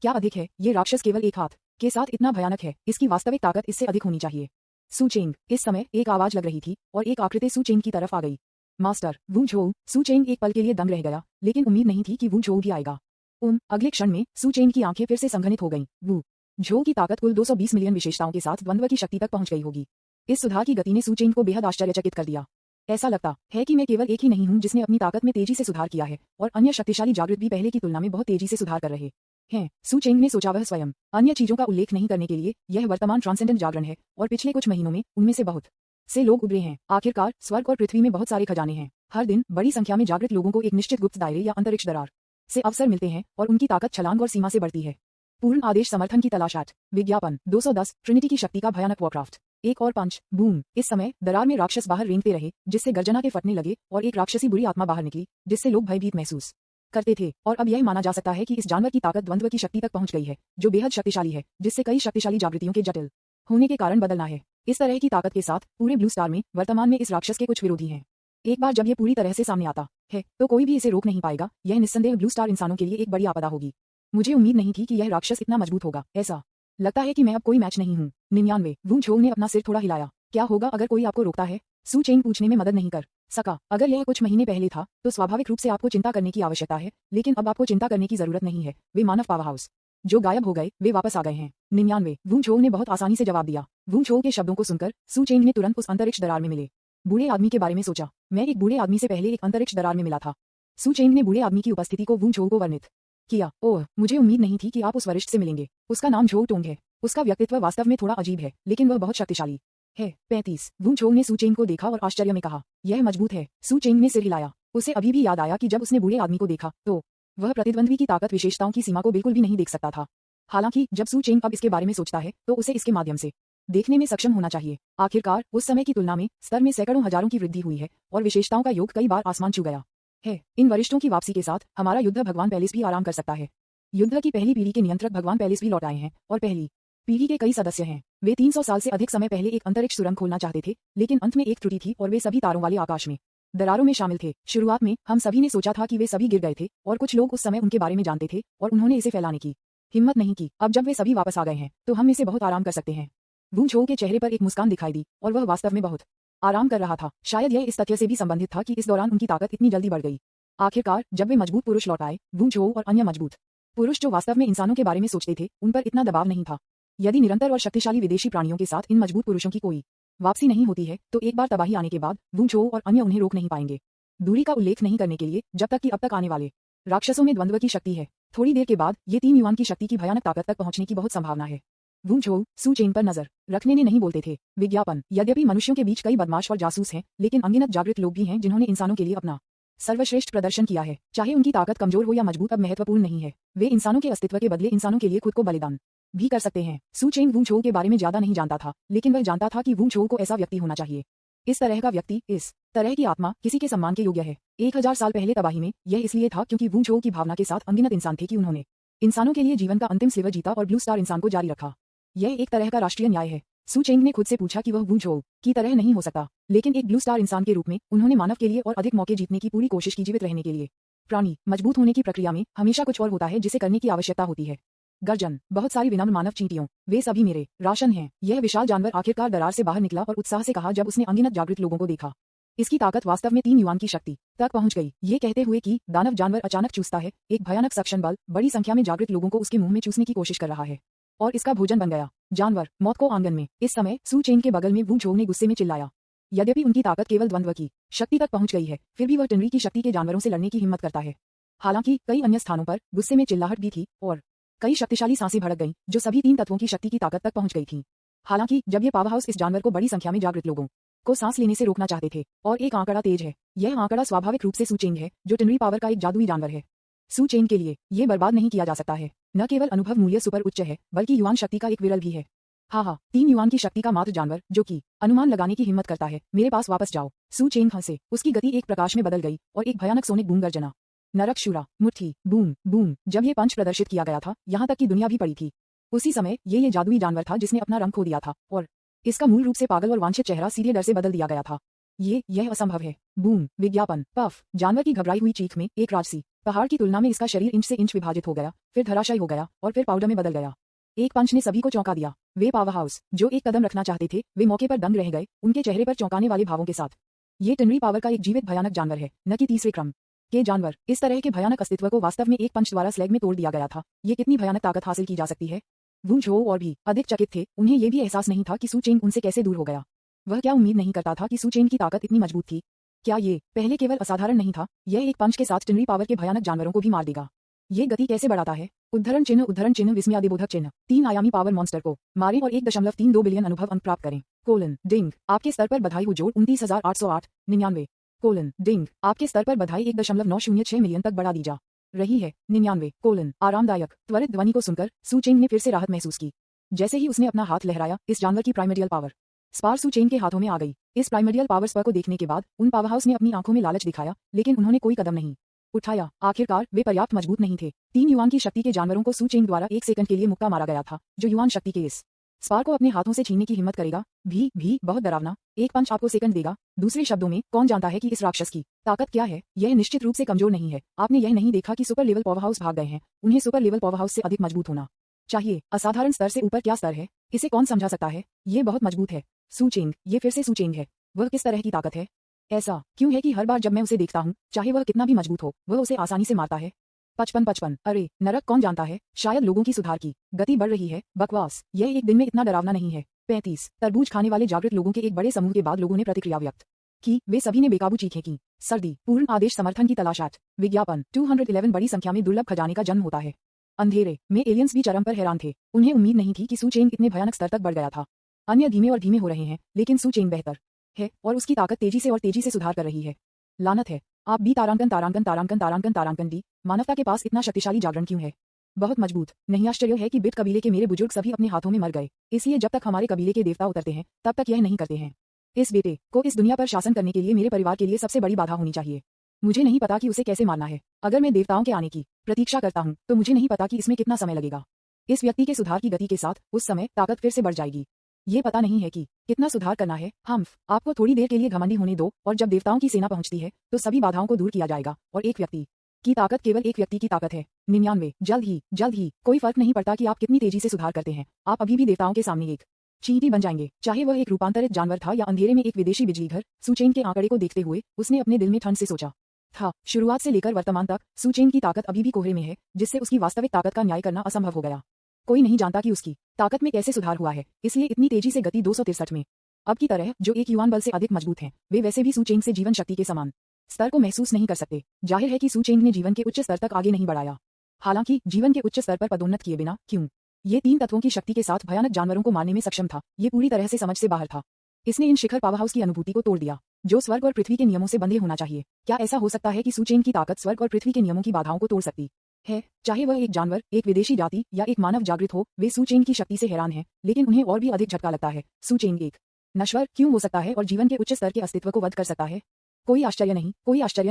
क्या अधिक है? ये राक्षस केवल एक हाथ के साथ इतना भयानक है, इसकी वास्तविक ताकत इससे अधिक होनी चाहिए। सू चेंग, इस समय एक आवाज लग रही थी और एक आकृति सू चेंग की तरफ आ गई। मास्टर वू झोउ। सू चेंग एक पल के लिए दंग रह गया, लेकिन उम्मीद नहीं थी कि वू झोउ भी आएगा। अगले क्षण में सू चेंग की आंखें फिर से संघनित हो गईं। वू झोउ की ताकत कुल 220 मिलियन विशेषताओं के साथ द्वंद्व की शक्ति तक पहुंच गई होगी। इस सुधार की गति ने सू चेंग को बेहद आश्चर्यचकित कर दिया। ऐसा लगता है कि मैं केवल एक ही नहीं हूं जिसने अपनी ताकत में तेजी से सुधार किया है, और अन्य शक्तिशाली जागृत भी पहले की तुलना में बहुत तेजी से सुधार कर रहे हैं। सू चेंग ने सोचा। वह स्वयं अन्य चीजों का उल्लेख नहीं करने के लिए यह वर्तमान ट्रांसेंडेंट जागरण है, और पिछले कुछ महीनों में उनमें से बहुत से लोग उभरे हैं। आखिरकार स्वर्ग और पृथ्वी में बहुत सारे खजाने हैं। हर दिन बड़ी संख्या में जागृत लोगों को एक निश्चित गुप्त दायरे या अंतरिक्ष दरार से अवसर मिलते हैं और उनकी ताकत छलांग और सीमा से बढ़ती है। पूर्ण आदेश समर्थन की तलाश। विज्ञापन 210 ट्रिनिटी की शक्ति का भयानक वॉरक्राफ्ट। एक और पंच। बूम! इस समय दरार में राक्षस बाहर रेंगते रहे, जिससे गर्जना के फटने लगे और एक राक्षसी बुरी आत्मा बाहर निकली, जिससे लोग भयभीत महसूस करते थे। और अब यह माना जा सकता है कि इस जानवर की ताकत द्वंद्व की शक्ति तक पहुंच गई है, जो बेहद शक्तिशाली है, जिससे कई शक्तिशाली जागृतियों के जटिल होने के कारण बदलना है। इस तरह की ताकत के साथ पूरे ब्लू स्टार में वर्तमान में इस राक्षस के कुछ विरोधी हैं। एक बार जब यह पूरी तरह से सामने आता है तो कोई भी इसे रोक नहीं पाएगा। यह निस्संदेह ब्लू स्टार इंसानों के लिए एक बड़ी आपदा होगी। मुझे उम्मीद नहीं थी कि यह राक्षस इतना मजबूत होगा। ऐसा लगता है कि मैं अब कोई मैच नहीं हूँ। 99 वू झोउ ने अपना सिर थोड़ा हिलाया। क्या होगा अगर कोई आपको रोकता है? सू चेंग पूछने में मदद नहीं कर सका। अगर यह कुछ महीने पहले था तो स्वाभाविक रूप से आपको चिंता करने की आवश्यकता है, लेकिन अब आपको चिंता करने की जरूरत नहीं है। वे मानव पावर हाउस जो गायब हो गए, वे वापस आ गए हैं। 99 वू झोउ ने बहुत आसानी से जवाब दिया। वू झोउ के शब्दों को सुनकर सू चेंग ने तुरंत उस अंतरिक्ष दरार में मिले बूढ़े आदमी के बारे में सोचा। मैं एक बूढ़े आदमी से पहले एक अंतरिक्ष दरार में मिला था। सू चेंग ने बूढ़े आदमी की उपस्थिति को वू झोउ को वर्णित किया। ओह, मुझे उम्मीद नहीं थी कि आप उस वरिष्ठ से मिलेंगे। उसका नाम झोउ टोंग है। उसका व्यक्तित्व वास्तव में थोड़ा अजीब है, लेकिन वह बहुत शक्तिशाली है। 35 वू झोउ ने सू चेंग को देखा और आश्चर्य में कहा, यह मजबूत है। सू चेंग ने सिर हिलाया। उसे अभी भी याद आया कि जब उसने बूढ़े आदमी को देखा तो वह प्रतिद्वंद्वी की ताकत विशेषताओं की सीमा को बिल्कुल भी नहीं देख सकता था। हालांकि जब सू चेंग अब इसके बारे में सोचता है तो उसे इसके माध्यम से देखने में सक्षम होना चाहिए। आखिरकार उस समय की तुलना में स्तर में सैकड़ों हजारों की वृद्धि हुई है और विशेषताओं का योग कई बार आसमान छू गया है। इन वरिष्ठों की वापसी के साथ हमारा युद्ध भगवान पैलेस भी आराम कर सकता है। युद्ध की पहली पीढ़ी के नियंत्रक भगवान पैलेस भी लौट आए हैं और पहली पीढ़ी के कई सदस्य हैं। वे 300 साल से अधिक समय पहले एक अंतरिक्ष सुरंग खोलना चाहते थे, लेकिन अंत में एक त्रुटि थी और वे सभी तारों वाले आकाश में दरारों में शामिल थे। शुरुआत में हम सभी ने सोचा था कि वे सभी गिर गए थे और कुछ लोग उस समय उनके बारे में जानते थे और उन्होंने इसे फैलाने की हिम्मत नहीं की। अब जब वे सभी वापस आ गए हैं तो हम इसे बहुत आराम कर सकते हैं। वू झोउ के चेहरे पर एक मुस्कान दिखाई दी और वह वास्तव में बहुत आराम कर रहा था। शायद यह इस तथ्य से भी संबंधित था कि इस दौरान उनकी ताकत इतनी जल्दी बढ़ गई। आखिरकार जब वे मजबूत पुरुष लौट आए, वू झोउ और अन्य मजबूत पुरुष जो वास्तव में इंसानों के बारे में सोचते थे, उन पर इतना दबाव नहीं था। यदि निरंतर और शक्तिशाली विदेशी प्राणियों के साथ इन मजबूत पुरुषों की कोई वापसी नहीं होती है तो एक बार तबाही आने के बाद वू चोऊ और अन्य उन्हें रोक नहीं पाएंगे। दूरी का उल्लेख नहीं करने के लिए जब तक कि अब तक आने वाले राक्षसों में द्वंद्व की शक्ति है, थोड़ी देर के बाद ये 3 युआन की शक्ति की भयानक ताकत तक पहुंचने की बहुत संभावना है। वू चोऊ सू चेंग पर नजर रखने ने नहीं बोलते थे। विज्ञापन यद्यपि मनुष्यों के बीच कई बदमाश और जासूस हैं, लेकिन अनगिनत जागृत लोग भी हैं जिन्होंने इंसानों के लिए अपना सर्वश्रेष्ठ प्रदर्शन किया है। चाहे उनकी ताकत कमजोर हो या मजबूत अब महत्वपूर्ण नहीं है, वे इंसानों के अस्तित्व के बदले इंसानों के लिए खुद को बलिदान भी कर सकते हैं। सू चेंग वू चोऊ के बारे में ज्यादा नहीं जानता था, लेकिन वह जानता था कि वू चोऊ को ऐसा व्यक्ति होना चाहिए। इस तरह का व्यक्ति, इस तरह की आत्मा किसी के सम्मान के योग्य है। 1000 साल पहले तबाही में यह इसलिए था क्योंकि वू चोऊ की भावना के साथ अनगिनत इंसान थे कि उन्होंने इंसानों के लिए जीवन का अंतिम स्लिवर जीता और ब्लू स्टार इंसान को जारी रखा। यह एक तरह का राष्ट्रीय न्याय है। सू चेंग ने खुद से पूछा कि वह वू चोऊ की तरह नहीं हो सकता, लेकिन एक ब्लू स्टार इंसान के रूप में उन्होंने मानव के लिए और अधिक मौके जीतने की पूरी कोशिश की। जीवित रहने के लिए प्राणी मजबूत होने की प्रक्रिया में हमेशा कुछ और होता है जिसे करने की आवश्यकता होती है। गर्जन बहुत सारी विनम्र मानव चींटियों, वे सभी मेरे राशन हैं। यह विशाल जानवर आखिरकार दरार से बाहर निकला और उत्साह से कहा जब उसने अनगिनत जागृत लोगों को देखा। इसकी ताकत वास्तव में 3 युआन की शक्ति तक पहुंच गई। ये कहते हुए कि दानव जानवर अचानक चूसता है, एक भयानक सक्शन बल बड़ी संख्या में जागृत लोगों को उसके मुंह में चूसने की कोशिश कर रहा है और इसका भोजन बन गया। जानवर मौत को आंगन में। इस समय सू चेंग के बगल में वू चोऊ ने गुस्से में चिल्लाया। यद्यपि उनकी ताकत केवल द्वंद्व की शक्ति तक पहुंच गई है, फिर भी वह टिनरी की शक्ति के जानवरों से लड़ने की हिम्मत करता है। हालांकि कई अन्य स्थानों पर गुस्से में चिल्लाहट भी थी और कई शक्तिशाली सांसें भड़क गईं जो सभी 3 तत्वों की शक्ति की ताकत तक पहुंच गई थीं। हालांकि जब ये पावर हाउस इस जानवर को बड़ी संख्या में जागृत लोगों को सांस लेने से रोकना चाहते थे, और एक आंकड़ा तेज है। यह आंकड़ा स्वाभाविक रूप से सू चेंग है जो टिनरी पावर का एक जादुई जानवर है। सू चेंग के लिए ये बर्बाद नहीं किया जा सकता है। न केवल अनुभव मूल्य सुपर उच्च है, बल्कि युआन शक्ति का एक विरल भी है। हाँ, 3 युआन की शक्ति का मात्र जानवर जो कि अनुमान लगाने की हिम्मत करता है। मेरे पास वापस जाओ। सू चेंग हंसे, उसकी गति एक प्रकाश में बदल गई और एक भयानक सोनिक बूम गर्जना, नरक शूरा, मुट्ठी, बूम बूम। जब ये पंच प्रदर्शित किया गया था, यहाँ तक कि दुनिया भी पड़ी थी। उसी समय ये जादुई जानवर था जिसने अपना रंग खो दिया था और इसका मूल रूप से पागल और वांछित चेहरा सीधे डर से बदल दिया गया था। यह असंभव है। बूम, विज्ञापन, पफ, जानवर की घबराई हुई चीख में एक राजसी पहाड़ की तुलना में इसका शरीर इंच से इंच विभाजित हो गया, फिर धराशायी हो गया और फिर पाउडर में बदल गया। एक पंच ने सभी को चौंका दिया। वे पावर हाउस जो एक कदम रखना चाहते थे, वे मौके पर दंग रह गए, उनके चेहरे पर चौंकाने वाले भावों के साथ। ये टिनरी पावर का एक जीवित भयानक जानवर है, न कि तीसरे क्रम के जानवर। इस तरह के भयानक अस्तित्व को वास्तव में एक पंच द्वारा स्लैग में तोड़ दिया गया था। ये कितनी भयानक ताकत हासिल की जा सकती है। वू चोऊ और भी अधिक चकित थे। उन्हें यह भी एहसास नहीं था कि सू चेंग उनसे कैसे दूर हो गया। वह क्या उम्मीद नहीं करता था कि सू चेंग की ताकत इतनी मजबूत थी। क्या ये पहले केवल असाधारण नहीं था, यह एक पंच के साथ टिनरी पावर के भयानक जानवरों को भी मार देगा। ये गति कैसे बढ़ाता है। उद्धरण चिन्ह विस्मयादिबोधक चिन्ह। 3 आयामी पावर मॉन्स्टर को मारें और 1.32 बिलियन अनुभव अंक प्राप्त करें। कोलन डिंग, आपके स्तर पर बधाई हो। जोड़ 29,808 99। कोलन डिंग, आपके स्तर पर बधाई 1.906 मिलियन तक बढ़ा दी जा रही है। 99 कोलन आरामदायक। त्वरित ध्वनि को सुनकर सू चेंग ने फिर से राहत महसूस की। जैसे ही उसने अपना हाथ लहराया, इस जानवर की प्राइमर्डियल पावर स्पार सू चेंग के हाथों में आ गई। इस प्राइमर्डियल पावर स्पर को देखने के बाद उन पावर हाउस ने अपनी आंखों में लालच दिखाया, लेकिन उन्होंने कोई कदम नहीं उठाया। आखिरकार वे पर्याप्त मजबूत नहीं थे। 3 युआन की शक्ति के जानवरों को सू चेंग द्वारा 1 सेकंड के लिए मुक्का मारा गया था। जो युआन शक्ति के इस स्पार को अपने हाथों से छीनने की हिम्मत करेगा, भी बहुत डरावना। एक पंच आपको सेकंड देगा। दूसरे शब्दों में, कौन जानता है कि इस राक्षस की ताकत क्या है। यह निश्चित रूप से कमजोर नहीं है। आपने यह नहीं देखा कि सुपर लेवल पावर हाउस भाग गए हैं। उन्हें सुपर लेवल पावर हाउस से अधिक मजबूत होना चाहिए। असाधारण स्तर से ऊपर क्या स्तर है, इसे कौन समझा सकता है। ये बहुत मजबूत है। सू चेंग, ये फिर से सू चेंग है। वह किस तरह की ताकत है। ऐसा क्यों है कि हर बार जब मैं उसे देखता हूँ, चाहे वह कितना भी मजबूत हो, वह उसे आसानी से मारता है। 55 अरे नरक, कौन जानता है, शायद लोगों की सुधार की गति बढ़ रही है। बकवास, यह एक दिन में इतना डरावना नहीं है। 35 तरबूज खाने वाले जागृत लोगों के एक बड़े समूह के बाद लोगों ने प्रतिक्रिया व्यक्त की। वे सभी ने बेकाबू चीखें की। सर्दी, पूर्ण आदेश समर्थन की तलाश। विज्ञापन 211 बड़ी संख्या में दुर्लभ खजाने का जन्म होता है। अंधेरे में एलियंस भी चरम पर हैरान थे। उन्हें उम्मीद नहीं थी कि सू चेंग इतने भयानक स्तर तक बढ़ गया था। अन्य धीमे और धीमे हो रहे हैं, लेकिन सू चेंग बेहतर है और उसकी ताकत तेजी से और तेजी से सुधार कर रही है। लानत है, आप बी तारांकन डी, मानवता के पास इतना शक्तिशाली जागरण क्यों है। बहुत मजबूत। नहीं आश्चर्य है कि बिट कबीले के मेरे बुजुर्ग सभी अपने हाथों में मर गए। इसलिए जब तक हमारे कबीले के देवता उतरते हैं, तब तक यह नहीं करते हैं। इस बेटे को इस दुनिया पर शासन करने के लिए मेरे परिवार के लिए सबसे बड़ी बाधा होनी चाहिए। मुझे नहीं पता कि उसे कैसे मारना है। अगर मैं देवताओं के आने की प्रतीक्षा करता हूँ, तो मुझे नहीं पता कि इसमें कितना समय लगेगा। इस व्यक्ति के सुधार की गति के साथ उस समय ताकत फिर से बढ़ जाएगी। ये पता नहीं है कि कितना सुधार करना है। आपको थोड़ी देर के लिए घमंडी होने दो, और जब देवताओं की सेना पहुंचती है, तो सभी बाधाओं को दूर किया जाएगा और एक व्यक्ति की ताकत केवल एक व्यक्ति की ताकत है। 99 जल्द ही कोई फर्क नहीं पड़ता कि आप कितनी तेजी से सुधार करते हैं, आप अभी भी देवताओं के सामने एक चींटी बन जाएंगे। चाहे वह एक रूपांतरित जानवर था या अंधेरे में एक विदेशी बिजली घर। सू चेंग के आंकड़े को देखते हुए उसने अपने दिल में ठंड से सोचा था। शुरुआत से लेकर वर्तमान तक सू चेंग की ताकत अभी भी कोहरे में है, जिससे उसकी वास्तविक ताकत का न्याय करना असंभव हो गया। कोई नहीं जानता कि उसकी ताकत में कैसे सुधार हुआ है, इसलिए इतनी तेजी से गति 263 में। अब की तरह जो एक युवान बल से अधिक मजबूत हैं, वे वैसे भी सू चेंग से जीवन शक्ति के समान स्तर को महसूस नहीं कर सकते। जाहिर है कि सू चेंग ने जीवन के उच्च स्तर तक आगे नहीं बढ़ाया। हालांकि जीवन के उच्च स्तर पर पदोन्नत किए बिना क्यों ये 3 तत्वों की शक्ति के साथ भयानक जानवरों को मारने में सक्षम था, ये पूरी तरह से समझ से बाहर था। इसने इन शिखर पावरहाउस की अनुभूति को तोड़ दिया, जो स्वर्ग और पृथ्वी के नियमों से बंधे होना चाहिए। क्या ऐसा हो सकता है कि सू चेंग की ताकत स्वर्ग और पृथ्वी के नियमों की बाधाओं को तोड़ सकती है? चाहे वह एक जानवर, एक विदेशी जाति या एक मानव जागृत हो, वे सू चेंग की शक्ति से हैरान हैं, लेकिन उन्हें और भी अधिक झटका लगता है। सू चेंग एक नश्वर क्यों हो सकता है और जीवन के उच्च स्तर के अस्तित्व को वध कर सकता है? कोई आश्चर्य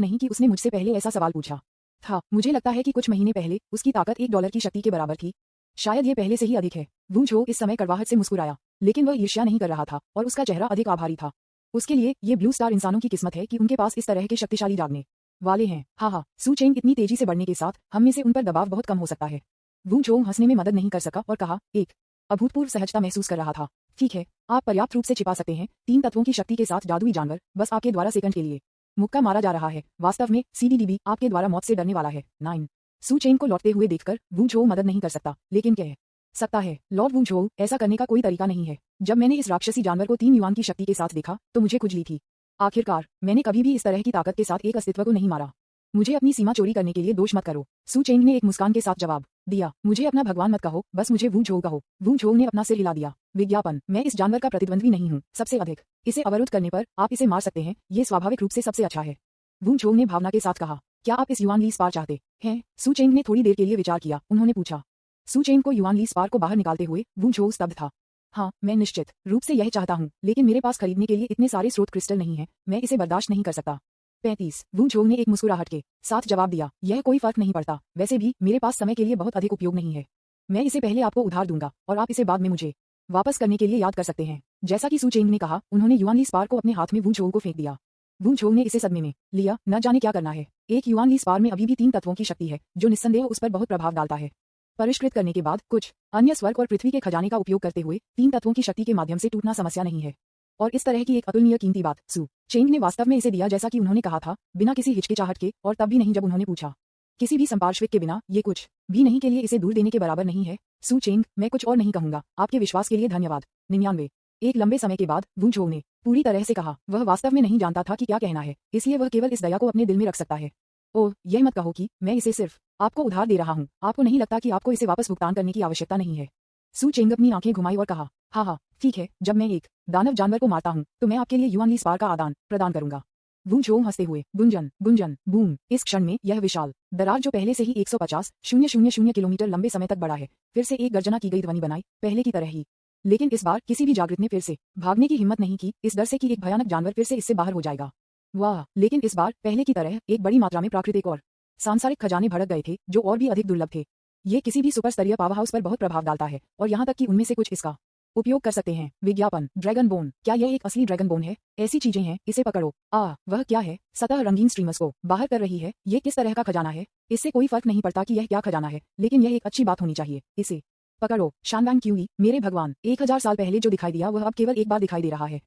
नहीं कि उसने मुझसे पहले ऐसा सवाल पूछा था। मुझे लगता है कि कुछ महीने पहले उसकी ताकत $1 की शक्ति के बराबर थी। शायद ये पहले से ही अधिक है। वू झो इस समय कड़वाहट से मुस्कुराया, लेकिन वह ईर्ष्या नहीं कर रहा था और उसका चेहरा अधिक आभारी था। उसके लिए ये ब्लू स्टार इंसानों की किस्मत है कि उनके पास इस तरह के शक्तिशाली जागने वाले हैं। हाँ, सू चेंग इतनी तेजी से बढ़ने के साथ हम में से उन पर दबाव बहुत कम हो सकता है। वू झो हंसने में मदद नहीं कर सका और कहा, एक अभूतपूर्व सहजता महसूस कर रहा था। ठीक है, आप पर्याप्त रूप से छिपा सकते हैं। 3 तत्वों की शक्ति के साथ जादुई जानवर बस आपके द्वारा सेकंड के लिए मुक्का मारा जा रहा है। वास्तव में सीडीडीबी आपके द्वारा मौत से डरने वाला है। 9 सू चेंग को लौटते हुए देखकर वू झो मदद नहीं कर सकता, लेकिन कह सकता है, लॉर्ड वू झो, ऐसा करने का कोई तरीका नहीं है। जब मैंने इस राक्षसी जानवर को 3 युआन की शक्ति के साथ देखा तो मुझे खुजली थी। आखिरकार मैंने कभी भी इस तरह की ताकत के साथ एक अस्तित्व को नहीं मारा। मुझे अपनी सीमा चोरी करने के लिए दोष मत करो। सू चेंग ने एक मुस्कान के साथ जवाब दिया। मुझे अपना भगवान मत कहो, बस मुझे वू झो कहो। वू झो ने अपना सिर हिला दिया। विज्ञापन, मैं इस जानवर का प्रतिद्वंद्वी नहीं हूँ। सबसे अधिक इसे अवरुद्ध करने पर आप इसे मार सकते हैं, ये स्वाभाविक रूप से सबसे अच्छा है। वू झो ने भावना के साथ कहा, क्या आप इस युआन ली स्पार चाहते हैं? सू चेंग ने थोड़ी देर के लिए विचार किया। उन्होंने पूछा। सू चेंग को युआन ली स्पार को बाहर निकालते हुए वू झो स्तब्ध था। हाँ, मैं निश्चित रूप से यह चाहता हूँ, लेकिन मेरे पास खरीदने के लिए इतने सारे स्रोत क्रिस्टल नहीं है। मैं इसे बर्दाश्त नहीं कर सकता। 35 वू झो ने एक मुस्कुराहट के साथ जवाब दिया, यह कोई फर्क नहीं पड़ता। वैसे भी मेरे पास समय के लिए बहुत अधिक उपयोग नहीं है। मैं इसे पहले आपको उधार दूंगा और आप इसे बाद में मुझे वापस करने के लिए याद कर सकते हैं। जैसा कि सू चेंग ने कहा, उन्होंने युआन ली स्पार को अपने हाथ में वू झो को फेंक दिया। वू झो ने इसे सदमे में लिया, न जाने क्या करना है। एक युआन ली स्पार में अभी भी 3 तत्वों की शक्ति है, जो निस्संदेह उस पर बहुत प्रभाव डालता है। परिष्कृत करने के बाद कुछ अन्य स्वर्ग और पृथ्वी के खजाने का उपयोग करते हुए 3 तत्वों की शक्ति के माध्यम से टूटना समस्या नहीं है। और इस तरह की एक अतुलनीय कीमती बात सू चेंग ने वास्तव में इसे दिया, जैसा कि उन्होंने कहा था, बिना किसी हिचकिचाहट के, और तब भी नहीं जब उन्होंने पूछा। किसी भी संपार्श्विक के बिना ये कुछ भी नहीं के लिए इसे दूर देने के बराबर नहीं है। सू चेंग, मैं कुछ और नहीं कहूंगा। आपके विश्वास के लिए धन्यवाद। 99 एक लंबे समय के बाद वू झो ने पूरी तरह से कहा। वह वास्तव में नहीं जानता था कि क्या कहना है, इसलिए वह केवल इस दया को अपने दिल में रख सकता है। ओह, यह मत कहो कि मैं इसे सिर्फ आपको उधार दे रहा हूँ। आपको नहीं लगता कि आपको इसे वापस भुगतान करने की आवश्यकता नहीं है? सू चेंग अपनी आंखें घुमाई और कहा, हाँ, ठीक है, जब मैं एक दानव जानवर को मारता हूँ तो मैं आपके लिए युआन ली स्पार का आदान प्रदान करूंगा। वू झो हंसते हुए, गुंजन गुंजन बूम। इस क्षण में यह विशाल दरार, जो पहले से ही 150,000 किलोमीटर लंबे समय तक बढ़ा है, फिर से एक गर्जना की गई ध्वनि बनाई, पहले की तरह ही। लेकिन इस बार किसी भी जागृत ने फिर से भागने की हिम्मत नहीं की, इस डर से कि एक भयानक जानवर फिर से इससे बाहर हो जाएगा। वाह, लेकिन इस बार पहले की तरह एक बड़ी मात्रा में प्राकृतिक और सांसारिक खजाने भड़क गए थे, जो और भी अधिक दुर्लभ थे। ये किसी भी सुपर स्तरीय पावर हाउस पर बहुत प्रभाव डालता है, और यहाँ तक कि उनमें से कुछ इसका उपयोग कर सकते हैं। विज्ञापन, ड्रैगन बोन, क्या यह एक असली ड्रैगन बोन है? ऐसी चीजें हैं, इसे पकड़ो। वह क्या है? सतह रंगीन स्ट्रीमर्स को बाहर कर रही है। ये किस तरह का खजाना है? इससे कोई फर्क नहीं पड़ता कि यह क्या खजाना है, लेकिन यह एक अच्छी बात होनी चाहिए। इसे पकड़ो। शानवांग क्यूई, मेरे भगवान, 1000 साल पहले जो दिखाई दिया वह अब केवल एक बार दिखाई दे रहा है।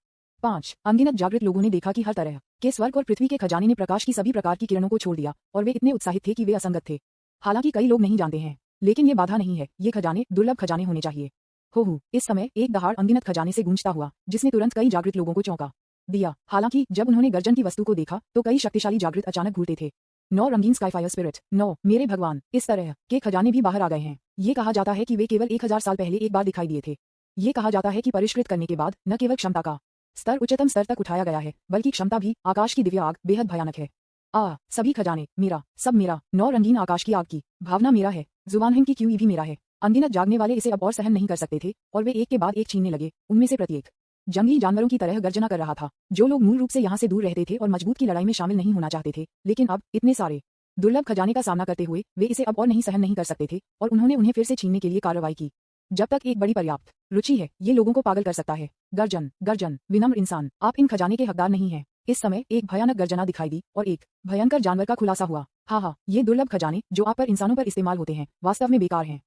5 अनगिनत जागृत लोगों ने देखा कि हर तरह के स्वर्ग और पृथ्वी के खजाने ने प्रकाश की सभी प्रकार की किरणों को छोड़ दिया, और वे इतने उत्साहित थे कि वे असंगत थे। हालांकि कई लोग नहीं जानते हैं, लेकिन ये बाधा नहीं है। ये खजाने दुर्लभ खजाने होने चाहिए। हो, इस समय एक दहाड़ अनगिनत खजाने से गूंजता हुआ, जिसने तुरंत कई जागृत लोगों को चौंका दिया। हालांकि जब उन्होंने गर्जन की वस्तु को देखा तो कई शक्तिशाली जागृत अचानक घूरते थे। 9 रंगीन स्काईफायर स्पिरिट, 9 मेरे भगवान, इस तरह के खजाने भी बाहर आ गए हैं। ये कहा जाता है कि वे केवल 1000 साल पहले एक बार दिखाई दिए थे। ये कहा जाता है कि परिष्कृत करने के बाद न केवल क्षमता का स्तर उच्चतम स्तर तक उठाया गया है, बल्कि क्षमता भी। आकाश की दिव्य आग बेहद भयानक है। सभी खजाने मेरा, सब मेरा। 9 रंगीन आकाश की आग की भावना मेरा है। जुबानहिंग की क्यूई भी मेरा है। अनगिनत जागने वाले इसे अब और सहन नहीं कर सकते थे, और वे एक के बाद एक छीनने लगे। उनमें से प्रत्येक जंगली जानवरों की तरह गर्जना कर रहा था। जो लोग मूल रूप से यहाँ से दूर रहते थे और मजबूत की लड़ाई में शामिल नहीं होना चाहते थे, लेकिन अब इतने सारे दुर्लभ खजाने का सामना करते हुए वे इसे अब और नहीं सहन नहीं कर सकते थे, और उन्होंने उन्हें फिर से छीनने के लिए कार्रवाई की। जब तक एक बड़ी पर्याप्त रुचि है, ये लोगों को पागल कर सकता है। गर्जन गर्जन, विनम्र इंसान, आप इन खजाने के हकदार नहीं हैं। इस समय एक भयानक गर्जना दिखाई दी और एक भयंकर जानवर का खुलासा हुआ। ये दुर्लभ खजाने जो आप पर इंसानों पर इस्तेमाल होते हैं, वास्तव में बेकार हैं।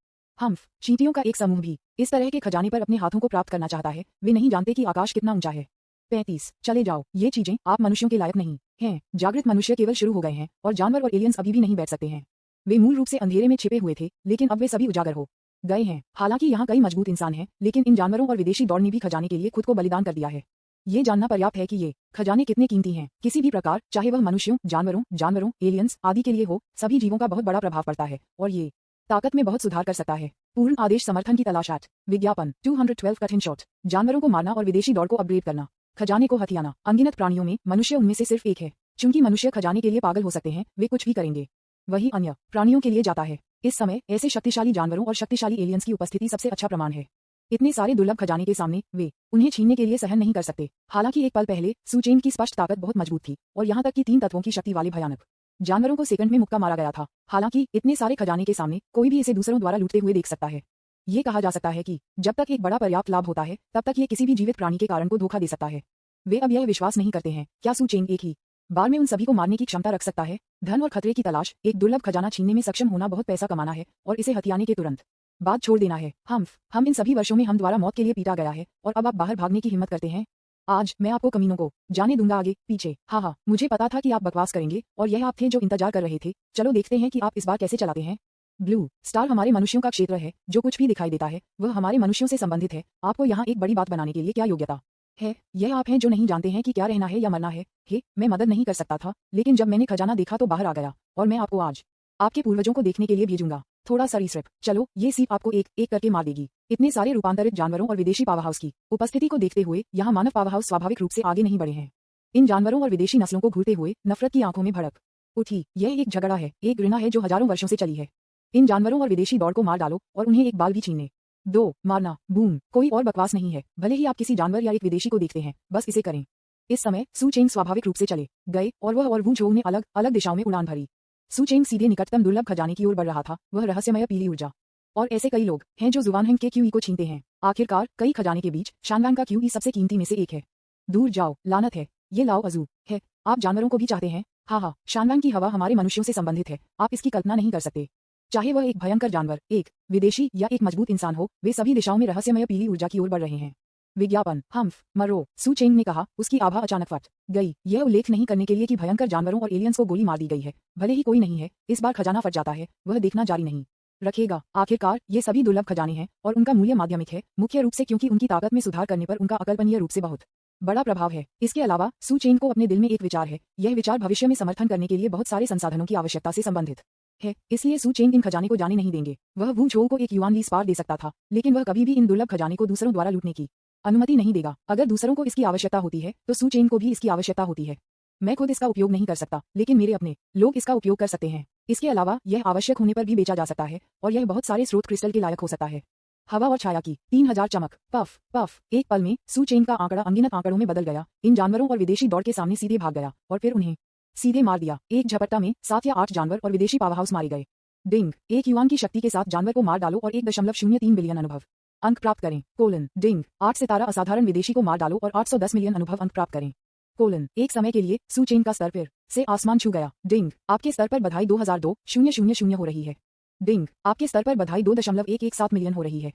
चींटियों का एक समूह भी इस तरह के खजाने पर अपने हाथों को प्राप्त करना चाहता है। वे नहीं जानते कि आकाश कितना ऊंचा है। 35 चले जाओ, ये चीजें आप मनुष्यों के लायक नहीं हैं। जागृत मनुष्य केवल शुरू हो गए हैं, और जानवर और एलियंस अभी भी नहीं बैठ सकते हैं। वे मूल रूप से अंधेरे में छिपे हुए थे, लेकिन अब वे सभी उजागर हो गए हैं। हालांकि यहाँ कई मजबूत इंसान हैं, लेकिन इन जानवरों और विदेशी दौड़ ने भी खजाने के लिए खुद को बलिदान कर दिया है। ये जानना पर्याप्त है कि ये खजाने कितने कीमती हैं। किसी भी प्रकार, चाहे वह मनुष्यों, जानवरों, एलियंस आदि के लिए हो, सभी जीवों का बहुत बड़ा प्रभाव पड़ता है और ये ताकत में बहुत सुधार कर सकता है। पूर्ण आदेश समर्थन की तलाश at विज्ञापन 212 कठिन शॉट। जानवरों को मारना और विदेशी दौड़ को अपग्रेड करना, खजाने को हथियाना। अनगिनत प्राणियों में मनुष्य उनमें से सिर्फ एक है। चूंकि मनुष्य खजाने के लिए पागल हो सकते हैं, वे कुछ भी करेंगे। वही अन्य प्राणियों के लिए जाता है। इस समय ऐसे शक्तिशाली जानवरों और शक्तिशाली एलियंस की उपस्थिति सबसे अच्छा प्रमाण है। इतने सारे दुर्लभ खजाने के सामने वे उन्हें छीनने के लिए सहन नहीं कर सकते। हालांकि एक पल पहले सुचेन की स्पष्ट ताकत बहुत मजबूत थी और यहाँ तक कि 3 तत्वों की शक्ति वाले भयानक जानवरों को सेकंड में मुक्का मारा गया था। हालांकि इतने सारे खजाने के सामने कोई भी इसे दूसरों द्वारा लूटते हुए देख सकता है। ये कहा जा सकता है कि जब तक एक बड़ा पर्याप्त लाभ होता है, तब तक ये किसी भी जीवित प्राणी के कारण को धोखा दे सकता है। वे अब यह विश्वास नहीं करते हैं क्या सुचेन एक ही बार में उन सभी को मारने की क्षमता रख सकता है। धन और खतरे की तलाश, एक दुर्लभ खजाना छीनने में सक्षम होना, बहुत पैसा कमाना है और इसे हथियाने के तुरंत बाद छोड़ देना है। हम इन सभी वर्षों में हम द्वारा मौत के लिए पीटा गया है और अब आप बाहर भागने की हिम्मत करते हैं। आज मैं आपको कमीनों को जाने दूंगा आगे पीछे। हाँ, मुझे पता था कि आप बकवास करेंगे और यह आप थे जो इंतजार कर रहे थे। चलो देखते हैं कि आप इस बार कैसे चलाते हैं। ब्लू स्टार हमारे मनुष्यों का क्षेत्र है। जो कुछ भी दिखाई देता है वह हमारे मनुष्यों से संबंधित है। आपको यहाँ एक बड़ी बात बनाने के लिए क्या योग्यता है? यह आप हैं जो नहीं जानते हैं कि क्या रहना है या मरना है। मैं मदद नहीं कर सकता था, लेकिन जब मैंने खजाना देखा तो बाहर आ गया और मैं आपको आज आपके पूर्वजों को देखने के लिए भेजूंगा। थोड़ा सरीसृप, चलो ये सीप आपको एक एक करके मार देगी। इतने सारे रूपांतरित जानवरों और विदेशी पावरहाउस की उपस्थिति को देखते हुए यहाँ मानव पावरहाउस स्वाभाविक रूप से आगे नहीं बढ़े हैं। इन जानवरों और विदेशी नस्लों को घूरते हुए नफरत की आंखों में भड़क उठी। यह एक झगड़ा है, एक घृणा है जो हजारों वर्षों से चली है। इन जानवरों और विदेशी दौड़ को मार डालो और उन्हें एक बाल भी छीनने दो। मारना, बूम, कोई और बकवास नहीं है। भले ही आप किसी जानवर या एक विदेशी को देखते हैं, बस इसे करें। इस समय सुचेंग स्वाभाविक रूप से चले गए और वह और वू झोंग ने अलग अलग दिशाओं में उड़ान भरी। सुचेंग सीधे निकटतम दुर्लभ खजाने की ओर बढ़ रहा था, वह रहस्यमय पीली ऊर्जा। और ऐसे कई लोग हैं जो जुवानहेंग के क्यूई को छीनते हैं। आखिरकार कई खजाने के बीच शानवांग का क्यूई सबसे कीमती में से एक है। दूर जाओ, लानत है, ये लाओ अजू है। आप जानवरों को भी चाहते हैं? हाँ, शानवांग की हवा हमारे मनुष्यों से संबंधित है। आप इसकी कल्पना नहीं कर सकते। चाहे वह एक भयंकर जानवर, एक विदेशी या एक मजबूत इंसान हो, वे सभी दिशाओं में रहस्यमय पीली ऊर्जा की ओर बढ़ रहे हैं। विज्ञापन हम्फ मरो, सुचेंग ने कहा। उसकी आभा अचानक फट गई। यह उल्लेख नहीं करने के लिए कि भयंकर जानवरों और एलियंस को गोली मार दी गई है। भले ही कोई नहीं है, इस बार खजाना फट जाता है, वह देखना जारी नहीं रखेगा। आखिरकार ये सभी दुर्लभ खजाने हैं और उनका मूल्य माध्यमिक है, मुख्य रूप से क्योंकि उनकी ताकत में सुधार करने पर उनका अकल्पनीय रूप से बहुत बड़ा प्रभाव है। इसके अलावा सुचेंग को अपने दिल में एक विचार है। यह विचार भविष्य में समर्थन करने के लिए बहुत सारे संसाधनों की आवश्यकता से संबंधित है। इसलिए सुचेंग इन खजाने को जाने नहीं देंगे। वह वू झोंग को एक युआन ली स्पार दे सकता था, लेकिन वह कभी भी इन दुर्लभ खजाने को दूसरों द्वारा लूटने की अनुमति नहीं देगा। अगर दूसरों को इसकी आवश्यकता होती है तो सुचेंग को भी इसकी आवश्यकता होती है। मैं खुद इसका उपयोग नहीं कर सकता, लेकिन मेरे अपने लोग इसका उपयोग कर सकते हैं। इसके अलावा यह आवश्यक होने पर भी बेचा जा सकता है और यह बहुत सारे स्रोत क्रिस्टल के लायक हो सकता है। हवा और छाया की 3000 चमक। पफ पफ, एक पल में सुचेंग का आंकड़ा अनगिनत आंकड़ों में बदल गया। इन जानवरों और विदेशी दौड़ के सामने सीधे भाग गया और फिर उन्हें सीधे मार दिया। एक झपट्टा में 7 या 8 जानवर और विदेशी पावरहाउस मारे गए। डिंग, एक युआन की शक्ति के साथ जानवर को मार डालो और 1.03 बिलियन अनुभव अंक प्राप्त करें। डिंग, 8 सितारा असाधारण विदेशी को मार डालो और 810 मिलियन अनुभव अंक प्राप्त करें। एक समय के लिए सुचेंग का स्तर फिर से आसमान छू गया। डिंग, आपके स्तर पर बधाई 2002,000 हो रही है। डिंग, आपके स्तर पर बधाई 2.117 मिलियन हो रही है।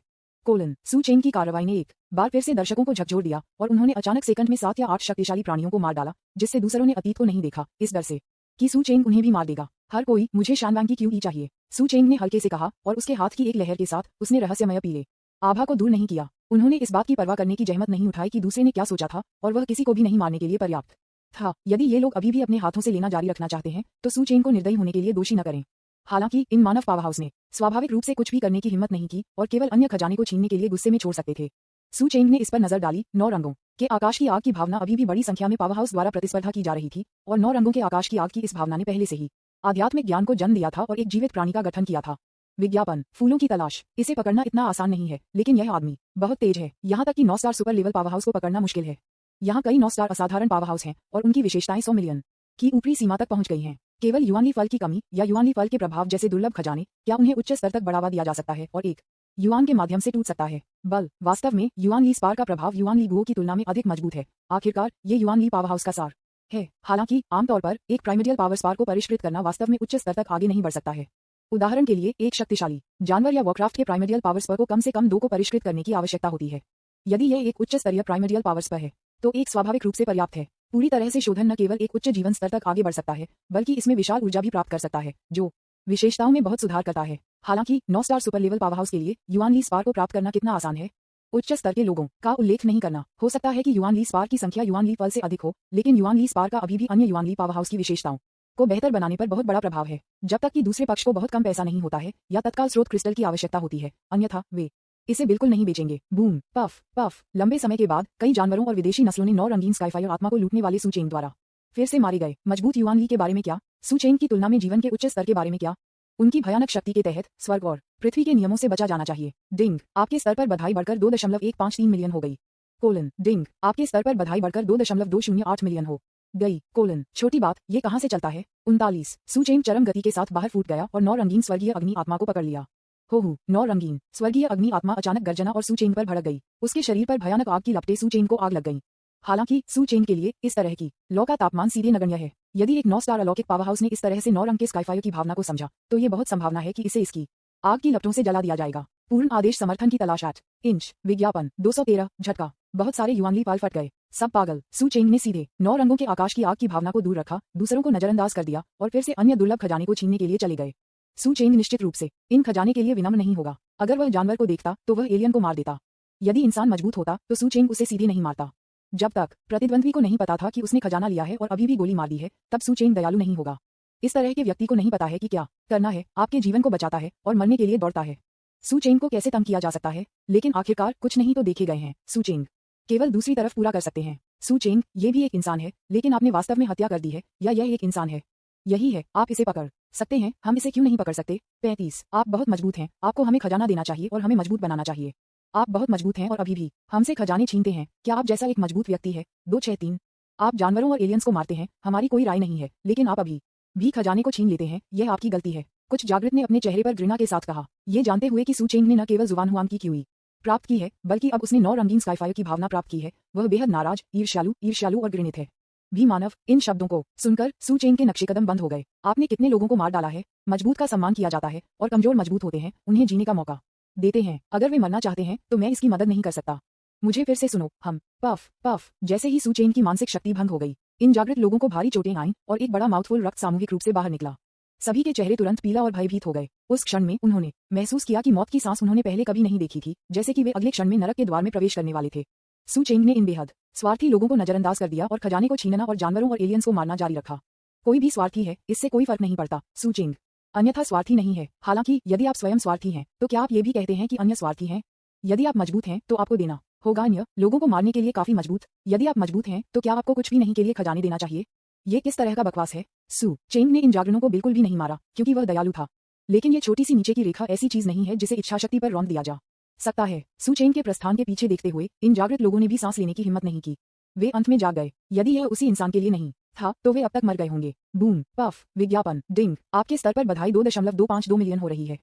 सुचेंग की कार्रवाई ने एक बार फिर से दर्शकों को झकझोर दिया और उन्होंने अचानक सेकंड में 7 या 8 शक्तिशाली प्राणियों को मार डाला, जिससे दूसरों ने अतीत को नहीं देखा, इस डर से कि सुचेंग उन्हें भी मार देगा। हर कोई मुझे शानवांग की क्यूई चाहिए, सुचेंग ने हल्के से कहा और उसके हाथ की एक लहर के साथ उसने रहस्यमय पीले आभा को दूर नहीं किया। उन्होंने इस बात की परवाह करने की जहमत नहीं उठाई कि दूसरे ने क्या सोचा था और वह किसी को भी नहीं मारने के लिए पर्याप्त था। यदि ये लोग अभी भी अपने हाथों से लेना जारी रखना चाहते हैं तो सुचेंग को निर्दयी होने के लिए दोषी न करें। हालांकि इन मानव पावरहाउस ने स्वाभाविक रूप से कुछ भी करने की हिम्मत नहीं की और केवल अन्य खजाने को छीनने के लिए गुस्से में छोड़ सकते थे। सुचेंग ने इस पर नजर डाली। 9 रंगों के आकाश की आग की भावना अभी भी बड़ी संख्या में पावरहाउस द्वारा प्रतिस्पर्धा की जा रही थी और 9 रंगों के आकाश की आग की इस भावना ने पहले से ही आध्यात्मिक ज्ञान को जन्म दिया था और एक जीवित प्राणी का गठन किया था। विज्ञापन फूलों की तलाश। इसे पकड़ना इतना आसान नहीं है, लेकिन यह आदमी बहुत तेज है। यहाँ तक कि 9 स्टार सुपर लेवल पावरहाउस को पकड़ना मुश्किल है। यहाँ कई 9 स्टार असाधारण पावरहाउस हैं और उनकी विशेषताएं 100 मिलियन की ऊपरी सीमा तक पहुंच गई हैं। केवल युआनली फल की कमी या युआनली फल के प्रभाव जैसे दुर्लभ खजाने, क्या उन्हें उच्च स्तर तक बढ़ावा दिया जा सकता है और एक युआन के माध्यम से टूट सकता है? बल वास्तव में युआनली स्पार का प्रभाव युआनली गुओ की तुलना में अधिक मजबूत है। आखिरकार ये युआनली पावरहाउस का सार है। हालांकि आमतौर पर एक प्राइमर्डियल पावर स्पार को परिष्कृत करना वास्तव में उच्च स्तर तक आगे नहीं बढ़ सकता है। उदाहरण के लिए एक शक्तिशाली जानवर या वॉरक्राफ्ट के प्राइमर्डियल पावर स्पर को कम से कम 2 को परिष्कृत करने की आवश्यकता होती है। यदि यह एक उच्च स्तरीय प्राइमर्डियल पावर स्पर है तो एक स्वाभाविक रूप से पर्याप्त है। पूरी तरह से शोधन न केवल एक उच्च जीवन स्तर तक आगे बढ़ सकता है, बल्कि इसमें विशाल ऊर्जा भी प्राप्त कर सकता है, जो विशेषताओं में बहुत सुधार करता है। हालांकि 9 star super level power house के लिए युआन ली स्पार को प्राप्त करना कितना आसान है, उच्च स्तर के लोगों का उल्लेख नहीं करना। हो सकता है कि युआन ली स्पार की संख्या युआन ली पल से अधिक हो, लेकिन युआन ली स्पार का अभी भी अन्य युआन ली पावर हाउस की विशेषताओं को बेहतर बनाने पर बहुत बड़ा प्रभाव है। जब तक कि दूसरे पक्ष को बहुत कम पैसा नहीं होता है या तत्काल स्रोत क्रिस्टल की आवश्यकता होती है, अन्यथा वे इसे बिल्कुल नहीं बेचेंगे। Boom puff puff. लंबे समय के बाद कई जानवरों और विदेशी नस्लों ने 9 रंगीन स्काईफायर आत्मा को लूटने वाले सू चेंग द्वारा फिर से मारे गए मजबूत युआन ली के बारे में क्या? सू चेंग की तुलना में जीवन के उच्च स्तर के बारे में क्या? उनकी भयानक शक्ति के तहत स्वर्ग और पृथ्वी के नियमों से बचा जाना चाहिए। डिंग, आपके स्तर पर बधाई बढ़कर 2.153 मिलियन हो गई। कोलन, डिंग, आपके स्तर पर बधाई बढ़कर 2.208 मिलियन हो गई। कोलन, छोटी बात, ये कहां से चलता है? 39। सू चेंग चरम गति के साथ बाहर फूट गया और 9 रंगीन स्वर्गीय अग्नि आत्मा को पकड़ लिया। हो 9 रंगीन स्वर्गीय अग्नि आत्मा अचानक गर्जना और सू चेंग पर भड़क गई। उसके शरीर पर भयानक आग की लपटें सू चेंग को आग लग गईं। हालांकि सू चेंग के लिए इस तरह की लौ का तापमान सीधे नगण्य है। यदि एक 9 स्टार अलौकिक पावर हाउस ने इस तरह से 9 रंग के स्काईफायर की भावना को समझा, तो ये बहुत संभावना है कि इसे इसकी आग की लपटों से जला दिया जाएगा। पूर्ण आदेश समर्थन की तलाश 8 इंच विज्ञापन 213 झटका। बहुत सारे युआन ली पाल फट गए। सब पागल। सू चेंग ने सीधे 9 रंगों के आकाश की आग की भावना को दूर रखा, दूसरों को नजरअंदाज कर दिया और फिर से अन्य दुर्लभ खजाने को छीनने के लिए चले गए। सू चेंग निश्चित रूप से इन खजाने के लिए विनम्र नहीं होगा। अगर वह जानवर को देखता तो वह एलियन को मार देता। यदि इंसान मजबूत होता तो सू चेंग उसे सीधे नहीं मारता। जब तक प्रतिद्वंद्वी को नहीं पता था कि उसने खजाना लिया है और अभी भी गोली मार दी है, तब सू चेंग दयालु नहीं होगा। इस तरह के व्यक्ति को नहीं पता है कि क्या करना है, आपके जीवन को बचाता है और मरने के लिए दौड़ता है। सू चेंग को कैसे तंग किया जा सकता है, लेकिन आखिरकार कुछ नहीं तो देखे गए हैं। सू चेंग केवल दूसरी तरफ पूरा कर सकते हैं। सू चेंग, ये भी एक इंसान है, लेकिन आपने वास्तव में हत्या कर दी है, या यह एक इंसान है? यही है, आप इसे पकड़ सकते हैं, हम इसे क्यों नहीं पकड़ सकते? 35। आप बहुत मजबूत हैं, आपको हमें खजाना देना चाहिए और हमें मजबूत बनाना चाहिए। आप बहुत मजबूत हैं और अभी भी हमसे खजाने छीनते हैं। क्या आप जैसा एक मजबूत व्यक्ति है? 263। आप जानवरों और एलियंस को मारते हैं, हमारी कोई राय नहीं है, लेकिन आप अभी भी खजाने को छीन लेते हैं, यह आपकी गलती है। कुछ जागृत ने अपने चेहरे पर घृणा के साथ कहा, ये जानते हुए कि सू चेंग ने न केवल जुबान हुआंग की क्यूई प्राप्त की है, बल्कि अब उसने 9 रंगीन स्काईफायर की भावना प्राप्त की है। वह बेहद नाराज, ईर्ष्यालु और घृणित है। भी मानव। इन शब्दों को सुनकर सू चेंग के नक्शेकदम बंद हो गए। आपने कितने लोगों को मार डाला है? मजबूत का सम्मान किया जाता है और कमजोर मजबूत होते हैं, उन्हें जीने का मौका देते हैं। अगर वे मरना चाहते हैं तो मैं इसकी मदद नहीं कर सकता। मुझे फिर से सुनो। हम पफ पफ। जैसे ही सू चेंग की मानसिक शक्ति भंग हो गई, इन जागृत लोगों को भारी चोटें आईं और एक बड़ा माउथफुल रक्त सामूहिक रूप से बाहर निकला। सभी के चेहरे तुरंत पीला और भयभीत हो गए। उस क्षण में उन्होंने महसूस किया कि मौत की सांस उन्होंने पहले कभी नहीं देखी थी, जैसे कि वे अगले क्षण में नरक के द्वार में प्रवेश करने वाले थे। सू चेंग ने इन बेहद स्वार्थी लोगों को नजरअंदाज कर दिया और खजाने को छीनना और जानवरों और एलियंस को मारना जारी रखा। कोई भी स्वार्थी है, इससे कोई फर्क नहीं पड़ता। सू चेंग अन्यथा स्वार्थी नहीं है। हालांकि यदि आप स्वयं स्वार्थी हैं, तो क्या आप ये भी कहते हैं कि अन्य स्वार्थी हैं? यदि आप मजबूत हैं तो आपको देना होगा अन्य लोगों को मारने के लिए काफी मजबूत। यदि आप मजबूत हैं तो क्या आपको कुछ भी नहीं के लिए खजाने देना चाहिए? ये किस तरह का बकवास है? सू चेंग ने इन जागरणों को बिल्कुल भी नहीं मारा, क्योंकि वह दयालु था। लेकिन ये छोटी सी नीचे की रेखा ऐसी चीज नहीं है जिसे इच्छाशक्ति पर रौंद दिया जा सकता है। सू चेंग के प्रस्थान के पीछे देखते हुए इन जागृत लोगों ने भी सांस लेने की हिम्मत नहीं की। वे अंत में जाग गए। यदि यह उसी इंसान के लिए नहीं था तो वे अब तक मर गए होंगे। बूम पफ विज्ञापन। डिंग, आपके स्तर पर बधाई 2.252 मिलियन हो रही है।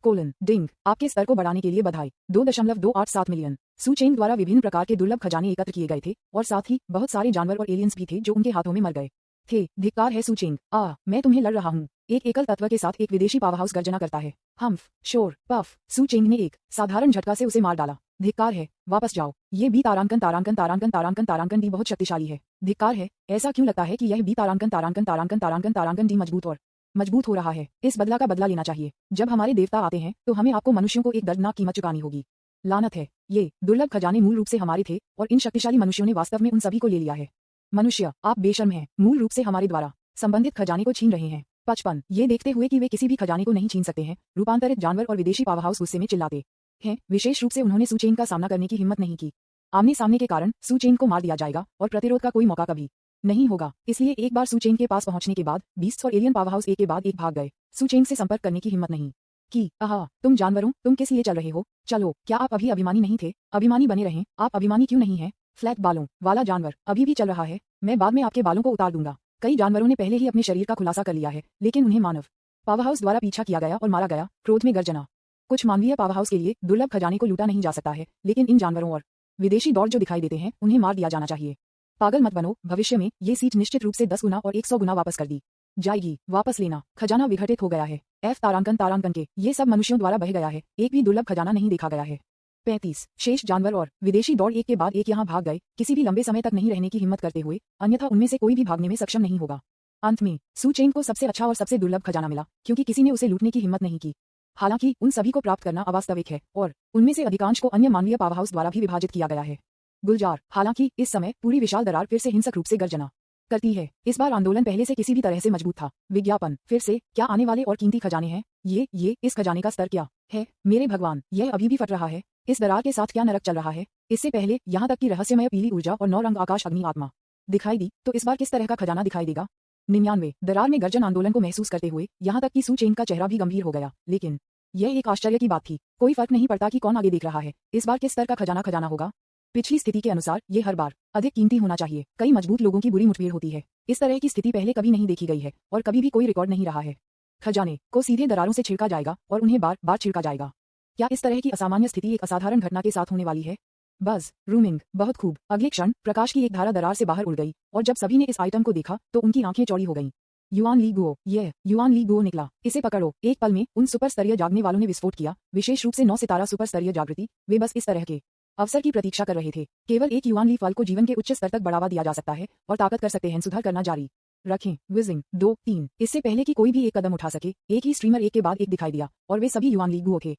कोलन, डिंग, आपके स्तर को बढ़ाने के लिए बधाई 2.287 मिलियन। सू चेंग द्वारा विभिन्न प्रकार के दुर्लभ खजाने एकत्र किए गए थे और साथ ही बहुत सारे जानवर और एलियंस भी थे जो उनके हाथों में मर गए थे। धिक्कार है सू चेंग। मैं तुम्हें लड़ रहा हूँ। एक एकल तत्व के साथ एक विदेशी पावर हाउस गर्जना करता है। हम्फ शोर पफ। सू चेंग ने एक साधारण झटका से उसे मार डाला। धिक्कार है, वापस जाओ। ये बी तारांकन तारांकन तारांकन तारांकन तारांकन डी बहुत शक्तिशाली है। धिक्कार है, ऐसा क्यों लगता है कि यह बी तारांकन तारांकन तारांकन तारांकन तारांकन डी मजबूत हो रहा है। इस बदला का बदला लेना चाहिए। जब हमारे देवता आते हैं तो हमें आपको मनुष्यों को एक दर्दनाक कीमत चुकानी होगी। लानत है, ये दुर्लभ खजाने मूल रूप से हमारे थे और इन शक्तिशाली मनुष्यों ने वास्तव में उन सभी को ले लिया है। मनुष्य, आप बेशर्म हैं, मूल रूप से हमारे द्वारा संबंधित खजाने को छीन रहे हैं। 55। ये देखते हुए कि वे किसी भी खजाने को नहीं छीन सकते हैं, रूपांतरित जानवर और विदेशी पावर हाउस गुस्से में चिल्लाते हैं। विशेष रूप से उन्होंने सू चेंग का सामना करने की हिम्मत नहीं की। आमने सामने के कारण सू चेंग को मार दिया जाएगा और प्रतिरोध का कोई मौका कभी नहीं होगा। इसलिए एक बार सू चेंग के पास पहुंचने के बाद बीस्ट्स और एलियन पावर हाउस एक के बाद एक भाग गए। सू चेंग से संपर्क करने की हिम्मत नहीं की। तुम जानवरों, तुम किस लिए चल रहे हो? चलो, क्या आप अभी अभिमानी नहीं थे? अभिमानी बने रहें। आप अभिमानी क्यों नहीं हैं? फ्लैट बालों वाला जानवर अभी भी चल रहा है। मैं बाद में आपके बालों को उतार दूंगा। कई जानवरों ने पहले ही अपने शरीर का खुलासा कर लिया है, लेकिन उन्हें मानव पावर हाउस द्वारा पीछा किया गया और मारा गया। क्रोध में गर्जना। कुछ मानवीय पावर हाउस के लिए दुर्लभ खजाने को लूटा नहीं जा सकता है, लेकिन इन जानवरों और विदेशी दौड़ जो दिखाई देते हैं, उन्हें मार दिया जाना चाहिए। पागल मत बनो। भविष्य में ये सीट निश्चित रूप से 10 गुना और 100 गुना वापस कर दी जाएगी। वापस लेना। खजाना विघटित हो गया है। एफ तारांकन तारांकन के ये सब मनुष्यों द्वारा बह गया है। एक भी दुर्लभ खजाना नहीं देखा गया है। 35। शेष जानवर और विदेशी दौड़ एक के बाद एक यहाँ भाग गए, किसी भी लंबे समय तक नहीं रहने की हिम्मत करते हुए, अन्यथा उनमें से कोई भी भागने में सक्षम नहीं होगा। अंत में सू चेंग को सबसे अच्छा और सबसे दुर्लभ खजाना मिला, क्योंकि किसी ने उसे लूटने की हिम्मत नहीं की। हालांकि उन सभी को प्राप्त करना अवास्तविक है और उनमें से अधिकांश को अन्य मानवीय पावर हाउस द्वारा भी विभाजित किया गया है। गुलजार, हालांकि इस समय पूरी विशाल दरार फिर से हिंसक रूप से गर्जना करती है। इस बार आंदोलन पहले से किसी भी तरह से मजबूत था। विज्ञापन फिर से, क्या आने वाले और कीमती खजाने हैं? ये इस खजाने का स्तर क्या है? मेरे भगवान, यह अभी भी फट रहा है। इस दरार के साथ क्या नरक चल रहा है? इससे पहले यहाँ तक कि रहस्यमय पीली ऊर्जा और 9 रंग आकाश अग्नि आत्मा दिखाई दी, तो इस बार किस तरह का खजाना दिखाई देगा? 99 दरार में गर्जन आंदोलन को महसूस करते हुए यहाँ तक कि सू चेंग का चेहरा भी गंभीर हो गया। लेकिन यह एक आश्चर्य की बात थी। कोई फर्क नहीं पड़ता कि कौन आगे देख रहा है। इस बार किस स्तर का खजाना होगा? पिछली स्थिति के अनुसार ये हर बार अधिक कीमती होना चाहिए। कई मजबूत लोगों की बुरी मुठभेड़ होती है। इस तरह की स्थिति पहले कभी नहीं देखी गई है और कभी भी कोई रिकॉर्ड नहीं रहा है। खजाने को सीधे दरारों से छिड़का जाएगा और उन्हें बार बार छिड़का जाएगा। क्या इस तरह की असामान्य स्थिति एक असाधारण घटना के साथ होने वाली है? बस रूमिंग, बहुत खूब। अगले क्षण प्रकाश की एक धारा दरार से बाहर उड़ गई और जब सभी ने इस आइटम को देखा तो उनकी आंखें चौड़ी हो गईं। युआन ली गुओ, यह युआन ली गुओ निकला। इसे पकड़ो। एक पल में उन सुपर स्तरीय जागने वालों ने विस्फोट किया, विशेष रूप से 9 सितारा सुपर स्तरीय जागृति। वे बस इस तरह के अवसर की प्रतीक्षा कर रहे थे। केवल एक युआन ली फल को जीवन के उच्च स्तर तक बढ़ावा दिया जा सकता है और ताकत कर सकते हैं सुधार करना जारी रखें। विजिंग 2, 3। इससे पहले कि कोई भी एक कदम उठा सके, एक ही स्ट्रीमर एक के बाद एक दिखाई दिया और वे सभी युआन ली गुओ थे।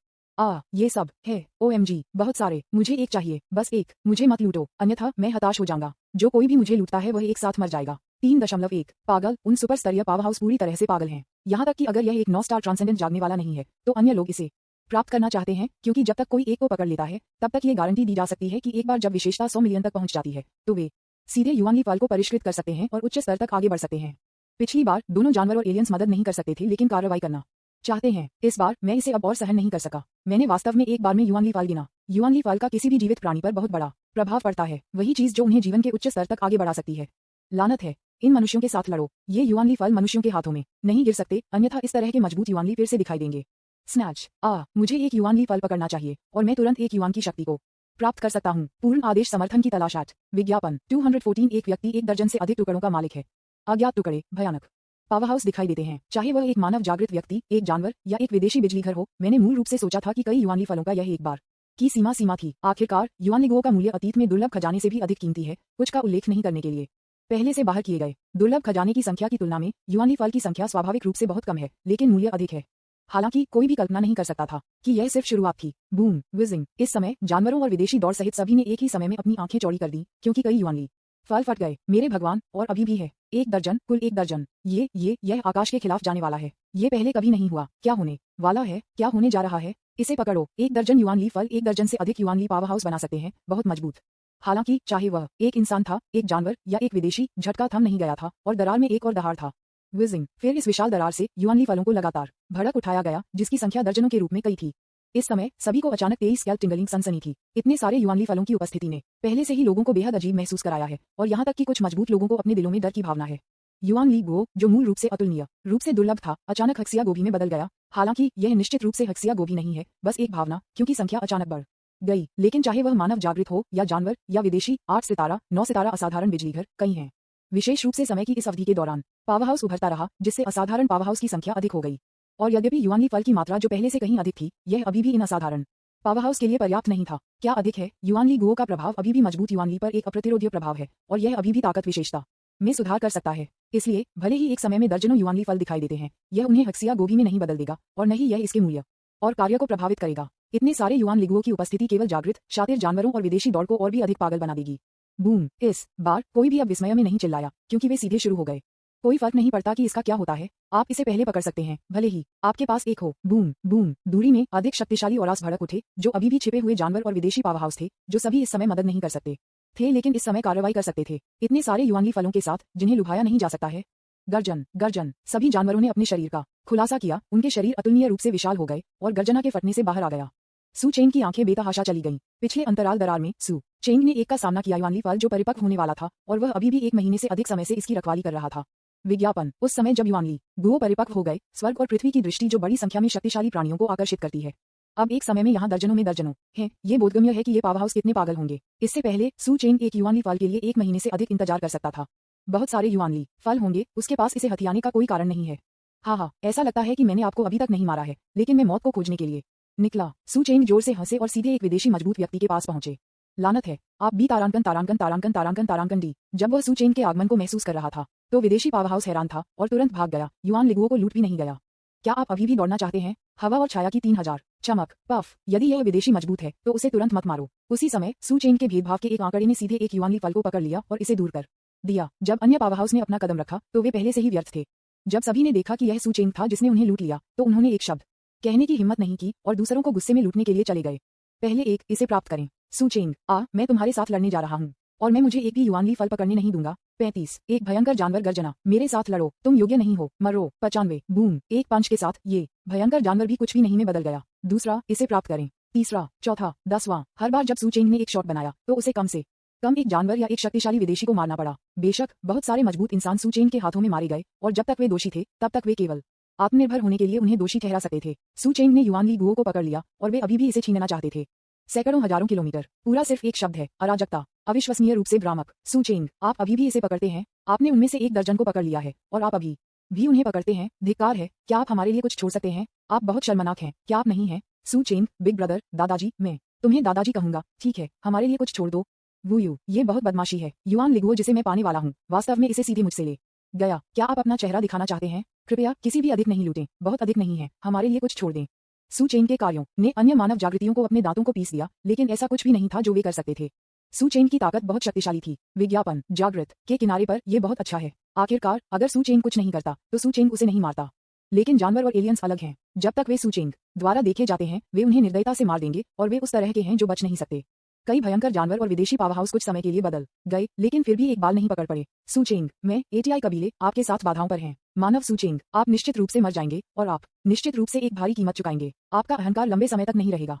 ये सब है। OMG, बहुत सारे। मुझे एक चाहिए, बस एक। मुझे मत लूटो, अन्यथा मैं हताश हो जाऊंगा। जो कोई भी मुझे लूटता है वह एक साथ मर जाएगा। 3.1 पागल। उन सुपर स्तरीय पावर हाउस पूरी तरह से पागल हैं। यहाँ तक कि अगर यह एक 9 स्टार ट्रांसेंडेंट जागने वाला नहीं है तो अन्य लोग इसे प्राप्त करना चाहते हैं, क्योंकि जब तक कोई एक को पकड़ लेता है तब तक ये गारंटी दी जा सकती है कि एक बार जब विशेषता 100 मिलियन तक पहुंच जाती है तो वे सीधे युआन ली फल को परिष्कृत कर सकते हैं और उच्च स्तर तक आगे बढ़ सकते हैं। पिछली बार दोनों जानवर और एलियंस मदद नहीं कर सकते थे लेकिन कार्रवाई करना चाहते हैं। इस बार मैं इसे अब और सहन नहीं कर सका। मैंने वास्तव में एक बार में युआन ली फल गिना। युआन ली फल का किसी भी जीवित प्राणी पर बहुत बड़ा प्रभाव पड़ता है, वही चीज जो उन्हें जीवन के उच्च स्तर तक आगे बढ़ा सकती है। लानत है, इन मनुष्यों के साथ लड़ो। ये युआन ली फल मनुष्यों के हाथों में नहीं गिर सकते, अन्यथा इस तरह के मजबूत युआन ली फिर से दिखाई देंगे। स्नैच, मुझे एक युआन ली फल पकड़ना चाहिए और मैं तुरंत एक युआन की शक्ति को प्राप्त कर सकता हूँ। पूर्ण आदेश समर्थन की तलाश। विज्ञापन 214 एक व्यक्ति 1 दर्जन से अधिक टुकड़ों का मालिक है। अज्ञात टुकड़े भयानक पावर हाउस दिखाई देते हैं, चाहे वह एक मानव जागृत व्यक्ति, एक जानवर या एक विदेशी बिजली घर हो। मैंने मूल रूप से सोचा था कि कई युआन ली फलों का यह एक बार की सीमा थी। आखिरकार युआन ली गुओ का मूल्य अतीत में दुर्लभ खजाने से भी अधिक कीमती है, कुछ का उल्लेख नहीं करने के लिए पहले से बाहर किए गए दुर्लभ खजाने की संख्या की तुलना में युआन ली फल की संख्या स्वाभाविक रूप से बहुत कम है, लेकिन मूल्य अधिक है। हालांकि कोई भी कल्पना नहीं कर सकता था कि यह सिर्फ शुरुआत थी। Boom, wheezing. इस समय जानवरों और विदेशी दौड़ सहित सभी ने एक ही समय में अपनी आंखें चौड़ी कर दी, क्योंकि कई युआन ली फल फट गए। मेरे भगवान, और अभी भी है। 1 दर्जन, कुल 1 दर्जन। यह आकाश के खिलाफ जाने वाला है। ये पहले कभी नहीं हुआ। क्या होने वाला है? क्या होने जा रहा है? इसे पकड़ो। 1 दर्जन युआन ली फल 1 दर्जन से अधिक युआन ली पावर हाउस बना सकते हैं, बहुत मजबूत। हालांकि चाहे वह एक इंसान था, एक जानवर या एक विदेशी, झटका थम नहीं गया था और दरार में एक और दहाड़ था। विजिंग। फिर इस विशाल दरार से युआन ली फलों को लगातार भड़क उठाया गया, जिसकी संख्या दर्जनों के रूप में कई थी। इस समय सभी को अचानक तेज स्कैल्प टिंगलिंग सनसनी थी। इतने सारे युआन ली फलों की उपस्थिति ने पहले से ही लोगों को बेहद अजीब महसूस कराया है और यहाँ तक कि कुछ मजबूत लोगों को अपने दिलों में डर की भावना है। युआन ली गुओ, जो मूल रूप से अतुलनीय रूप से दुर्लभ था, अचानक हक्सिया गोभी में बदल गया। हालांकि यह निश्चित रूप से हक्सिया गोभी नहीं है, बस एक भावना, क्योंकि संख्या अचानक बढ़ गई। लेकिन चाहे वह मानव जागृत हो या जानवर या विदेशी, 8 सितारा 9 सितारा असाधारण बिजली घर कई हैं। विशेष रूप से समय की इस अवधि के दौरान पावर हाउस उभरता रहा, जिससे असाधारण पावर हाउस की संख्या अधिक हो गई। और यद्यपि युआन ली फल की मात्रा जो पहले से कहीं अधिक थी, यह अभी भी इन असाधारण पावर हाउस के लिए पर्याप्त नहीं था। क्या अधिक है? युआन ली गुओ का प्रभाव अभी भी मजबूत युआन ली पर एक अप्रतिरोध्य प्रभाव है और यह अभी भी ताकत विशेषता में सुधार कर सकता है। इसलिए भले ही एक समय में दर्जनों युआन ली फल दिखाई देते हैं, यह उन्हें हक्सिया गोभी में नहीं बदल देगा और न ही यह इसके मूल्य और कार्य को प्रभावित करेगा। इतने सारे युआन ली गुओ की उपस्थिति केवल जागृत शातिर जानवरों और विदेशी दौड़ को और भी अधिक पागल बना देगी। बूम। इस बार कोई भी अब विस्मय में नहीं चिल्लाया, क्योंकि वे सीधे शुरू हो गए। कोई फर्क नहीं पड़ता कि इसका क्या होता है, आप इसे पहले पकड़ सकते हैं, भले ही आपके पास एक हो। Boom boom. दूरी में अधिक शक्तिशाली ओरास भड़क उठे, जो अभी भी छिपे हुए जानवर और विदेशी पावर हाउस थे, जो सभी इस समय मदद नहीं कर सकते थे, लेकिन इस समय कार्रवाई कर सकते थे। इतने सारे युआन ली फलों के साथ जिन्हें लुभाया नहीं जा सकता है। गर्जन गर्जन। सभी जानवरों ने अपने शरीर का खुलासा किया, उनके शरीर अतुलनीय रूप से विशाल हो गए और गर्जना के फटने से बाहर आ गया। सू चेंग की आंखें बेतहाशा चली गईं। पिछले अंतराल दरार में सू चेंग ने एक का सामना किया युआन ली फल जो परिपक्व होने वाला था और वह अभी भी 1 महीने से अधिक समय से इसकी रखवाली कर रहा था। विज्ञापन। उस समय जब युआन ली गुओ परिपक्व हो गए, स्वर्ग और पृथ्वी की दृष्टि जो बड़ी संख्या में शक्तिशाली प्राणियों को आकर्षित करती है, अब एक समय में यहाँ दर्जनों में दर्जनों हैं। ये बोधगम्य है कि ये पावर हाउस कितने पागल होंगे। इससे पहले सू चेंग एक युआन ली फल के लिए 1 महीने से अधिक इंतजार कर सकता था। बहुत सारे युआन ली फल होंगे, उसके पास इसे हथियाने का कोई कारण नहीं है। हाँ, ऐसा लगता है कि मैंने आपको अभी तक नहीं मारा है, लेकिन मैं मौत को खोजने के लिए निकला। सू चेंग जोर से हंसे और सीधे एक विदेशी मजबूत व्यक्ति के पास पहुंचे। लानत है, आप बी तारांकन तारांकन तारांकन तारांकन तारांकन डी। जब वह सू चेंग के आगमन को महसूस कर रहा था तो विदेशी पावर हाउस हैरान था और तुरंत भाग गया। युआन ली गुओ को लूट भी नहीं गया। क्या आप अभी भी दौड़ना चाहते हैं? हवा और छाया की 3000 चमक पफ। यदि यह विदेशी मजबूत है तो उसे तुरंत मत मारो। उसी समय सू चेंग के भेदभाव के एक आंकड़े ने सीधे एक युआनली फल को पकड़ लिया और इसे दूर कर दिया। जब अन्य पावरहाउस ने अपना कदम रखा तो वे पहले से ही व्यर्थ थे। जब सभी ने देखा कि यह सू चेंग था जिसने उन्हें लूट लिया तो उन्होंने एक शब्द कहने की हिम्मत नहीं की और दूसरों को गुस्से में लूटने के लिए चले गए। पहले इसे प्राप्त करें। सू चेंग, मैं तुम्हारे साथ लड़ने जा रहा हूँ और मैं मुझे एक भी युआनली फल पकड़ने नहीं दूंगा। 35 एक भयंकर जानवर गर्जना, मेरे साथ लड़ो, तुम योग्य नहीं हो, मरो। 95 बूम, एक पंच के साथ ये भयंकर जानवर भी कुछ भी नहीं में बदल गया। दूसरा, इसे प्राप्त करें। तीसरा, चौथा, 10वां। हर बार जब सू चेंग ने एक शॉट बनाया तो उसे कम से कम एक जानवर या एक शक्तिशाली विदेशी को मारना पड़ा। बेशक बहुत सारे मजबूत इंसान सू चेंग के हाथों में मारे गए और जब तक वे दोषी थे तब तक वे केवल आत्मनिर्भर होने के लिए उन्हें दोषी ठहरा सकते थे। सू चेंग ने युआनली गुओ को पकड़ लिया और वे अभी भी इसे छीनना चाहते थे। सैकड़ों हजारों किलोमीटर, पूरा सिर्फ एक शब्द है, अराजकता। अविश्वसनीय रूप से भ्रामक। सू चेंग, आप अभी भी इसे पकड़ते हैं? आपने उनमें से एक दर्जन को पकड़ लिया है और आप अभी भी उन्हें पकड़ते हैं? धिक्कार है। क्या आप हमारे लिए कुछ छोड़ सकते हैं? आप बहुत शर्मनाक हैं, क्या आप नहीं हैं? सू चेंग, बिग ब्रदर, दादाजी, मैं तुम्हें दादाजी कहूंगा, ठीक है, हमारे लिए कुछ छोड़ दो। वूयू, ये बहुत बदमाशी है। युआन लिगुओ जिसे मैं पाने वाला हूँ वास्तव में इसे सीधे मुझसे ले गया। क्या आप अपना चेहरा दिखाना चाहते हैं? कृपया किसी भी अधिक नहीं लूटें, बहुत अधिक नहीं है, हमारे लिए कुछ छोड़ दें। सू चेंग के कार्यों ने अन्य मानव जागृतियों को अपने दांतों को पीस दिया, लेकिन ऐसा कुछ भी नहीं था जो वे कर सकते थे। सू चेंग की ताकत बहुत शक्तिशाली थी। विज्ञापन जागृत के किनारे पर यह बहुत अच्छा है। आखिरकार अगर सू चेंग कुछ नहीं करता तो सू चेंग उसे नहीं मारता। लेकिन जानवर और एलियंस अलग हैं। जब तक वे सू चेंग द्वारा देखे जाते हैं वे उन्हें निर्दयता से मार देंगे और वे उस तरह के हैं जो बच नहीं सकते। कई भयंकर जानवर और विदेशी पावरहाउस कुछ समय के लिए बदल गए, लेकिन फिर भी एक बाल नहीं पकड़ पड़े। सू चेंग, मैं एटीआई कबीले आपके साथ बाधाओं पर हैं। मानव सू चेंग, आप निश्चित रूप से मर जाएंगे और आप निश्चित रूप से एक भारी कीमत चुकाएंगे। आपका अहंकार लंबे समय तक नहीं रहेगा।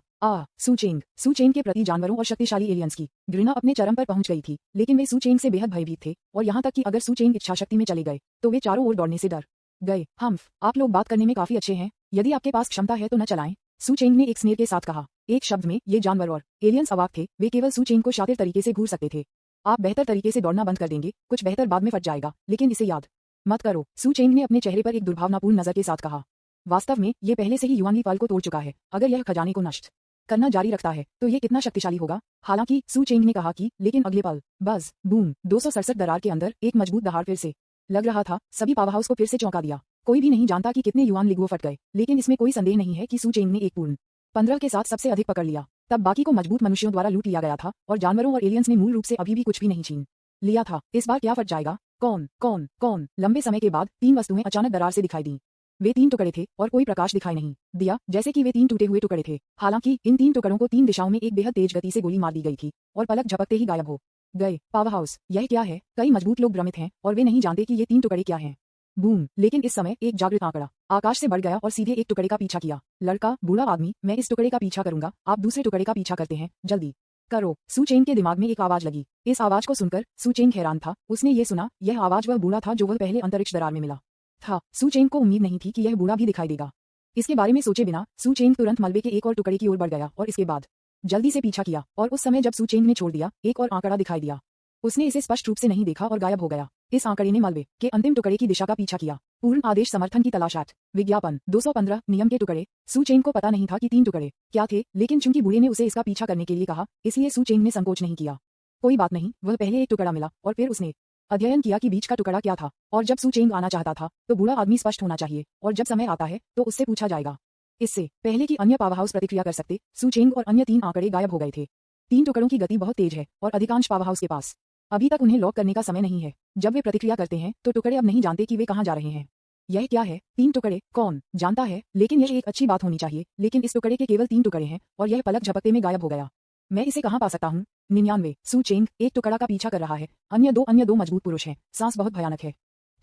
सू चेंग के प्रति जानवरों और शक्तिशाली एलियंस की घृणा अपने चरम पर पहुंच गई थी, लेकिन वे सू चेंग से बेहद भयभीत थे और यहाँ तक कि अगर सू चेंग इच्छाशक्ति में चले गए तो वे चारों ओर दौड़ने से डर गए। हम्फ, आप लोग बात करने में काफी अच्छे हैं, यदि आपके पास क्षमता है तो न चलाएं। सू चेंग ने एक स्नेर के साथ कहा। एक शब्द में ये जानवर और एलियंस अवाक थे, वे केवल सू चेंग को शातिर तरीके से घूर सकते थे। आप बेहतर तरीके से दौड़ना बंद कर देंगे, कुछ बेहतर बाद में फट जाएगा, लेकिन इसे याद मत करो। सू चेंग ने अपने चेहरे पर एक दुर्भावनापूर्ण नजर के साथ कहा। वास्तव में ये पहले से ही युआनली फल को तोड़ चुका है। अगर यह खजाने को नष्ट करना जारी रखता है तो ये कितना शक्तिशाली होगा। हालांकि सू चेंग ने कहा कि लेकिन अगले पल बस बूम, 267 दरार के अंदर एक मजबूत दहाड़ फिर से लग रहा था। सभी पावरहाउस को फिर से चौंका दिया। कोई भी नहीं जानता कि कितने युआन लिगुओ फट गए, लेकिन इसमें कोई संदेह नहीं है कि सू चेंग ने एक पूर्ण 15 के साथ सबसे अधिक पकड़ लिया। तब बाकी को मजबूत मनुष्यों द्वारा लूट लिया गया था और जानवरों और एलियंस ने मूल रूप से अभी भी कुछ भी नहीं छीन लिया था। इस बार क्या फट जाएगा? कौन? लंबे समय के बाद 3 वस्तुएं अचानक दरार से दिखाई दी। वे 3 टुकड़े थे और कोई प्रकाश दिखाई नहीं दिया, जैसे कि वे 3 टूटे हुए टुकड़े थे। हालांकि इन 3 टुकड़ों को 3 दिशाओं में एक बेहद तेज गति से गोली मार दी गई थी और पलक झपकते ही गायब हो गए। पावरहाउस, यह क्या है? कई मजबूत लोग भ्रमित हैं और वे नहीं जानते कि ये 3 टुकड़े क्या हैं। बूम, लेकिन इस समय एक जागृत आंकड़ा आकाश से बढ़ गया और सीधे एक टुकड़े का पीछा किया। लड़का, बूढ़ा आदमी, मैं इस टुकड़े का पीछा करूंगा, आप दूसरे टुकड़े का पीछा करते हैं, जल्दी करो। सू चेंग के दिमाग में एक आवाज लगी। इस आवाज को सुनकर सू चेंग हैरान था। उसने ये सुना, यह आवाज वह बूढ़ा था जो वह पहले अंतरिक्ष दरार में मिला था। सू चेंग को उम्मीद नहीं थी कि यह बूढ़ा भी दिखाई देगा। इसके बारे में सोचे बिना सू चेंग तुरंत मलबे के एक और टुकड़े की ओर बढ़ गया और इसके बाद जल्दी से पीछा किया और उस समय जब सू चेंग ने छोड़ दिया एक और आंकड़ा दिखाई दिया। उसने इसे स्पष्ट रूप से नहीं देखा और गायब हो गया। इस आंकड़े ने मलबे के अंतिम टुकड़े की दिशा का पीछा किया। पूर्ण आदेश समर्थन की तलाश एट विज्ञापन 215 नियम के टुकड़े। सू चेंग को पता नहीं था कि 3 टुकड़े क्या थे, लेकिन चूंकि बूढ़े ने उसे इसका पीछा करने के लिए कहा, इसलिए सू चेंग ने संकोच नहीं किया। कोई बात नहीं, वह पहले एक टुकड़ा मिला और फिर उसने अध्ययन किया कि बीच का टुकड़ा क्या था। और जब सू चेंग आना चाहता था तो बूढ़ा आदमी स्पष्ट होना चाहिए और जब समय आता है तो उससे पूछा जाएगा। इससे पहले कि अन्य पावरहाउस प्रतिक्रिया कर सकते, सू चेंग और अन्य 3 आंकड़े गायब हो गए थे। 3 टुकड़ों की गति बहुत तेज है और अधिकांश पावरहाउस के पास अभी तक उन्हें लॉक करने का समय नहीं है। जब वे प्रतिक्रिया करते हैं तो टुकड़े अब नहीं जानते कि वे कहां जा रहे हैं। यह क्या है? 3 टुकड़े, कौन जानता है, लेकिन यह एक अच्छी बात होनी चाहिए। लेकिन इस टुकड़े के केवल 3 टुकड़े हैं और यह पलक झपकते में गायब हो गया। मैं इसे कहां पा सकता हूं? 99। सू चेंग एक टुकड़ा का पीछा कर रहा है। अन्य दो मजबूत पुरुष हैं। सांस बहुत भयानक है।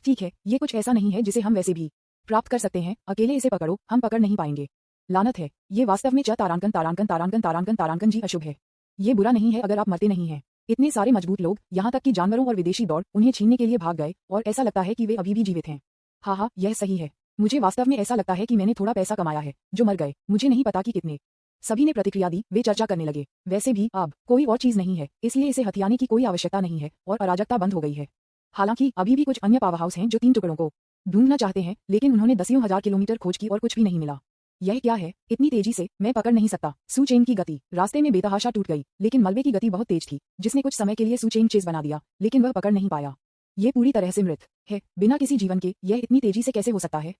ठीक है, ये कुछ ऐसा नहीं है जिसे हम वैसे भी प्राप्त कर सकते हैं। अकेले इसे पकड़ो, हम पकड़ नहीं पाएंगे। लानत है, ये वास्तव में तारांकन जी अशुभ है। ये बुरा नहीं है अगर आप मरते नहीं हैं। इतने सारे मजबूत लोग, यहाँ तक कि जानवरों और विदेशी दौड़ उन्हें छीनने के लिए भाग गए और ऐसा लगता है कि वे अभी भी जीवित हैं। हाँ, यह सही है। मुझे वास्तव में ऐसा लगता है कि मैंने थोड़ा पैसा कमाया है। जो मर गए, मुझे नहीं पता कि कितने। सभी ने प्रतिक्रिया दी। वे चर्चा करने लगे। वैसे भी अब कोई और चीज नहीं है, इसलिए इसे हथियाने की कोई आवश्यकता नहीं है और अराजकता बंद हो गई है। हालांकि अभी भी कुछ अन्य पावरहाउस हैं जो 3 टुकड़ों को ढूंढना चाहते हैं, लेकिन उन्होंने दसियों हजार किलोमीटर खोज की और कुछ भी नहीं मिला। यह क्या है? इतनी तेजी से मैं पकड़ नहीं सकता। सू चेंग की गति रास्ते में बेतहाशा टूट गई, लेकिन मलबे की गति बहुत तेज थी, जिसने कुछ समय के लिए सू चेंग चेस बना दिया, लेकिन वह पकड़ नहीं पाया। ये पूरी तरह से मृत है, बिना किसी जीवन के। यह इतनी तेजी से कैसे हो सकता है?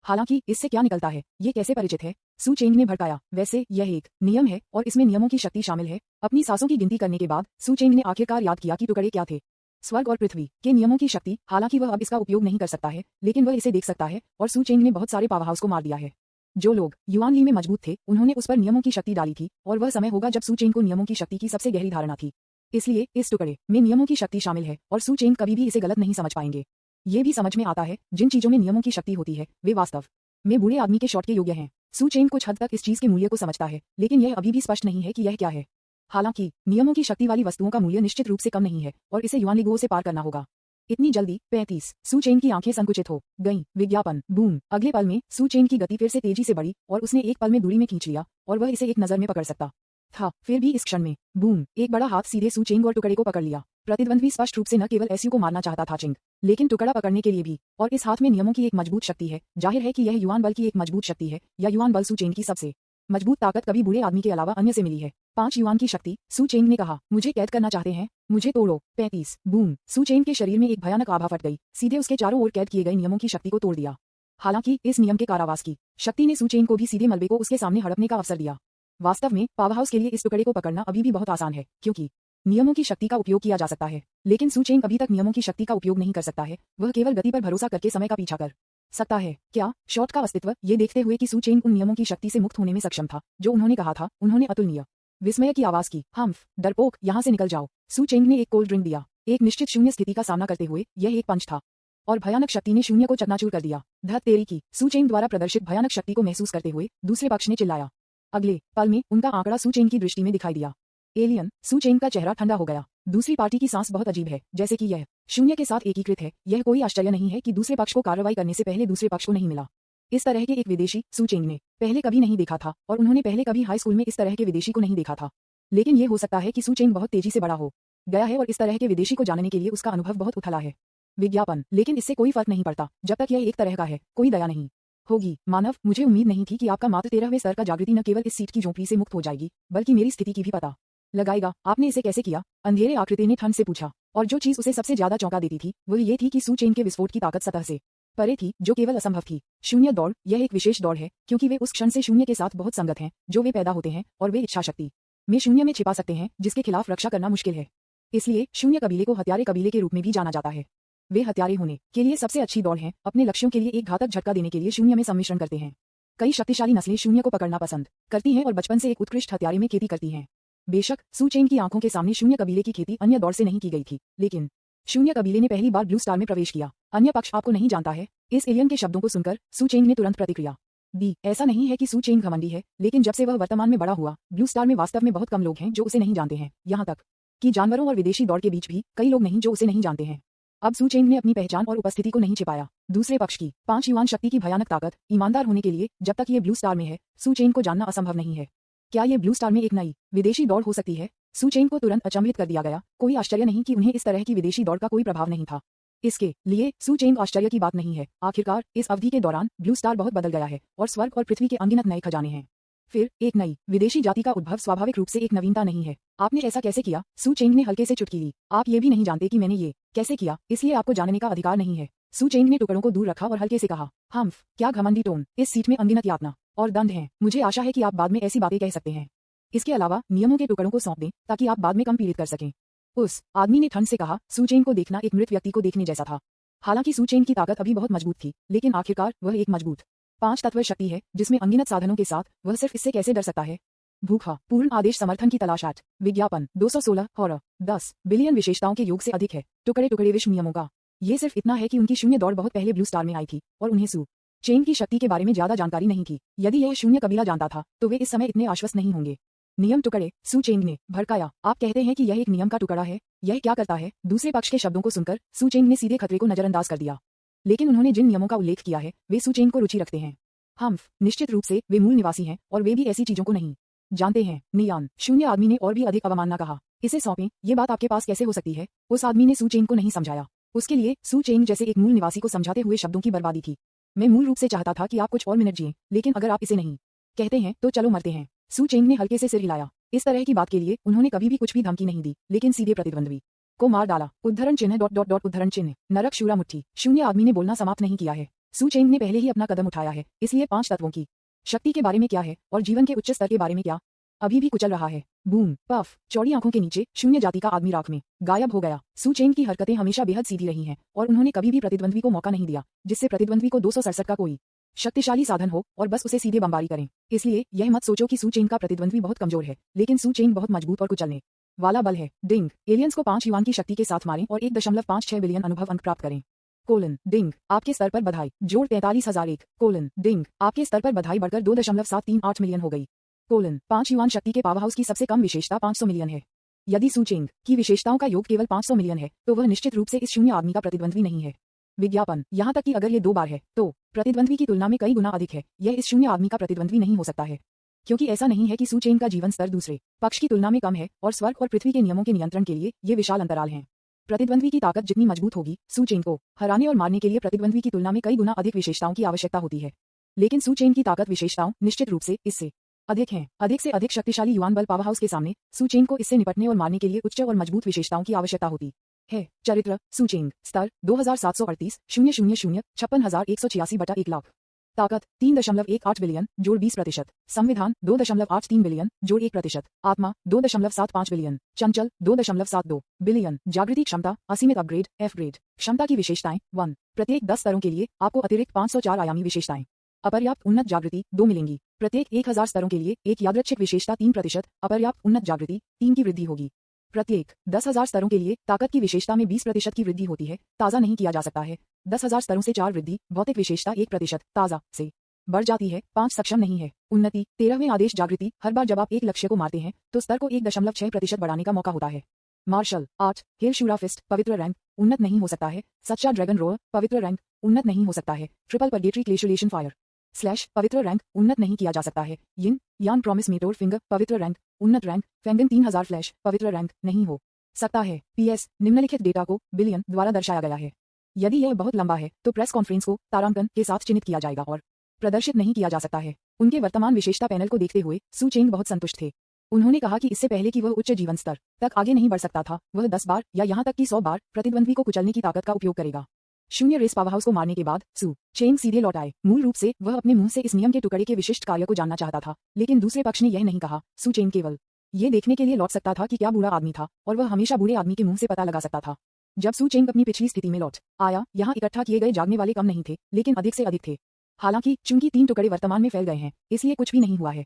हालांकि इससे क्या निकलता है, ये कैसे परिचित है? सू चेंग ने भड़काया। वैसे यह एक नियम है और इसमें नियमों की शक्ति शामिल है। अपनी सांसों की गिनती करने के बाद सू चेंग ने आखिरकार याद किया कि टुकड़े क्या थे। स्वर्ग और पृथ्वी के नियमों की शक्ति। हालांकि वह अब इसका उपयोग नहीं कर सकता है, लेकिन वह इसे देख सकता है और सू चेंग ने बहुत सारे पावरहाउस को मार दिया है। जो लोग युआन ली में मजबूत थे, उन्होंने उस पर नियमों की शक्ति डाली थी और वह समय होगा जब सू चेंग को नियमों की शक्ति की सबसे गहरी धारणा थी। इसलिए इस टुकड़े में नियमों की शक्ति शामिल है और सू चेंग कभी भी इसे गलत नहीं समझ पाएंगे। ये भी समझ में आता है, जिन चीजों में नियमों की शक्ति होती है वे वास्तव में बूढ़े आदमी के शॉट के योग्य हैं। सू चेंग कुछ हद तक इस चीज के मूल्य को समझता है, लेकिन यह अभी भी स्पष्ट नहीं है कि यह क्या है। हालांकि नियमों की शक्ति वाली वस्तुओं का मूल्य निश्चित रूप से कम नहीं है और इसे युआन लीगो से पार करना होगा। इतनी जल्दी 35। सू चेंग की आंखें संकुचित हो गईं। विज्ञापन बूम। अगले पल में सू चेंग की गति फिर से तेजी से बढ़ी और उसने एक पल में दूरी में खींच लिया और वह इसे एक नजर में पकड़ सकता था। फिर भी इस क्षण में बूम, एक बड़ा हाथ सीधे सू चेंग और टुकड़े को पकड़ लिया। प्रतिद्वंद्वी स्पष्ट रूप से न केवल एसयू को मारना चाहता था चिंग, लेकिन टुकड़ा पकड़ने के लिए भी। और इस हाथ में नियमों की एक मजबूत शक्ति है। जाहिर है कि यह युआन बल की एक मजबूत शक्ति है, या युआन बल सू चेंग की सबसे मजबूत ताकत कभी बूढ़े आदमी के अलावा अन्य से मिली है। 5 युआन की शक्ति। सू चेंग ने कहा, मुझे कैद करना चाहते हैं, मुझे तोड़ो। 35। बूम। सू चेंग के शरीर में एक भयानक आभा फट गई, सीधे उसके चारों ओर कैद किए गए नियमों की शक्ति को तोड़ दिया। हालांकि इस नियम के कारावास की शक्ति ने सू चेंग को भी सीधे मलबे को उसके सामने हड़पने का अवसर दिया। वास्तव में पावरहाउस के लिए इस टुकड़े को पकड़ना अभी भी बहुत आसान है, क्योंकि नियमों की शक्ति का उपयोग किया जा सकता है। लेकिन सू चेंग अभी तक नियमों की शक्ति का उपयोग नहीं कर सकता है। वह केवल गति पर भरोसा करके समय का पीछा कर सकता है। क्या शॉट का अस्तित्व? ये देखते हुए कि सू चेंग उन नियमों की शक्ति से मुक्त होने में सक्षम था जो उन्होंने कहा था, उन्होंने अतुलनीय विस्मय की आवाज की, हम्फ, डरपोक, यहाँ से निकल जाओ। सू चेंग ने एक कोल्ड ड्रिंक दिया। एक निश्चित शून्य स्थिति का सामना करते हुए यह एक पंच था और भयानक शक्ति ने शून्य को चकनाचूर कर दिया। धत तेरी की। सू चेंग द्वारा प्रदर्शित भयानक शक्ति को महसूस करते हुए दूसरे पक्ष ने चिल्लाया। अगले पल में उनका आंकड़ा सू चेंग की दृष्टि में दिखाई दिया। एलियन। सू चेंग का चेहरा ठंडा हो गया। दूसरी पार्टी की सांस बहुत अजीब है, जैसे कि यह शून्य के साथ एकीकृत है। यह कोई आश्चर्य नहीं है कि दूसरे पक्ष को कार्रवाई करने से पहले दूसरे पक्ष को नहीं मिला। इस तरह के एक विदेशी सू चेंग ने पहले कभी नहीं देखा था और उन्होंने पहले कभी हाई स्कूल में इस तरह के विदेशी को नहीं देखा था। लेकिन यह हो सकता है कि सू चेंग बहुत तेजी से बड़ा हो गया है और इस तरह के विदेशी को जानने के लिए उसका अनुभव बहुत उथला है। विज्ञापन। लेकिन इससे कोई फर्क नहीं पड़ता जब तक यह एक तरह का है, कोई दया नहीं होगी। मानव, मुझे उम्मीद नहीं थी कि आपका मात्र 13वें स्तर का जागृति न केवल इस सीट की झोंपड़ी से मुक्त हो जाएगी, बल्कि मेरी स्थिति की भी पता लगाएगा। आपने इसे कैसे किया? अंधेरे आकृति ने ठंड से पूछा। और जो चीज उसे सबसे ज्यादा चौंका देती थी वह ये थी कि सू चेंग के विस्फोट की ताकत सतह से परे थी, जो केवल असंभव थी। शून्य दौड़। यह एक विशेष दौड़ है क्योंकि वे उस क्षण से शून्य के साथ बहुत संगत हैं जो वे पैदा होते हैं, और वे इच्छा शक्ति में शून्य में छिपा सकते हैं जिसके खिलाफ रक्षा करना मुश्किल है। इसलिए शून्य कबीले को हत्यारे कबीले के रूप में भी जाना जाता है। वे हत्यारे होने के लिए सबसे अच्छी दौड़ है। अपने लक्ष्यों के लिए एक घातक झटका देने के लिए शून्य में सम्मिश्रण करते हैं। कई शक्तिशाली नस्लें शून्य को पकड़ना पसंद करती हैं और बचपन से एक उत्कृष्ट हत्यारे में खेती करती हैं। बेशक सू चेंग की आंखों के सामने शून्य कबीले की खेती अन्य दौड़ से नहीं की गई थी, लेकिन शून्य कबीले ने पहली बार ब्लू स्टार में प्रवेश किया। अन्य पक्ष आपको नहीं जानता है। इस एलियन के शब्दों को सुनकर सू चेंग ने तुरंत प्रतिक्रिया दी। ऐसा नहीं है कि सू चेंग घमंडी है, लेकिन जब से वह वर्तमान में बड़ा हुआ, ब्लू स्टार में वास्तव में बहुत कम लोग हैं जो उसे नहीं जानते हैं। यहाँ तक कि जानवरों और विदेशी दौड़ के बीच भी कई लोग नहीं जो उसे नहीं जानते हैं। अब सू चेंग ने अपनी पहचान और उपस्थिति को नहीं छिपाया। दूसरे पक्ष की 5 युआन शक्ति की भयानक ताकत। ईमानदार होने के लिए जब तक ये ब्लू स्टार में है, सू चेंग को जानना असंभव नहीं है। क्या ये ब्लू स्टार में एक नई विदेशी दौड़ हो सकती है? सू चेंग को तुरंत अचंभित कर दिया गया। कोई आश्चर्य नहीं कि उन्हें इस तरह की विदेशी दौड़ का कोई प्रभाव नहीं था। इसके लिए सू चेंग आश्चर्य की बात नहीं है। आखिरकार इस अवधि के दौरान ब्लू स्टार बहुत बदल गया है और स्वर्ग और पृथ्वी के अनगिनत नए खजाने हैं। फिर एक नई विदेशी जाति का उद्भव स्वाभाविक रूप से एक नवीनता नहीं है। आपने ऐसा कैसे किया? सू चेंग ने हल्के से चुटकी ली। आप ये भी नहीं जानते कि मैंने ये कैसे किया, इसलिए आपको जानने का अधिकार नहीं है। सू चेंग ने टुकड़ों को दूर रखा और हल्के से कहा, हम्फ, क्या घमंडी टोन। इस सीट में अनगिनत यातना और दंड हैं। मुझे आशा है कि आप बाद में ऐसी बातें कह सकते हैं। इसके अलावा नियमों के टुकड़ों को सौंप दें ताकि आप बाद में कम पीड़ित कर सकें। उस आदमी ने ठंड से कहा। सू चेंग को देखना एक मृत व्यक्ति को देखने जैसा था। हालांकि सू चेंग की ताकत अभी बहुत मजबूत थी, लेकिन आखिरकार वह एक मजबूत 5 तत्व शक्ति है जिसमें अनगिनत साधनों के साथ वह सिर्फ इससे कैसे डर सकता है। भूखा पूर्ण आदेश समर्थन की तलाश। विज्ञापन 216 हॉरर 10 बिलियन विशेषताओं के योग से अधिक है। टुकड़े टुकड़े विश्व नियमों का। ये सिर्फ इतना है कि उनकी शून्य दौड़ बहुत पहले ब्लू स्टार में आई थी और उन्हें सू चेंग की शक्ति के बारे में ज्यादा जानकारी नहीं थी। यदि यह शून्य कबीला जानता था तो वे इस समय इतने आश्वस्त नहीं होंगे। नियम टुकड़े। सू चेंग ने भड़काया। आप कहते हैं कि यह एक नियम का टुकड़ा है? यह क्या करता है? दूसरे पक्ष के शब्दों को सुनकर सू चेंग ने सीधे खतरे को नजरअंदाज कर दिया। लेकिन उन्होंने जिन नियमों का उल्लेख किया है वे सू चेंग को रुचि रखते हैं। हम्फ, निश्चित रूप से वे मूल निवासी हैं और वे भी ऐसी चीजों को नहीं जानते हैं। नियान। शून्य आदमी ने और भी अधिक अवमानना कहा। इसे सौंपें। ये बात आपके पास कैसे हो सकती है? उस आदमी ने सू चेंग को नहीं समझाया। उसके लिए सू चेंग जैसे एक मूल निवासी को समझाते हुए शब्दों की बर्बादी थी। मैं मूल रूप से चाहता था कि आप कुछ और मिनट जिए, लेकिन अगर आप इसे नहीं कहते हैं तो चलो मरते हैं। सू चेंग ने हल्के से सिर हिलाया। इस तरह की बात के लिए उन्होंने कभी भी कुछ भी धमकी नहीं दी, लेकिन सीधे प्रतिद्वंद्वी को मार डाला। उद्धरण चिन्ह डॉट डॉट डॉट उद्धरण चिन्ह। नरक शूरा मुट्ठी। शून्य आदमी ने बोलना समाप्त नहीं किया है। सू चेंग ने पहले ही अपना कदम उठाया है, इसलिए 5 तत्वों की शक्ति के बारे में क्या है और जीवन के उच्च स्तर के बारे में क्या अभी भी कुचल रहा है। बूम पफ, चौड़ी आंखों के नीचे शून्य जाति का आदमी राख में गायब हो गया। सू चेंग की हरकतें हमेशा बेहद सीधी रही हैं और उन्होंने कभी भी प्रतिद्वंद्वी को मौका नहीं दिया जिससे प्रतिद्वंद्वी को 267 का कोई शक्तिशाली साधन हो और बस उसे सीधे बमबारी करें। इसलिए यह मत सोचो कि सू चेंग का प्रतिद्वंद्वी बहुत कमजोर है, लेकिन सू चेंग बहुत मजबूत और कुचलने वाला बल है। डिंग, एलियंस को 5 युआन की शक्ति के साथ मारें और 1.56 बिलियन अनुभव अंक प्राप्त करें। कोलन डिंग, आपके स्तर पर बधाई, जोड़ 43,001। कोलन डिंग, आपके स्तर पर बधाई बढ़कर 2.738 मिलियन हो गई। कोलन 5 युआन शक्ति के पावर हाउस की सबसे कम विशेषता 500 मिलियन है। यदि सू चेंग की विशेषताओं का योग केवल 500 मिलियन है तो वह निश्चित रूप से इस शून्य आदमी का प्रतिद्वंद्वी नहीं है। विज्ञापन, यहाँ तक कि अगर ये 2 बार है तो प्रतिद्वंद्वी की तुलना में कई गुना अधिक है। यह इस शून्य आदमी का प्रतिद्वंद्वी नहीं हो सकता है, क्योंकि ऐसा नहीं है कि सू चेंग का जीवन स्तर दूसरे पक्ष की तुलना में कम है और स्वर्ग और पृथ्वी के नियमों के नियंत्रण के लिए ये विशाल अंतराल हैं। प्रतिद्वंद्वी की ताकत जितनी मजबूत होगी, सू चेंग को हराने और मारने के लिए प्रतिद्वंद्वी की तुलना में कई गुना अधिक विशेषताओं की आवश्यकता होती है। लेकिन सू चेंग की ताकत विशेषताओं निश्चित रूप से इससे अधिक हैं। अधिक से अधिक शक्तिशाली युआन बल पावर हाउस के सामने सू चेंग को इससे निपटने और मारने के लिए उच्च और मजबूत विशेषताओं की आवश्यकता होती है। चरित्र, सू चेंग स्तर 2738 000 56,186 बटा 1 लाख। ताकत 3.18 बिलियन जोड़ 20%। संविधान 2.83 बिलियन जोड़ 1%। आत्मा 2.75 बिलियन। चंचल 2.72 बिलियन। जागृति क्षमता असीमित अपग्रेड एफ ग्रेड। क्षमता की विशेषताएं 1। प्रत्येक 10 स्तरों के लिए आपको अतिरिक्त 504 आयामी विशेषताएं अपर्याप्त उन्नत जागृति 2 मिलेंगी। प्रत्येक 1000 स्तरों के लिए एक यादृच्छिक विशेषता 3% अपर्याप्त उन्नत जागृति 3 की वृद्धि होगी। प्रत्येक 10,000 स्तरों के लिए ताकत की विशेषता में 20% की वृद्धि होती है। ताज़ा नहीं किया जा सकता है। 10,000 स्तरों से 4 वृद्धि भौतिक विशेषता 1% ताज़ा से बढ़ जाती है। 5 सक्षम नहीं है। उन्नति 13वें आदेश जागृति, हर बार जब आप एक लक्ष्य को मारते हैं तो स्तर को 1.6% बढ़ाने का मौका होता है। मार्शल आर्ट, हेल शूरा फिस्ट, पवित्र रैंक उन्नत नहीं हो सकता है। सच्चा ड्रैगन रोअर, पवित्र रैंक उन्नत नहीं हो सकता है। ट्रिपल परगेटरी क्लेशुलेशन फायर / पवित्र रैंक उन्नत नहीं किया जा सकता है। यिन यान प्रॉमिस मेटोर फिंगर, पवित्र रैंक उन्नत रैंक फेंगन 3000 / पवित्र रैंक नहीं हो सकता है। PS, निम्नलिखित डेटा को बिलियन द्वारा दर्शाया गया है। यदि यह बहुत लंबा है तो प्रेस कॉन्फ्रेंस को तारांकन के साथ चिन्हित किया जाएगा और प्रदर्शित नहीं किया जा सकता है। उनके वर्तमान विशेषता पैनल को देखते हुए सू चेंग बहुत संतुष्ट थे। उन्होंने कहा कि इससे पहले कि वह उच्च जीवन स्तर तक आगे नहीं बढ़ सकता था, वह 10 बार या यहाँ तक कि 100 बार प्रतिद्वंद्वी को कुचलने की ताकत का उपयोग करेगा। शून्य रेस पावर हाउस को मारने के बाद सू चेंग सीधे लौट आए। मूल रूप से वह अपने मुंह से इस नियम के टुकड़े के विशिष्ट कार्य को जानना चाहता था, लेकिन दूसरे पक्ष ने यह नहीं कहा। सू चेंग केवल ये देखने के लिए लौट सकता था कि क्या बूढ़ा आदमी था, और वह हमेशा बूढ़े आदमी के मुंह से पता लगा सकता था। जब सू चेंग अपनी पिछली स्थिति में लौट आया, यहाँ इकट्ठा किए गए जागने वाले कम नहीं थे, लेकिन अधिक से अधिक थे। हालांकि चूंकि 3 टुकड़े वर्तमान में फैल गए हैं, इसलिए कुछ भी नहीं हुआ है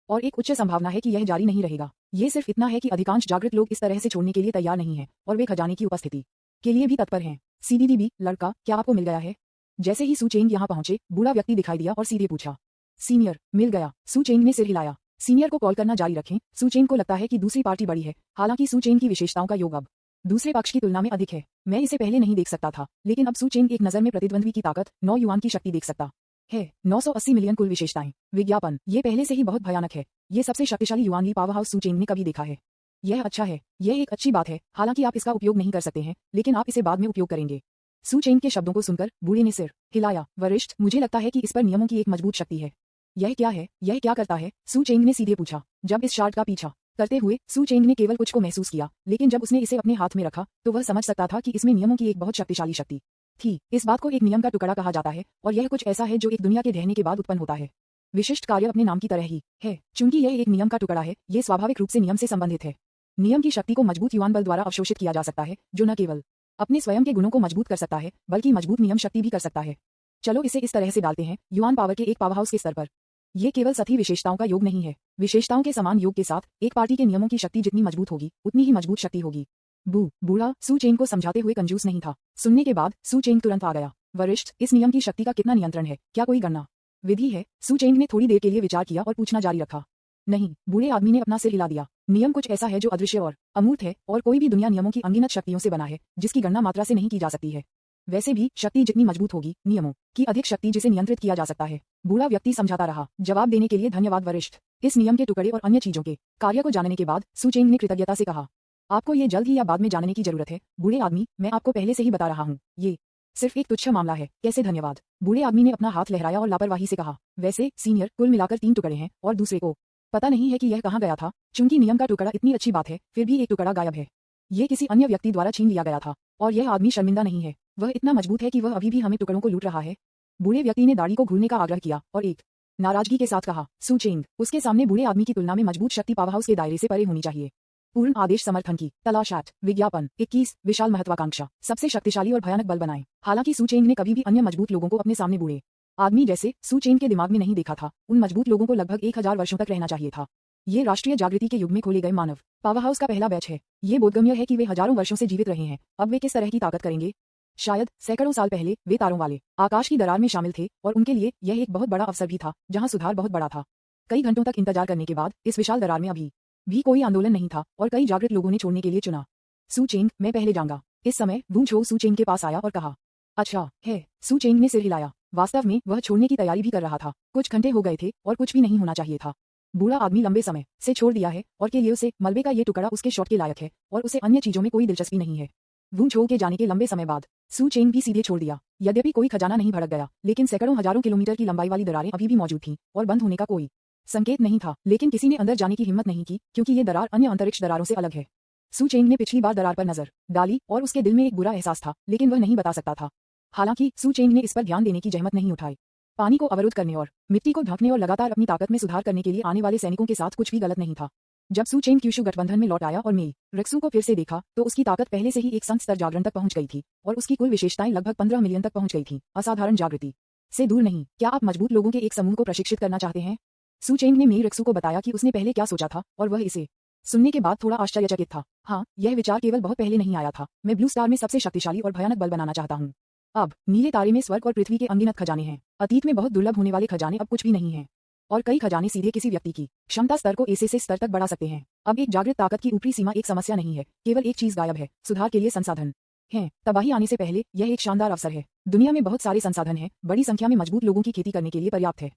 और एक उच्च संभावना है कि यह जारी नहीं रहेगा। ये सिर्फ इतना है कि अधिकांश जागृत लोग इस तरह से छोड़ने के लिए तैयार नहीं हैं और वे खजाने की उपस्थिति के लिए भी तत्पर हैं। CDDB, लड़का, क्या आपको मिल गया है? जैसे ही सू चेंग यहाँ पहुंचे, बूढ़ा व्यक्ति दिखाई दिया और सीधे पूछा, सीनियर, मिल गया? सू चेंग ने सिर हिलाया। सीनियर को कॉल करना जारी रखें। सू चेंग को लगता है कि दूसरी पार्टी बड़ी है, हालांकि सू चेंग की विशेषताओं का योग अब दूसरे पक्ष की तुलना में अधिक है। मैं इसे पहले नहीं देख सकता था, लेकिन अब सू चेंग एक नजर में प्रतिद्वंद्वी की ताकत 9 युआन की शक्ति देख सकता है। 980 मिलियन कुल विशेषताएं। विज्ञापन, ये पहले से ही बहुत भयानक है। ये सबसे शक्तिशाली युआनली पावर हाउस सू चेंग ने कभी देखा है। यह अच्छा है, यह एक अच्छी बात है। हालांकि आप इसका उपयोग नहीं कर सकते हैं, लेकिन आप इसे बाद में उपयोग करेंगे। सू चेंग के शब्दों को सुनकर बूढ़े ने सिर हिलाया। वरिष्ठ, मुझे लगता है कि इस पर नियमों की एक मजबूत शक्ति है। यह क्या है? यह क्या करता है? सू चेंग ने सीधे पूछा। जब इस शार्ट का पीछा करते हुए सू चेंग ने केवल कुछ को महसूस किया, लेकिन जब उसने इसे अपने हाथ में रखा तो वह समझ सकता था कि इसमें नियमों की एक बहुत शक्तिशाली शक्ति थी। इस बात को एक नियम का टुकड़ा कहा जाता है, और यह कुछ ऐसा है जो एक दुनिया के ढहने के बाद उत्पन्न होता है। विशिष्ट कार्य अपने नाम की तरह ही है। चूंकि यह एक नियम का टुकड़ा है, यह स्वाभाविक रूप से नियम से संबंधित है। नियम की शक्ति को मजबूत युआन बल द्वारा अवशोषित किया जा सकता है, जो न केवल अपने स्वयं के गुणों को मजबूत कर सकता है, बल्कि मजबूत नियम शक्ति भी कर सकता है। चलो इसे इस तरह से डालते हैं, युआन पावर के एक पावर हाउस के स्तर पर ये केवल सतही विशेषताओं का योग नहीं है। विशेषताओं के समान योग के साथ एक पार्टी के नियमों की शक्ति जितनी मजबूत होगी, उतनी ही मजबूत शक्ति होगी। बूढ़ा सू चेंग को समझाते हुए कंजूस नहीं था। सुनने के बाद सू चेंग तुरंत आ गया। वरिष्ठ, इस नियम की शक्ति का कितना नियंत्रण है? क्या कोई गणना विधि है? सू चेंग ने थोड़ी देर के लिए विचार किया और पूछना जारी रखा। नहीं, बूढ़े आदमी ने अपना सिर हिला दिया। नियम कुछ ऐसा है जो अदृश्य और अमूर्त है, और कोई भी दुनिया नियमों की अनगिनत शक्तियों से बना है, जिसकी गणना मात्रा से नहीं की जा सकती है। वैसे भी शक्ति जितनी मजबूत होगी, नियमों की अधिक शक्ति जिसे नियंत्रित किया जा सकता है। बूढ़ा व्यक्ति समझाता रहा। जवाब देने के लिए धन्यवाद वरिष्ठ। इस नियम के टुकड़े और अन्य चीजों के कार्य को जानने के बाद सू चेंग ने कृतज्ञता से कहा, आपको ये जल्द ही या बाद में जानने की जरूरत है। बूढ़े आदमी, मैं आपको पहले से ही बता रहा हूँ, ये सिर्फ एक तुच्छ मामला है। कैसे धन्यवाद? बूढ़े आदमी ने अपना हाथ लहराया और लापरवाही से कहा, वैसे सीनियर, कुल मिलाकर 3 टुकड़े हैं और दूसरे को पता नहीं है कि यह कहाँ गया था। चूंकि नियम का टुकड़ा इतनी अच्छी बात है, फिर भी एक टुकड़ा गायब है। ये किसी अन्य व्यक्ति द्वारा छीन लिया गया था, और यह आदमी शर्मिंदा नहीं है। वह इतना मजबूत है कि वह अभी भी हमें टुकड़ों को लूट रहा है। बूढ़े व्यक्ति ने दाढ़ी को घूरने का आग्रह किया और एक नाराजगी के साथ कहा, सू चेंग, उसके सामने बूढ़े आदमी की तुलना में मजबूत शक्ति पावरहाउस के दायरे से परे होनी चाहिए। पूर्ण आदेश समर्थन की तलाश एट विज्ञापन 21 विशाल महत्वाकांक्षा सबसे शक्तिशाली और भयानक बल बनाए। हालांकि सू चेंग ने कभी भी अन्य मजबूत लोगों को अपने सामने बूढ़े आदमी जैसे सू चेंग के दिमाग में नहीं देखा था। उन मजबूत लोगों को लगभग 1000 वर्षों तक रहना चाहिए था। ये राष्ट्रीय जागृति के युग में खोले गए मानव पावरहाउस का पहला बैच है। ये बोधगम्य है कि वे हजारों वर्षों से जीवित रहे हैं। अब वे किस तरह की ताकत करेंगे? शायद सैकड़ों साल पहले वे तारों वाले आकाश की दरार में शामिल थे और उनके लिए यह एक बहुत बड़ा अवसर भी था जहां सुधार बहुत बड़ा था। कई घंटों तक इंतजार करने के बाद इस विशाल दरार में अभी भी कोई आंदोलन नहीं था और कई जागृत लोगों ने छोड़ने के लिए चुना। सू चेंग, मैं पहले जाऊंगा। इस समय वू छो सू चेंग के पास आया और कहा, अच्छा है। सू चेंग ने सिर हिलाया। वास्तव में वह छोड़ने की तैयारी भी कर रहा था। कुछ घंटे हो गए थे और कुछ भी नहीं होना चाहिए था। बूढ़ा आदमी लंबे समय से छोड़ दिया है और के लिए उसे मलबे का ये टुकड़ा उसके शॉट के लायक है और उसे अन्य चीजों में कोई दिलचस्पी नहीं है। वू छो के जाने के लंबे समय बाद सू चेंग भी सीधे छोड़ दिया। यद्यपि कोई खजाना नहीं भड़क गया, लेकिन सैकड़ों हजारों किलोमीटर की लंबाई वाली दरारें अभी भी मौजूद थीं और बंद होने का कोई संकेत नहीं था। लेकिन किसी ने अंदर जाने की हिम्मत नहीं की क्योंकि ये दरार अन्य अंतरिक्ष दरारों से अलग है। सू चेंग ने पिछली बार दरार पर नजर डाली और उसके दिल में एक बुरा एहसास था, लेकिन वह नहीं बता सकता था। हालांकि सू चेंग ने इस पर ध्यान देने की जहमत नहीं उठाई। पानी को अवरुद्ध करने और मिट्टी को ढकने और लगातार अपनी ताकत में सुधार करने के लिए आने वाले सैनिकों के साथ कुछ भी गलत नहीं था। जब सू चेंग क्यूशु गठबंधन में लौट आया और मेई रेक्सू को फिर से देखा तो उसकी ताकत पहले से ही एक संत स्तर जागरण तक पहुंच गई थी और उसकी कुल विशेषताएं लगभग 15 मिलियन तक पहुंच गई थीं। असाधारण जागृति से दूर नहीं। क्या आप मजबूत लोगों के एक समूह को प्रशिक्षित करना चाहते हैं? सू चेंग ने मेई रेक्सू को बताया कि उसने पहले क्या सोचा था और वह इसे सुनने के बाद थोड़ा आश्चर्यचकित था। हाँ, यह विचार केवल बहुत पहले नहीं आया था। मैं ब्लू स्टार में सबसे शक्तिशाली और भयानक बल बनाना चाहता हूँ। अब नीले तारे में स्वर्ग और पृथ्वी के अनगिनत खजाने हैं। अतीत में बहुत दुर्लभ होने वाले खजाने अब कुछ भी नहीं हैं और कई खजाने सीधे किसी व्यक्ति की क्षमता स्तर को ऐसे से स्तर तक बढ़ा सकते हैं। अब एक जागृत ताकत की ऊपरी सीमा एक समस्या नहीं है, केवल एक चीज गायब है, सुधार के लिए संसाधन हैं। तबाही आने से पहले यह एक शानदार अवसर है। दुनिया में बहुत सारे संसाधन हैं, बड़ी संख्या में मजबूत लोगों की खेती करने के लिए पर्याप्त है।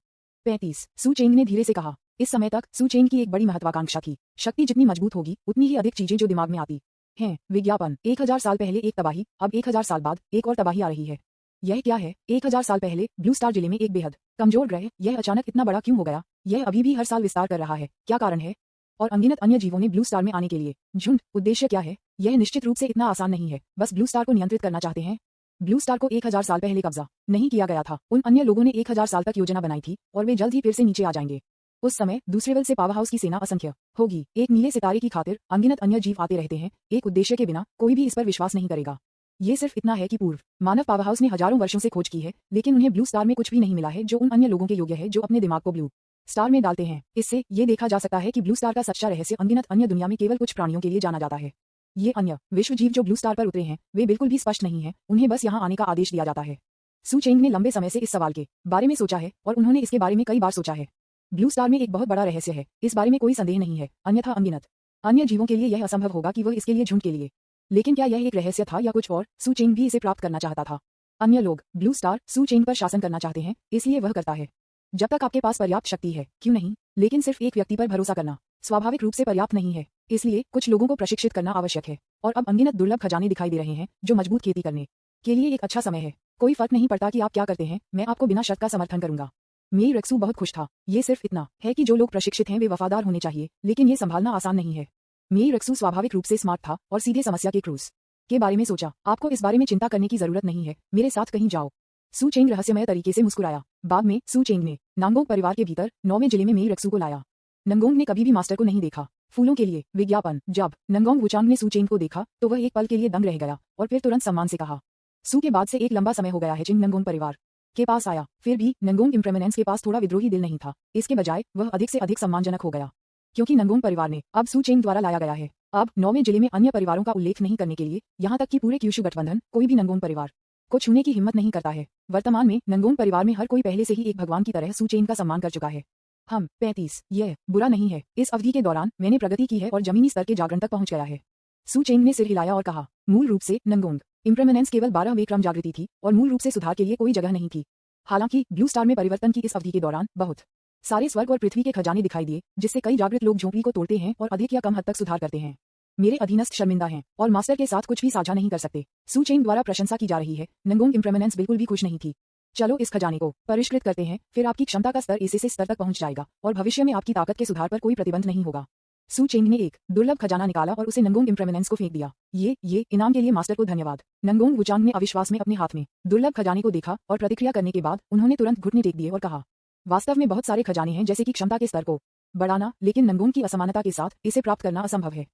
35 सू चेंग ने धीरे से कहा। इस समय तक सू चेंग की एक बड़ी महत्वाकांक्षा थी। शक्ति जितनी मजबूत होगी उतनी ही अधिक चीजें जो दिमाग में आती हैं। विज्ञापन 1000 साल पहले एक तबाही, अब 1000 साल बाद एक और तबाही आ रही है। यह क्या है? 1000 साल पहले ब्लू स्टार जिले में एक बेहद कमजोर ग्रह, यह अचानक इतना बड़ा क्यों हो गया? यह अभी भी हर साल विस्तार कर रहा है। क्या कारण है? और अनगिनत अन्य जीवों ने ब्लू स्टार में आने के लिए झुंड उद्देश्य क्या है? यह निश्चित रूप से इतना आसान नहीं है। बस ब्लू स्टार को नियंत्रित करना चाहते हैं। ब्लू स्टार को 1000 साल पहले कब्जा नहीं किया गया था। उन अन्य लोगों ने 1000 साल तक योजना बनाई थी और वे जल्द ही फिर से नीचे आ जाएंगे। उस समय दूसरे बल से पावरहाउस की सेना असंख्य होगी। एक नीले सितारे की खातिर अनगिनत अन्य जीव आते रहते हैं। एक उद्देश्य के बिना कोई भी इस पर विश्वास नहीं करेगा। ये सिर्फ इतना है कि पूर्व मानव पावरहाउस ने हजारों वर्षों से खोज की है, लेकिन उन्हें ब्लू स्टार में कुछ भी नहीं मिला है जो उन अन्य लोगों के योग्य है जो अपने दिमाग को ब्लू स्टार में डालते हैं। इससे ये देखा जा सकता है कि ब्लू स्टार का सच्चा रहस्य अनगिनत अन्य दुनिया में केवल कुछ प्राणियों के लिए जाना जाता है। ये अन्य विश्व जीव जो ब्लू स्टार पर उतरे हैं वे बिल्कुल भी स्पष्ट नहीं है। उन्हें बस यहाँ आने का आदेश दिया जाता है। सू चेंग ने लंबे समय से इस सवाल के बारे में सोचा है और उन्होंने इसके बारे में कई बार सोचा है। ब्लू स्टार में एक बहुत बड़ा रहस्य है, इस बारे में कोई संदेह नहीं है। अन्यथा अनगिनत अन्य जीवों के लिए यह असंभव होगा कि वह इसके लिए झुंड के लिए। लेकिन क्या यह एक रहस्य था या कुछ और? सू चेंग भी इसे प्राप्त करना चाहता था। अन्य लोग ब्लू स्टार सू चेंग पर शासन करना चाहते हैं, इसलिए वह करता है। जब तक आपके पास पर्याप्त शक्ति है, क्यों नहीं? लेकिन सिर्फ एक व्यक्ति पर भरोसा करना स्वाभाविक रूप से पर्याप्त नहीं है। इसलिए कुछ लोगों को प्रशिक्षित करना आवश्यक है। और अब अनगिनत दुर्लभ खजाने दिखाई दे रहे हैं जो मजबूत खेती करने के लिए एक अच्छा समय है। कोई फर्क नहीं पड़ता कि आप क्या करते हैं, मैं आपको बिना शर्त का समर्थन करूंगा। मेई रेक्सू बहुत खुश था। ये सिर्फ इतना है कि जो लोग प्रशिक्षित हैं वे वफादार होने चाहिए, लेकिन ये संभालना आसान नहीं है। मेई रेक्सू स्वाभाविक रूप से स्मार्ट था और सीधे समस्या के क्रूज के बारे में सोचा। आपको इस बारे में चिंता करने की जरूरत नहीं है, मेरे साथ कहीं जाओ। सू चेंग रहस्यमय तरीके से मुस्कुराया। बाद में सू चेंग ने नांगोंग परिवार के भीतर 9वें जिले में मेई रेक्सू को लाया। नंगोंग ने कभी भी मास्टर को नहीं देखा। फूलों के लिए विज्ञापन। जब नंगोंग वुचांग ने सू चेंग को देखा तो वह एक पल के लिए दंग रह गया और फिर तुरंत सम्मान से कहा, सू के बाद से एक लंबा समय हो गया है। चिंग नंगोंग परिवार के पास आया। फिर भी नंगोंग इम्प्रेमेनेंस के पास थोड़ा विद्रोही दिल नहीं था। इसके बजाय वह अधिक से अधिक सम्मानजनक हो गया क्योंकि नंगोंग परिवार ने अब सू चेंग द्वारा लाया गया है। अब 9वें जिले में अन्य परिवारों का उल्लेख नहीं करने के लिए, यहाँ तक कि पूरे क्यूशु गठबंधन, कोई भी नंगोंग परिवार को छूने की हिम्मत नहीं करता है। वर्तमान में नंगोंग परिवार में हर कोई पहले से ही एक भगवान की तरह सू चेंग का सम्मान कर चुका है। हम 35 यह बुरा नहीं है। इस अवधि के दौरान मैंने प्रगति की है और जमीनी स्तर के जागरण तक पहुंच गया है। सू चेंग ने सिर हिलाया और कहा, मूल रूप से नंगोंग इम्प्रेमेनेंस केवल 12वें क्रम जागृति थी और मूल रूप से सुधार के लिए कोई जगह नहीं थी। हालांकि ब्लू स्टार में परिवर्तन की इस अवधि के दौरान बहुत सारे स्वर्ग और पृथ्वी के खजाने दिखाई दिए, जिससे कई जागृत लोग झोंपड़ी को तोड़ते हैं और अधिक या कम हद तक सुधार करते हैं। मेरे अधीनस्थ शर्मिंदा हैं और मास्टर के साथ कुछ भी साझा नहीं कर सकते। सू चेंग द्वारा प्रशंसा की जा रही है। नंगोंग इम्प्रेमेनेंस बिल्कुल भी खुश नहीं थी। चलो इस खजाने को परिष्कृत करते हैं, फिर आपकी क्षमता का स्तर ऐसे से स्तर तक पहुंच जाएगा और भविष्य में आपकी ताकत के सुधार पर कोई प्रतिबंध नहीं होगा। सू चेंग ने एक दुर्लभ खजाना निकाला और उसे नंगोंग इम्प्रेमिनेंस को फेंक दिया। ये इनाम के लिए मास्टर को धन्यवाद। नंगोंग वुचांग ने अविश्वास में अपने हाथ में दुर्लभ खजाने को देखा और प्रतिक्रिया करने के बाद उन्होंने तुरंत घुटने टेक दिए और कहा, वास्तव में बहुत सारे खजाने हैं जैसे कि क्षमता के स्तर को बढ़ाना, लेकिन नंगोंग की असमानता के साथ इसे प्राप्त करना असंभव है।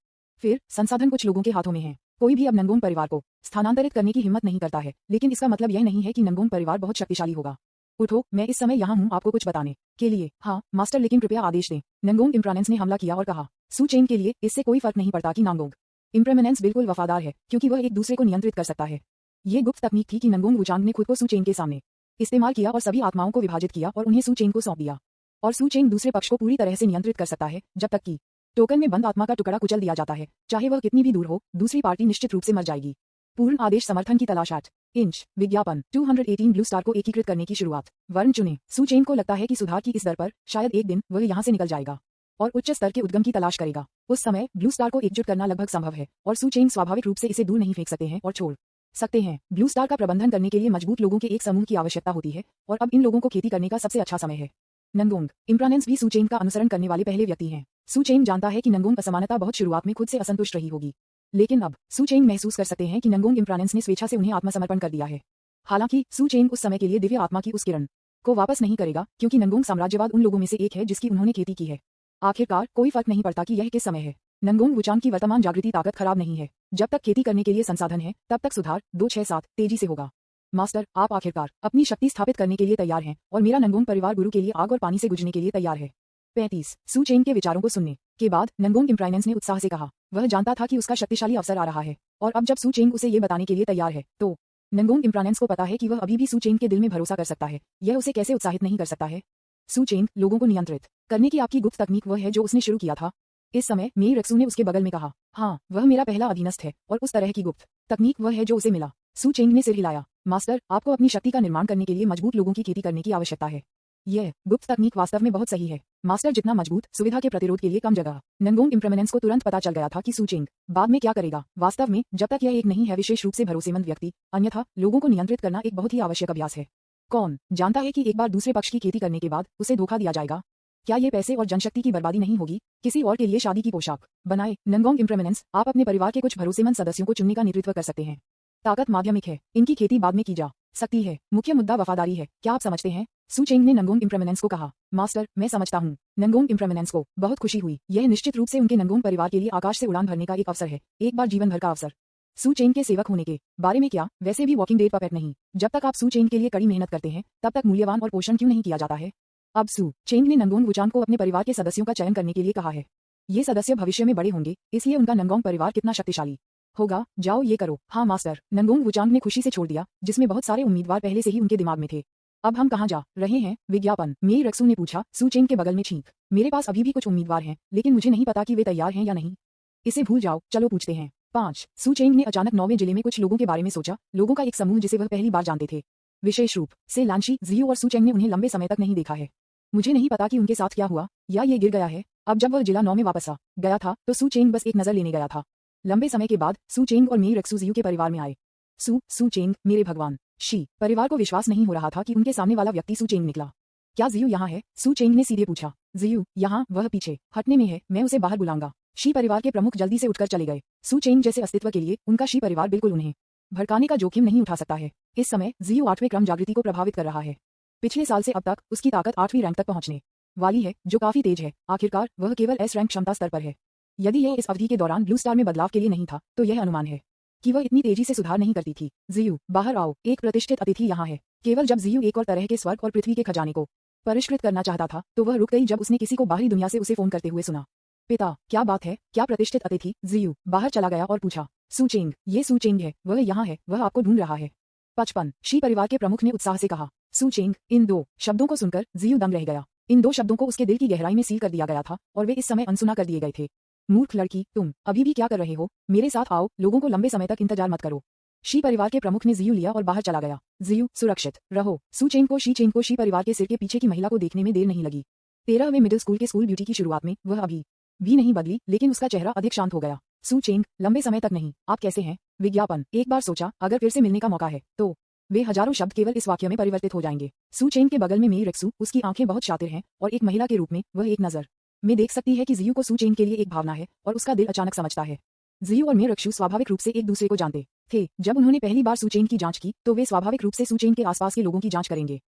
फिर संसाधन कुछ लोगों के हाथों में है। कोई भी अब नंगोंग परिवार को स्थानांतरित करने की हिम्मत नहीं करता है, लेकिन इसका मतलब यह नहीं है कि नंगोंग परिवार बहुत शक्तिशाली होगा। उठो, मैं इस समय यहाँ हूँ आपको कुछ बताने के लिए। हाँ मास्टर, लेकिन कृपया आदेश दें। नंगोंग इम्प्रेमिनेंस ने हमला किया और कहा, सू चेंग के लिए इससे कोई फर्क नहीं पड़ता कि नंगोंग इम्प्रेमिनेंस बिल्कुल वफादार है क्योंकि वह एक दूसरे को नियंत्रित कर सकता है। ये गुप्त तकनीक थी कि नंगोंग वुचांग ने खुद को सू चेंग के सामने इस्तेमाल किया और सभी आत्माओं को विभाजित किया और उन्हें सू चेंग को सौंप दिया। और सू चेंग दूसरे पक्ष को पूरी तरह से नियंत्रित कर सकता है जब तक कि टोकन में बंद आत्मा का टुकड़ा कुचल दिया जाता है, चाहे वह कितनी भी दूर हो, दूसरी पार्टी निश्चित रूप से मर जाएगी। पूर्ण आदेश समर्थन की तलाश 8 इंच विज्ञापन 218 ब्लू स्टार को एकीकृत करने की शुरुआत। वर्ण चुने। सू चेंग को लगता है कि सुधार की इस दर पर शायद एक दिन वह यहाँ से निकल जाएगा और उच्च स्तर के उद्गम की तलाश करेगा। उस समय ब्लू स्टार को एकजुट करना लगभग संभव है और सू चेंग स्वाभाविक रूप से इसे दूर नहीं फेंक सकते हैं और छोड़ सकते हैं। ब्लू स्टार का प्रबंधन करने के लिए मजबूत लोगों के एक समूह की आवश्यकता होती है और अब इन लोगों को खेती करने का सबसे अच्छा समय है। नंगोंग इम्प्रेमिनेंस भी सू चेंग का अनुसरण करने वाले पहले व्यक्ति हैं। सू चेंग जानता है कि नंगोंग असमानता बहुत शुरुआत में खुद से असंतुष्ट रही होगी, लेकिन अब सू चेंग महसूस कर सकते हैं कि नंगोंग इम्प्रेमिनेंस ने स्वेच्छा से उन्हें आत्मसमर्पण कर दिया है। हालांकि सू चेंग उस समय के लिए दिव्य आत्मा की उस किरण को वापस नहीं करेगा क्योंकि नंगोंग साम्राज्यवाद उन लोगों में से एक है जिसकी उन्होंने खेती की है। आखिरकार कोई फर्क नहीं पड़ता कि यह किस समय है। नंगोंग वुचांग की वर्तमान जागृति ताकत खराब नहीं है। जब तक खेती करने के लिए संसाधन है तब तक सुधार 267 तेजी से होगा। मास्टर, आप आखिरकार अपनी शक्ति स्थापित करने के लिए तैयार हैं और मेरा नंगोंग परिवार गुरु के लिए आग और पानी से गुजरने के लिए तैयार है। 35 सू चेंग के विचारों को सुनने के बाद नंगोंग इम्प्रेमिनेंस ने उत्साह से कहा। वह जानता था कि उसका शक्तिशाली अवसर आ रहा है और अब जब सू चेंग उसे ये बताने के लिए तैयार है तो नंगोंग इम्प्रेमिनेंस को पता है कि वह अभी भी सू चेंग के दिल में भरोसा कर सकता है। यह उसे कैसे उत्साहित नहीं कर सकता है। सू चेंग, लोगों को नियंत्रित करने की आपकी गुप्त तकनीक वह है जो उसने शुरू किया था। इस समय मेई रक्सू ने उसके बगल में कहा, हाँ वह मेरा पहला अधीनस्थ है और उस तरह की गुप्त तकनीक वह है जो उसे मिला। सू चेंग ने सिर हिलाया। मास्टर, आपको अपनी शक्ति का निर्माण करने के लिए मजबूत लोगों की खेती करने की आवश्यकता है। यह गुप्त तकनीक वास्तव में बहुत सही है। मास्टर, जितना मजबूत सुविधा के प्रतिरोध के लिए कम जगह। नंगोंग इम्प्रेमिनेंस को तुरंत पता चल गया था कि सू चेंग बाद में क्या करेगा। वास्तव में जब तक यह एक नहीं है विशेष रूप से भरोसेमंद व्यक्ति, अन्यथा लोगों को नियंत्रित करना एक बहुत ही आवश्यक अभ्यास है। कौन जानता है कि एक बार दूसरे पक्ष की खेती करने के बाद उसे धोखा दिया जाएगा। क्या ये पैसे और जनशक्ति की बर्बादी नहीं होगी। किसी और के लिए शादी की पोशाक बनाए। नंगोंग इम्प्रेमिनेंस, आप अपने परिवार के कुछ भरोसेमंद सदस्यों को चुनने का नेतृत्व कर सकते हैं। ताकत माध्यमिक है, इनकी खेती बाद में की जा सकती है। मुख्य मुद्दा वफादारी है, क्या आप समझते हैं। सू चेंग ने नंगोंग इम्प्रेमिनेंस को कहा। मास्टर, मैं समझता हूँ। नंगोंग इम्प्रेमिनेंस को बहुत खुशी हुई। यह निश्चित रूप से उनके नंगोंग परिवार के लिए आकाश से उड़ान भरने का एक अवसर है, एक बार जीवन भर का अवसर। सू चेंग के सेवक होने के बारे में क्या, वैसे भी वॉकिंग डेड पपेट नहीं। जब तक आप सू चेंग के लिए कड़ी मेहनत करते हैं तब तक मूल्यवान और पोषण क्यों नहीं किया जाता है। अब सू चेंग ने नंगोंग वुचांग को अपने परिवार के सदस्यों का चयन करने के लिए कहा है। ये सदस्य भविष्य में बड़े होंगे, इसलिए उनका नंगोंग परिवार कितना शक्तिशाली होगा। जाओ ये करो। हाँ मास्टर, नंगोंग वुचांग ने खुशी से छोड़ दिया, जिसमें बहुत सारे उम्मीदवार पहले से ही उनके दिमाग में थे। अब हम कहाँ जा रहे हैं। विज्ञापन। मेई रक्सू ने पूछा। सू चेंग के बगल में छींक। मेरे पास अभी भी कुछ उम्मीदवार हैं, लेकिन मुझे नहीं पता कि वे तैयार हैं या नहीं। इसे भूल जाओ, चलो पूछते हैं। 5 सू चेंग ने अचानक 9वें जिले में कुछ लोगों के बारे में सोचा, लोगों का एक समूह जिसे वह पहली बार जानते थे। विशेष रूप से लांशी, जियो और सू चेंग ने उन्हें लंबे समय तक नहीं देखा है। मुझे नहीं पता कि उनके साथ क्या हुआ, या ये गिर गया है। अब जब वह जिला 9 में वापस आ गया था तो सू चेंग बस एक नजर लेने गया था। लंबे समय के बाद सू चेंग और मेई रक्सू जियो के परिवार में आए। सू चेंग, मेरे भगवान। शी परिवार को विश्वास नहीं हो रहा था कि उनके सामने वाला व्यक्ति सू चेंग निकला। क्या जियो यहाँ है। सू चेंग ने सीधे पूछा। जियो यहाँ, वह पीछे हटने में है, मैं उसे बाहर बुलाऊंगा। शी परिवार के प्रमुख जल्दी से उठकर चले गए। सू चेंग जैसे अस्तित्व के लिए उनका शी परिवार बिल्कुल उन्हें भड़काने का जोखिम नहीं उठा सकता है। इस समय जियो 8वें क्रम जागृति को प्रभावित कर रहा है। पिछले साल से अब तक उसकी ताकत 8वीं रैंक तक पहुंचने वाली है, जो काफी तेज है। आखिरकार वह केवल एस रैंक क्षमता स्तर पर है। यदि यह इस अवधि के दौरान ब्लू स्टार में बदलाव के लिए नहीं था तो यह अनुमान है कि वह इतनी तेजी से सुधार नहीं करती थी। जियो, बाहर आओ, एक प्रतिष्ठित अतिथि यहाँ है। केवल जब जियो एक और तरह के स्वर्ग और पृथ्वी के खजाने को परिष्कृत करना चाहता था तो वह रुक गई जब उसने किसी को बाहरी दुनिया से उसे फोन करते हुए सुना। पिता, क्या बात है, क्या प्रतिष्ठित अतिथि। जियो बाहर चला गया और पूछा। सू चेंग, ये सू चेंग है, वह यहाँ है, वह आपको ढूंढ रहा है। 55 शी परिवार के प्रमुख ने उत्साह से कहा। सू चेंग, इन 2 शब्दों को सुनकर जियो दंग रह गया। इन 2 शब्दों को उसके दिल की गहराई में सील कर दिया गया था और वे इस समय अनसुना कर दिए गए थे। मूर्ख लड़की, तुम अभी भी क्या कर रहे हो। मेरे साथ आओ, लोगों को लंबे समय तक इंतजार मत करो। शी परिवार के प्रमुख ने जियो लिया और बाहर चला गया। जियो, सुरक्षित रहो। शी चेंग को शी परिवार के सिर के पीछे की महिला को देखने में देर नहीं लगी। 13वें मिडिल स्कूल के स्कूल ब्यूटी की शुरुआत में वह अभी भी नहीं बदली, लेकिन उसका चेहरा अधिक शांत हो गया। सू चेंग, लंबे समय तक नहीं, आप कैसे हैं। विज्ञापन। एक बार सोचा, अगर फिर से मिलने का मौका है तो वे हजारों शब्द केवल इस वाक्य में परिवर्तित हो जाएंगे। सू चेंग के बगल में मेई रक्सू, उसकी आंखें बहुत शातिर हैं और एक महिला के रूप में वह एक नजर में देख सकती है कि जियू को सू चेंग के लिए एक भावना है और उसका दिल अचानक समझता है। जियू और मे रक्षु स्वाभाविक रूप से एक दूसरे को जानते थे। जब उन्होंने पहली बार सू चेंग की जांच की तो वे स्वाभाविक रूप से सू चेंग के आसपास के लोगों की जांच करेंगे।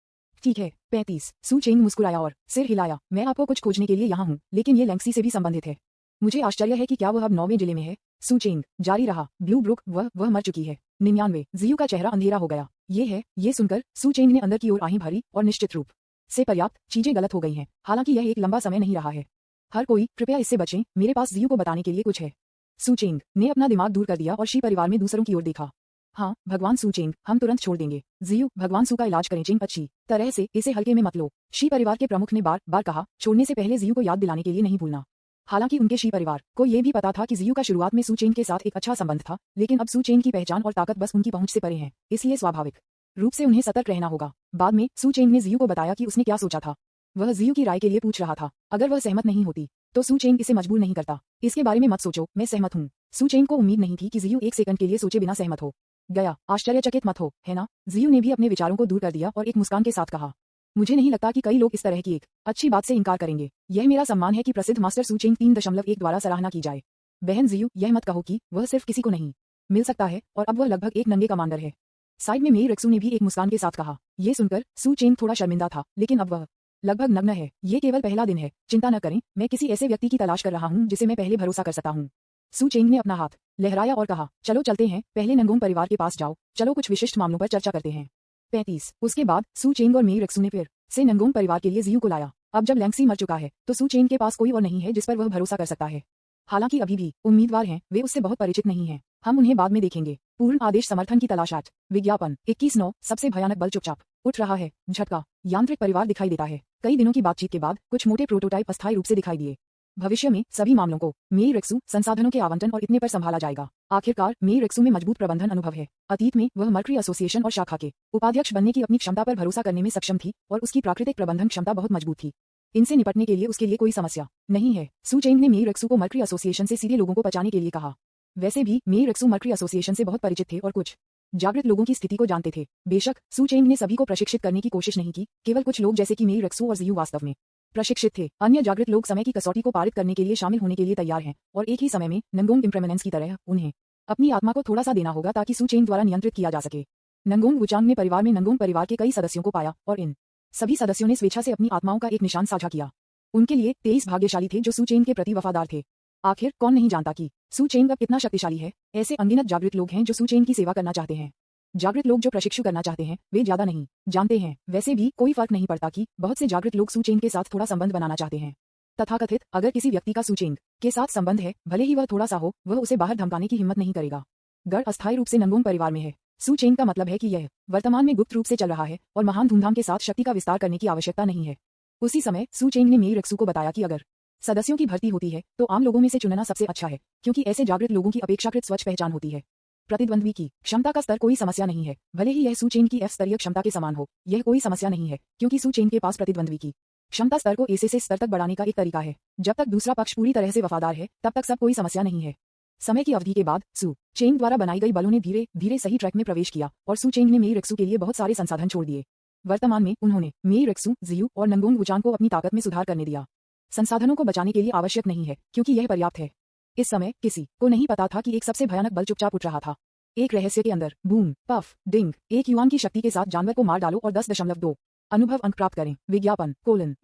ठीक है। 35 सू चेंग मुस्कुराया और सिर हिलाया। मैं आपको कुछ खोजने के लिए यहाँ हूँ, लेकिन ये लैंक्सी से भी संबंधित है। मुझे आश्चर्य है कि क्या वह अब 9वें जिले में है। सू चेंग जारी रहा। ब्लू ब्रुक वह मर चुकी है। 99 जियू का चेहरा अंधेरा हो गया। ये सुनकर सू चेंग ने अंदर की ओर आहीं भरी और निश्चित रूप से पर्याप्त चीजें गलत हो गई हैं। हालांकि यह एक लंबा समय नहीं रहा है। हर कोई कृपया इससे बचें, मेरे पास जियू को बताने के लिए कुछ है। सू चेंग ने अपना दिमाग दूर कर दिया और शी परिवार में दूसरों की ओर देखा। हाँ भगवान सू चेंग, हम तुरंत छोड़ देंगे। जियू भगवान सू का इलाज करें चेंग, अच्छी तरह से इसे हल्के में मत लो। शी परिवार के प्रमुख ने बार बार कहा, छोड़ने से पहले जियू को याद दिलाने के लिए नहीं भूलना। हालांकि उनके शी परिवार को यह भी पता था कि जियू का शुरुआत में सू चेंग के साथ एक अच्छा संबंध था, लेकिन अब सू चेंग की पहचान और ताकत बस उनकी पहुंच से परे है, इसलिए स्वाभाविक रूप से उन्हें सतर्क रहना होगा। बाद में सू चेंग ने जियू को बताया कि उसने क्या सोचा था। वह जियू की राय के लिए पूछ रहा था। अगर वह सहमत नहीं होती तो सू चेंग इसे मजबूर नहीं करता। इसके बारे में मत सोचो, मैं सहमत हूँ। सू चेंग को उम्मीद नहीं थी कि जियू एक सेकंड के लिए सोचे बिना सहमत हो गया। आश्चर्यचकित मत हो, है ना? जियू ने भी अपने विचारों को दूर कर दिया और एक मुस्कान के साथ कहा, मुझे नहीं लगता कि कई लोग इस तरह की एक अच्छी बात से इनकार करेंगे। यह मेरा सम्मान है कि प्रसिद्ध मास्टर सू चेंग 3.1 द्वारा सराहना की जाए। बहन जियू, यह मत कहो कि वह सिर्फ किसी को नहीं मिल सकता है और अब वह लगभग एक नंगे कमांडर है। साइड में मेई रक्सू ने भी एक मुस्कान के साथ कहा। यह सुनकर सू चेंग थोड़ा शर्मिंदा था, लेकिन अब वह लगभग नग्न है। ये केवल पहला दिन है, चिंता न करें, मैं किसी ऐसे व्यक्ति की तलाश कर रहा हूँ जिसे मैं पहले भरोसा कर सकता हूँ। सू चेंग ने अपना हाथ लहराया और कहा, चलो चलते हैं, पहले नंगोंग परिवार के पास जाओ, चलो कुछ विशिष्ट मामलों पर चर्चा करते हैं। 35 उसके बाद सू चेंग और मेई रक्सू ने फिर से नंगोंग परिवार के लिए जियू को लाया। अब जब लैंक्सी मर चुका है तो सू चेंग के पास कोई और नहीं है जिस पर वह भरोसा कर सकता है। हालांकि अभी भी उम्मीदवार हैं, वे उससे बहुत परिचित नहीं हैं, हम उन्हें बाद में देखेंगे। पूर्ण आदेश समर्थन की तलाश आज विज्ञापन 21/9 सबसे भयानक बल चुपचाप उठ रहा है। झटका यांत्रिक परिवार दिखाई देता है। कई दिनों की बातचीत के बाद कुछ मोटे प्रोटोटाइप अस्थायी रूप से दिखाई दिए। भविष्य में सभी मामलों को मेई रक्सू संसाधनों के आवंटन और इतने पर संभाला जाएगा। आखिरकार मेई रक्सू में मजबूत प्रबंधन अनुभव है। अतीत में वह मर्क्री एसोसिएशन और शाखा के उपाध्यक्ष बनने की अपनी क्षमता पर भरोसा करने में सक्षम थी और उसकी प्राकृतिक प्रबंधन क्षमता बहुत मजबूत थी। इनसे निपटने के लिए उसके लिए कोई समस्या नहीं है। सू चेंग ने मेई रक्सू को मर्क्री एसोसिएशन से सीधे लोगों को बचाने के लिए कहा। वैसे भी मेई रक्सू मर्क्री एसोसिएशन से बहुत परिचित थे और कुछ जागृत लोगों की स्थिति को जानते थे। बेशक सू चेंग ने सभी को प्रशिक्षित करने की कोशिश नहीं की, केवल कुछ लोग जैसे कि मेई रक्सू और जियू वास्तव में प्रशिक्षित थे। अन्य जागृत लोग समय की कसौटी को पारित करने के लिए शामिल होने के लिए तैयार हैं और एक ही समय में नंगोंग इम्प्रेमेनेंस की तरह उन्हें अपनी आत्मा को थोड़ा सा देना होगा ताकि सू चेंग द्वारा नियंत्रित किया जा सके। नंगोंग वुचांग ने परिवार में नंगोंग परिवार के कई सदस्यों को पाया और इन सभी सदस्यों ने स्वेच्छा से अपनी आत्माओं का एक निशान साझा किया। उनके लिए 23 भाग्यशाली थे जो सू चेंग के प्रति वफादार थे। आखिर कौन नहीं जानता कि सू चेंग अब कितना शक्तिशाली है। ऐसे अनगिनत जागृत लोग हैं जो सू चेंग की सेवा करना चाहते हैं। जागृत लोग जो प्रशिक्षु करना चाहते हैं वे ज्यादा नहीं जानते हैं। वैसे भी कोई फर्क नहीं पड़ता कि बहुत से जागृत लोग सू चेंग के साथ थोड़ा संबंध बनाना चाहते हैं। तथाकथित अगर किसी व्यक्ति का सू चेंग के साथ संबंध है, भले ही वह थोड़ा सा हो, वह उसे बाहर धमकाने की हिम्मत नहीं करेगा। गढ़ अस्थायी रूप से नंगोंग परिवार में है। सू चेंग का मतलब है कि यह वर्तमान में गुप्त रूप से चल रहा है और महान धूमधाम के साथ शक्ति का विस्तार करने की आवश्यकता नहीं है। उसी समय सू चेंग ने मेई रक्सू को बताया कि अगर सदस्यों की भर्ती होती है तो आम लोगों में से चुनना सबसे अच्छा है, क्योंकि ऐसे जागृत लोगों की अपेक्षाकृत स्वच्छ पहचान होती है। प्रतिद्वंद्वी की क्षमता का स्तर कोई समस्या नहीं है, भले ही यह सू चेंग की F स्तरीय क्षमता के समान हो, यह कोई समस्या नहीं है, क्योंकि सू चेंग के पास प्रतिद्वंद्वी की क्षमता स्तर को ऐसे से स्तर तक बढ़ाने का एक तरीका है। जब तक दूसरा पक्ष पूरी तरह से वफादार है तब तक सब कोई समस्या नहीं है। समय की अवधि के बाद सू चेंग द्वारा बनाई गई बलों ने धीरे धीरे सही ट्रैक में प्रवेश किया और सू चेंग ने मेई रक्सू के लिए बहुत सारे संसाधन छोड़ दिए। वर्तमान में उन्होंने मेई रक्सू, जियू और नंगोंग वुचांग को अपनी ताकत में सुधार करने दिया। संसाधनों को बचाने के लिए आवश्यक नहीं है, क्योंकि यह पर्याप्त है। इस समय किसी को नहीं पता था कि एक सबसे भयानक बल चुपचाप उठ रहा था। एक रहस्य के अंदर बूम पफ डिंग 1 युआन की शक्ति के साथ जानवर को मार डालो और 10.2 अनुभव अंक प्राप्त करें। विज्ञापन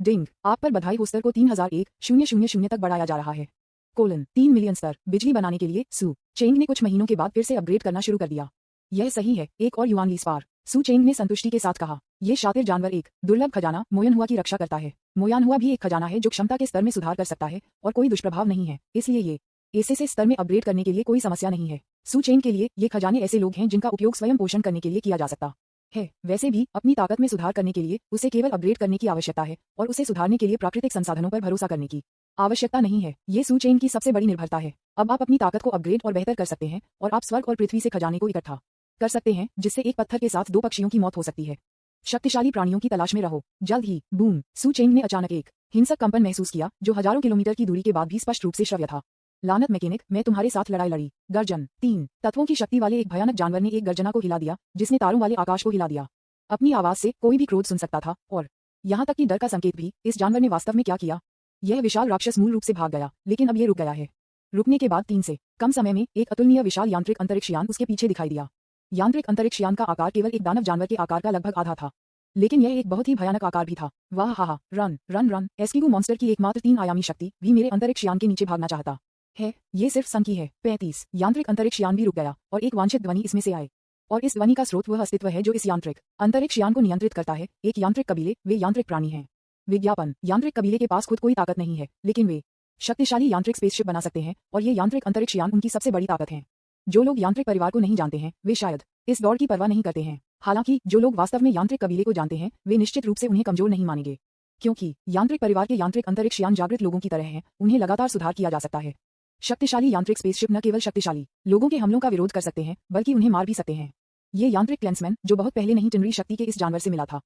डिंग आप पर बधाई हो, स्तर को 3001,000 तक बढ़ाया जा रहा है। 3 मिलियन स्तर बिजली बनाने के लिए सू चेंग ने कुछ महीनों के बाद फिर से अपग्रेड करना शुरू कर दिया। यह सही है, एक और युआन लीस पार, सू चेंग ने संतुष्टि के साथ कहा। ये शातिर जानवर एक दुर्लभ खजाना मोयनहुआ की रक्षा करता है। मोयनहुआ भी एक खजाना है जो क्षमता के स्तर में सुधार कर सकता है और कोई दुष्प्रभाव नहीं है, इसलिए ये ऐसे स्तर में अपग्रेड करने के लिए कोई समस्या नहीं है। सू चेंग के लिए ये खजाने ऐसे लोग हैं जिनका उपयोग स्वयं पोषण करने के लिए किया जा सकता है। वैसे भी अपनी ताकत में सुधार करने के लिए उसे केवल अपग्रेड करने की आवश्यकता है और उसे सुधारने के लिए प्राकृतिक संसाधनों पर भरोसा करने की आवश्यकता नहीं है। ये सू चेंग की सबसे बड़ी निर्भरता है। अब आप अपनी ताकत को अपग्रेड और बेहतर कर सकते हैं और आप स्वर्ग और पृथ्वी से खजाने को इकट्ठा कर सकते हैं, जिससे एक पत्थर के साथ 2 पक्षियों की मौत हो सकती है। शक्तिशाली प्राणियों की तलाश में रहो। जल्द ही बूम सू चेंग ने अचानक एक हिंसक कंपन महसूस किया जो हजारों किलोमीटर की दूरी के बाद भी स्पष्ट रूप से श्रव्य था। लानत मैकेनिक, मैं तुम्हारे साथ लड़ाई लड़ी। गर्जन 3 तत्वों की शक्ति वाले एक भयानक जानवर ने एक गर्जना को हिला दिया जिसने तारों वाले आकाश को हिला दिया। अपनी आवाज से कोई भी क्रोध सुन सकता था और यहाँ तक कि डर का संकेत भी। इस जानवर ने वास्तव में क्या किया? यह विशाल राक्षस मूल रूप से भाग गया, लेकिन अब ये रुक गया है। रुकने के बाद 3 से कम समय में एक अतुलनीय विशाल यांत्रिक अंतरिक्ष यान उसके पीछे दिखाई दिया। यांत्रिक अंतरिक्ष यान का आकार केवल एक दानव जानवर के आकार का लगभग आधा था, लेकिन यह एक बहुत ही भयानक आकार भी था। वाह हा हा, रन रन रन, एस्किगो मॉन्स्टर की एकमात्र 3 आयामी शक्ति भी मेरे अंतरिक्ष यान के नीचे भागना चाहता है। ये सिर्फ संख्या है। 35 यांत्रिक अंतरिक्ष यान भी रुक गया और एक वांछित ध्वनि इसमें से आए, और इस ध्वनि का स्रोत वह अस्तित्व है जो इस यांत्रिक अंतरिक्ष यान को नियंत्रित करता है। एक यांत्रिक कबीले, वे यांत्रिक प्राणी हैं। विज्ञापन, यांत्रिक कबीले के पास खुद कोई ताकत नहीं है, लेकिन वे शक्तिशाली यांत्रिक स्पेसशिप बना सकते हैं, और ये यांत्रिक अंतरिक्ष यान उनकी सबसे बड़ी ताकत है। जो लोग यांत्रिक परिवार को नहीं जानते हैं, वे शायद इस दौड़ की परवाह नहीं करते हैं। हालांकि जो लोग वास्तव में यांत्रिक कबीले को जानते हैं, वे निश्चित रूप से उन्हें कमजोर नहीं मानेंगे, क्योंकि यांत्रिक परिवार के यांत्रिक अंतरिक्ष यान जागृत लोगों की तरह हैं, उन्हें लगातार सुधार किया जा सकता है। शक्तिशाली यांत्रिक स्पेसशिप न केवल शक्तिशाली लोगों के हमलों का विरोध कर सकते हैं, बल्कि उन्हें मार भी सकते हैं। ये यांत्रिक क्लेंसमैन, जो बहुत पहले नहीं टिनरी शक्ति के इस जानवर से मिला था,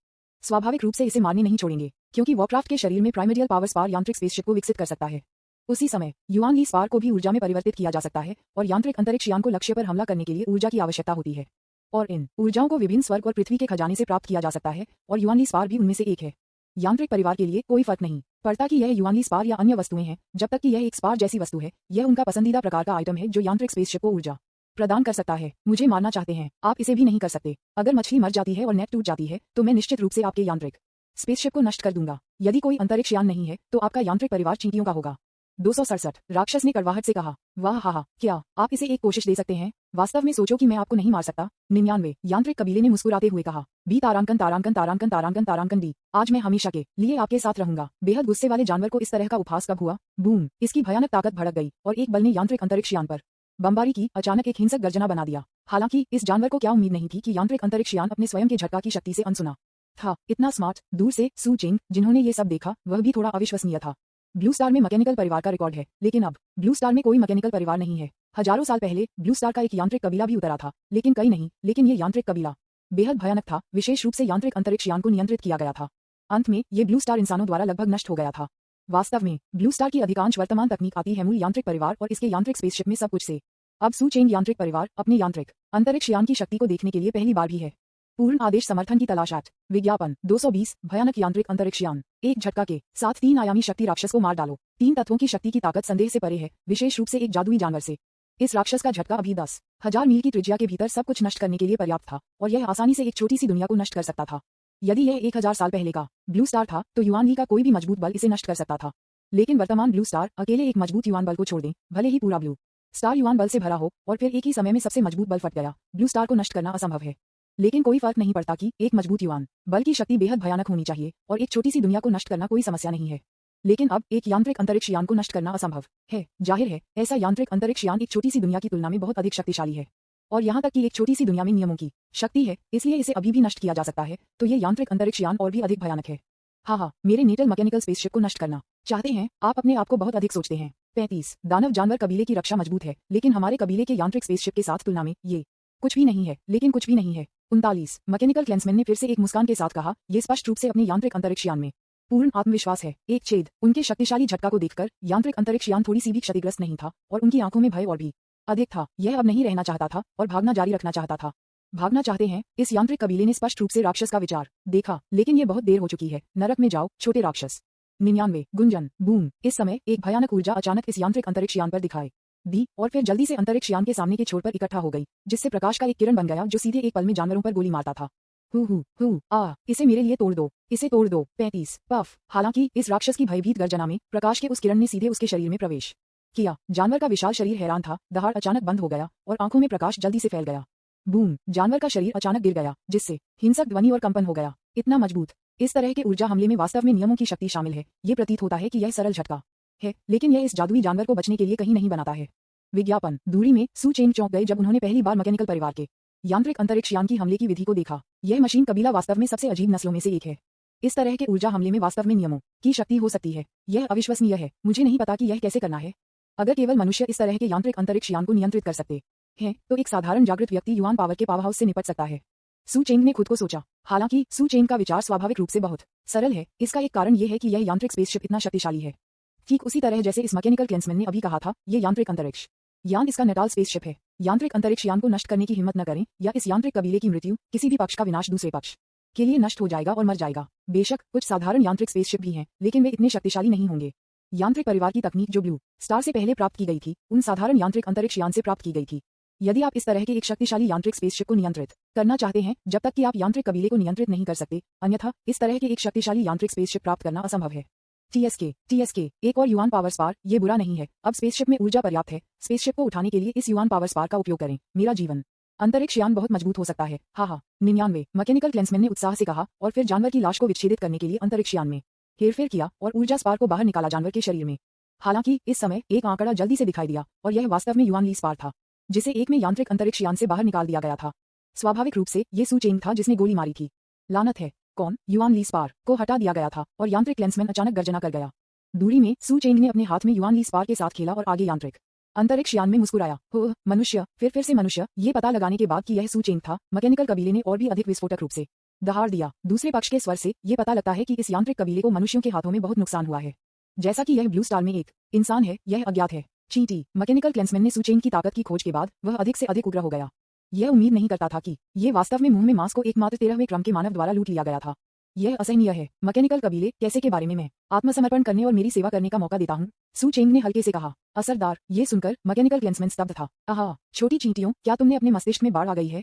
स्वाभाविक रूप से इसे मारने नहीं छोड़ेंगे, क्योंकि वॉरक्राफ्ट के शरीर में प्राइमर्डियल पावर स्पार यांत्रिक स्पेसशिप को विकसित कर सकता है। उसी समय युआन ली स्पार को भी ऊर्जा में परिवर्तित किया जा सकता है, और यांत्रिक अंतरिक्ष यान को लक्ष्य पर हमला करने के लिए ऊर्जा की आवश्यकता होती है, और इन ऊर्जाओं को विभिन्न स्वर्ग और पृथ्वी के खजाने से प्राप्त किया जा सकता है, और युआन ली स्पार भी उनमें से एक है। यांत्रिक परिवार के लिए कोई फर्क नहीं पड़ता कि यह युआन ली स्पार या अन्य वस्तुएं हैं, जब तक कि यह एक स्पार जैसी वस्तु है। यह उनका पसंदीदा प्रकार का आइटम है जो यांत्रिक स्पेसशिप को ऊर्जा प्रदान कर सकता है। मुझे मारना चाहते हैं, आप इसे भी नहीं कर सकते। अगर मछली मर जाती है और नेट टूट जाती है, तो मैं निश्चित रूप से आपके यांत्रिक स्पेसशिप को नष्ट कर दूंगा। यदि कोई अंतरिक्ष यान नहीं है, तो आपका यांत्रिक परिवार चींटियों का होगा। 267 राक्षस ने कड़वाहट से कहा। वाह हा हा, क्या आप इसे एक कोशिश दे सकते हैं? वास्तव में सोचो कि मैं आपको नहीं मार सकता। 99 यांत्रिक कबीले ने मुस्कुराते हुए कहा। बी तारांकन तारांकन तारांकन तारांकन तारांकन डी, आज मैं हमेशा के लिए आपके साथ रहूंगा। बेहद गुस्से वाले जानवर को इस तरह का उपहास कब हुआ? बूम, इसकी भयानक ताकत भड़क गई, और एक बल ने यांत्रिक अंतरिक्ष यान पर बमबारी की। अचानक एक हिंसक गर्जना बना दिया। हालांकि इस जानवर को क्या उम्मीद नहीं थी कि यांत्रिक अंतरिक्ष यान अपने स्वयं के झटका की शक्ति से अनसुना था। इतना स्मार्ट, दूर से सू चेंग, जिन्होंने ये सब देखा, वह भी थोड़ा अविश्वसनीय था। ब्लू स्टार में मैकेनिकल परिवार का रिकॉर्ड है, लेकिन अब ब्लू स्टार में कोई मैकेनिकल परिवार नहीं है। हजारों साल पहले ब्लू स्टार का एक यांत्रिक कबीला भी उतरा था, लेकिन कई नहीं। लेकिन ये यांत्रिक कबीला बेहद भयानक था, विशेष रूप से यांत्रिक अंतरिक्ष यान को नियंत्रित किया गया था। अंत में ये ब्लू स्टार इंसानों द्वारा लगभग नष्ट हो गया था। वास्तव में ब्लू स्टार की अधिकांश वर्तमान तकनीक आती है मूल यांत्रिक परिवार और इसके यांत्रिक स्पेसशिप में सब कुछ से। अब सू चेंग यांत्रिक परिवार अपने यांत्रिक अंतरिक्ष यान की शक्ति को देखने के लिए पहली बार भी है। पूर्ण आदेश समर्थन की तलाश। विज्ञापन 220 भयानक यांत्रिक अंतरिक्ष यान, एक झटका के साथ 3 आयामी शक्ति राक्षस को मार डालो। 3 तत्वों की शक्ति की ताकत संदेह से परे है, विशेष रूप से एक जादुई जानवर से। इस राक्षस का झटका अभी 10,000 मील की त्रिज्या के भीतर सब कुछ नष्ट करने के लिए पर्याप्त था, और यह आसानी से एक छोटी सी दुनिया को नष्ट कर सकता था। यदि यह 1000 साल पहले का ब्लू स्टार था, तो युआन ली का कोई भी मजबूत बल इसे नष्ट कर सकता था। लेकिन वर्तमान ब्लू स्टार अकेले एक मजबूत युआन बल को छोड़ दें, भले ही पूरा ब्लू स्टार युआन बल से भरा हो, और फिर एक ही समय में सबसे मजबूत बल फट गया। ब्लू स्टार को नष्ट करना असंभव है। लेकिन कोई फर्क नहीं पड़ता कि एक मजबूत युआन बल की शक्ति बेहद भयानक होनी चाहिए, और एक छोटी सी दुनिया को नष्ट करना कोई समस्या नहीं है। लेकिन अब एक यांत्रिक अंतरिक्ष यान को नष्ट करना असंभव है। जाहिर है, ऐसा यांत्रिक अंतरिक्ष यान एक छोटी सी दुनिया की तुलना में बहुत अधिक शक्तिशाली है, और यहाँ तक कि एक छोटी सी दुनिया में नियमों की शक्ति है, इसलिए इसे अभी भी नष्ट किया जा सकता है। तो ये यांत्रिक अंतरिक्ष यान और भी अधिक भयानक है। हाँ, मेरे नेटल मैकेनिकल स्पेसशिप को नष्ट करना चाहते हैं आप? अपने आप को बहुत अधिक सोचते हैं। 35 दानव जानवर कबीले की रक्षा मजबूत है, लेकिन हमारे कबीले के यांत्रिक स्पेसशिप के साथ तुलना में ये कुछ भी नहीं है। लेकिन कुछ भी नहीं है। 39 मैकेनिकल क्लेंसमैन ने फिर से एक मुस्कान के साथ कहा। ये स्पष्ट रूप से अपने यांत्रिक अंतरिक्ष यान में पूर्ण आत्मविश्वास है। एक छेद। उनके शक्तिशाली झटका को देखकर यांत्रिक अंतरिक्ष यान थोड़ी सी भी क्षतिग्रस्त नहीं था, और उनकी आंखों में भय और भी अधिक था। यह अब नहीं रहना चाहता था और भागना जारी रखना चाहता था। भागना चाहते हैं? इस यांत्रिक कबीले ने स्पष्ट रूप से राक्षस का विचार देखा, लेकिन ये बहुत देर हो चुकी है। नरक में जाओ छोटे राक्षस। 99 गुंजन, बूम। इस समय एक भयानक ऊर्जा अचानक इस यांत्रिक अंतरिक्ष यान पर दिखाई दी, और फिर जल्दी से अंतरिक्ष यान के सामने के छोर पर इकट्ठा हो गई, जिससे प्रकाश का एक किरण बन गया जो सीधे एक पल में जानवरों पर गोली मारता था। हु आ, इसे मेरे लिए तोड़ दो, इसे तोड़ दो। 35 पफ। हालांकि इस राक्षस की भयभीत गर्जना में प्रकाश के उस किरण ने सीधे उसके शरीर में प्रवेश किया। जानवर का विशाल शरीर हैरान था। दहाड़ अचानक बंद हो गया, और आंखों में प्रकाश जल्दी से फैल गया। बूम, जानवर का शरीर अचानक गिर गया, जिससे हिंसक ध्वनि और कंपन हो गया। इतना मजबूत। इस तरह के ऊर्जा हमले में वास्तव में नियमों की शक्ति शामिल है। ये प्रतीत होता है कि यह सरल झटका है, लेकिन यह इस जादुई जानवर को बचने के लिए कहीं नहीं बनाता है। विज्ञापन दूरी में सू चेंग चौंक गए जब उन्होंने पहली बार मैकेनिकल परिवार के यांत्रिक अंतरिक्ष यान की हमले की विधि को देखा। यह मशीन कबीला वास्तव में सबसे अजीब नस्लों में से एक है। इस तरह के ऊर्जा हमले में वास्तव में नियमों की शक्ति हो सकती है। यह अविश्वसनीय है। मुझे नहीं पता कि यह कैसे करना है। अगर केवल मनुष्य इस तरह के यांत्रिक अंतरिक्ष यान को नियंत्रित कर सकते हैं, तो एक साधारण जागृत व्यक्ति युआन पावर के पावर हाउस से निपट सकता है। सू चेंग ने खुद को सोचा। हालांकि सू चेंग का विचार स्वाभाविक रूप से बहुत सरल है। इसका एक कारण यह है कि यह यांत्रिक स्पेसशिप इतना शक्तिशाली है, ठीक उसी तरह जैसे इस मैकेनिकल क्लेंसमैन ने अभी कहा था। ये यांत्रिक अंतरिक्ष यान इसका नटाल स्पेसशिप है। यांत्रिक अंतरिक्ष यान को नष्ट करने की हिम्मत न करें, या इस यांत्रिक कबीले की मृत्यु, किसी भी पक्ष का विनाश दूसरे पक्ष के लिए नष्ट हो जाएगा और मर जाएगा। बेशक कुछ साधारण यांत्रिक स्पेसशिप भी हैं, लेकिन वे इतने शक्तिशाली नहीं होंगे। यांत्रिक परिवार की तकनीक जो ब्लू स्टार से पहले प्राप्त की गई थी उन साधारण यांत्रिक अंतरिक्ष यान से प्राप्त की गई थी। यदि आप इस तरह के एक शक्तिशाली यांत्रिक स्पेसशिप को नियंत्रित करना चाहते हैं जब तक कि आप यांत्रिक कबीले को नियंत्रित नहीं कर सकते, अन्यथा इस तरह के एक शक्तिशाली यांत्रिक स्पेसशिप प्राप्त करना असंभव है। टीएसके एक और युवान पावर स्पार, ये बुरा नहीं है, अब स्पेसशिप में ऊर्जा पर्याप्त है, स्पेसशिप को उठाने के लिए इस युवान पावर स्पार का उपयोग करें। मेरा जीवन अंतरिक्ष यान बहुत मजबूत हो सकता है। हाँ, 99 मैकेनिकल क्लेंसमैन ने उत्साह से कहा और फिर जानवर की लाश को विच्छेदित करने के लिए अंतरिक्ष यान में हेरफेर किया और ऊर्जा स्पार को बाहर निकाला जानवर के शरीर में। हालांकि इस समय एक आंकड़ा जल्दी से दिखाई दिया और यह वास्तव में युवान ली स्पार था, जिसे एक में यांत्रिक अंतरिक्ष यान से बाहर निकाल दिया गया था। स्वाभाविक रूप से ये सू चेंग था जिसने गोली मारी थी। लानत है, कौन युवान ली स्पार को हटा दिया गया था और यांत्रिक क्लेंसमैन अचानक गर्जना कर गया। दूरी में सू चेंग ने अपने हाथ में युवान ली स्पार के साथ खेला और आगे यांत्रिक अंतरिक्ष यान में मुस्कुराया। हो मनुष्य, फिर से मनुष्य, ये पता लगाने के बाद कि यह सू चेंग था, मैकेनिकल कबीले ने और भी अधिक विस्फोटक रूप से दहाड़ दिया। दूसरे पक्ष के स्वर से ये पता लगता है कि इस यांत्रिक कबीले को मनुष्यों के हाथों में बहुत नुकसान हुआ है। जैसा कि यह ब्लू स्टार में एक इंसान है, यह अज्ञात है। चींटी मैकेनिकल क्लेंसमैन ने सू चेंग की ताकत की खोज के बाद वह अधिक से अधिक उग्र हो गया। यह उम्मीद नहीं करता था कि ये वास्तव में मुंह में मांस को एकमात्र 13वें क्रम के मानव द्वारा लूट लिया गया था। यह असहनीय है। मैकेनिकल कबीले कैसे के बारे में मैं आत्मसमर्पण करने और मेरी सेवा करने का मौका देता हूँ, सू चेंग ने हल्के से कहा। असरदार, ये सुनकर मैकेनिकल क्लेंसमैन स्तब्ध था। आहा, छोटी चींटियों, क्या तुमने अपने मस्तिष्क में बाढ़ आ गई है?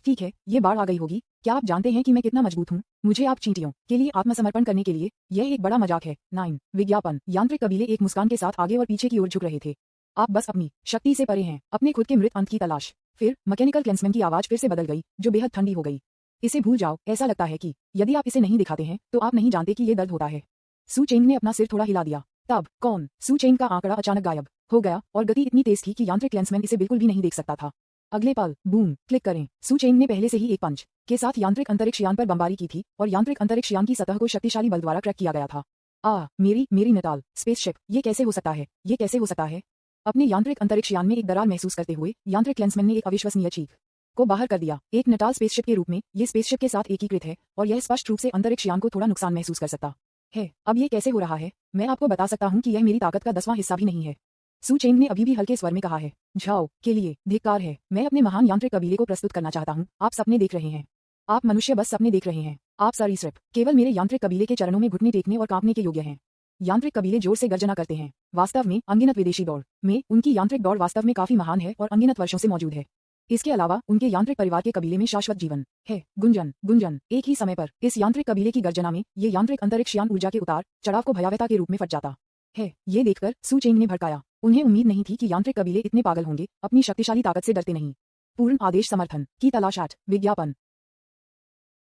ठीक है, ये बाढ़ आ गई होगी। क्या आप जानते हैं कि मैं कितना मजबूत हूँ? मुझे आप चींटियों के लिए आत्मसमर्पण करने के लिए यह एक बड़ा मजाक है। 9 विज्ञापन। यांत्रिक कबीले एक मुस्कान के साथ आगे और पीछे की ओर झुक रहे थे। आप बस अपनी शक्ति से परे हैं, अपने खुद के मृत अंत की तलाश। फिर मैकेनिकल क्लेंसमैन की आवाज फिर से बदल गई, जो बेहद ठंडी हो गई। इसे भूल जाओ, ऐसा लगता है कि यदि आप इसे नहीं दिखाते हैं तो आप नहीं जानते कि ये दर्द होता है। सू चेंग ने अपना सिर थोड़ा हिला दिया। तब कौन सू चेंग का आंकड़ा अचानक गायब हो गया और गति इतनी तेज थी कि यांत्रिक क्लेंसमैन इसे बिल्कुल भी नहीं देख सकता था। अगले पल बूम, क्लिक करें। सू चेंग ने पहले से ही एक पंच के साथ यांत्रिक अंतरिक्ष यान पर बमबारी की थी और यांत्रिक अंतरिक्ष यान की सतह को शक्तिशाली बल द्वारा क्रैक किया गया था। मेरी नटाल स्पेसशिप, ये कैसे हो सकता है? ये कैसे हो सकता है? अपने यांत्रिक अंतरिक्ष यान में एक दरार महसूस करते हुए यांत्रिक क्लेंसमैन ने एक अविश्वसनीय चीख को बाहर कर दिया। एक नटाल स्पेसशिप के रूप में ये स्पेसशिप के साथ एकीकृत है और यह स्पष्ट रूप से अंतरिक्ष यान को थोड़ा नुकसान महसूस कर सकता है। अब ये कैसे हो रहा है? मैं आपको बता सकता हूँ कि यह मेरी ताकत का 10वां हिस्सा भी नहीं है। सू चेंग ने अभी भी हल्के स्वर में कहा है। झाओ के लिए धिक्कार है। मैं अपने महान यांत्रिक कबीले को प्रस्तुत करना चाहता हूँ। आप सपने देख रहे हैं। आप मनुष्य बस सपने देख रहे हैं। आप सरीसृप केवल मेरे यांत्रिक कबीले के चरणों में घुटने टेकने और कांपने के योग्य हैं। यांत्रिक कबीले जोर से गर्जना करते हैं। वास्तव में अनगिनत विदेशी दौड़ में उनकी यांत्रिक दौड़ वास्तव में काफी महान है और अनगिनत वर्षों से मौजूद है। इसके अलावा उनके यांत्रिक परिवार के कबीले में शाश्वत जीवन है। गुंजन एक ही समय पर इस यांत्रिक कबीले की गर्जना में ये यांत्रिक अंतरिक्ष यान ऊर्जा के उतार चढ़ाव को भयावहता के रूप में फट जाता है। ये देखकर सू चेंग ने भड़काया। उन्हें उम्मीद नहीं थी कि यांत्रिक कबीले इतने पागल होंगे। अपनी शक्तिशाली ताकत से डरते नहीं। पूर्ण आदेश समर्थन की तलाश। विज्ञापन।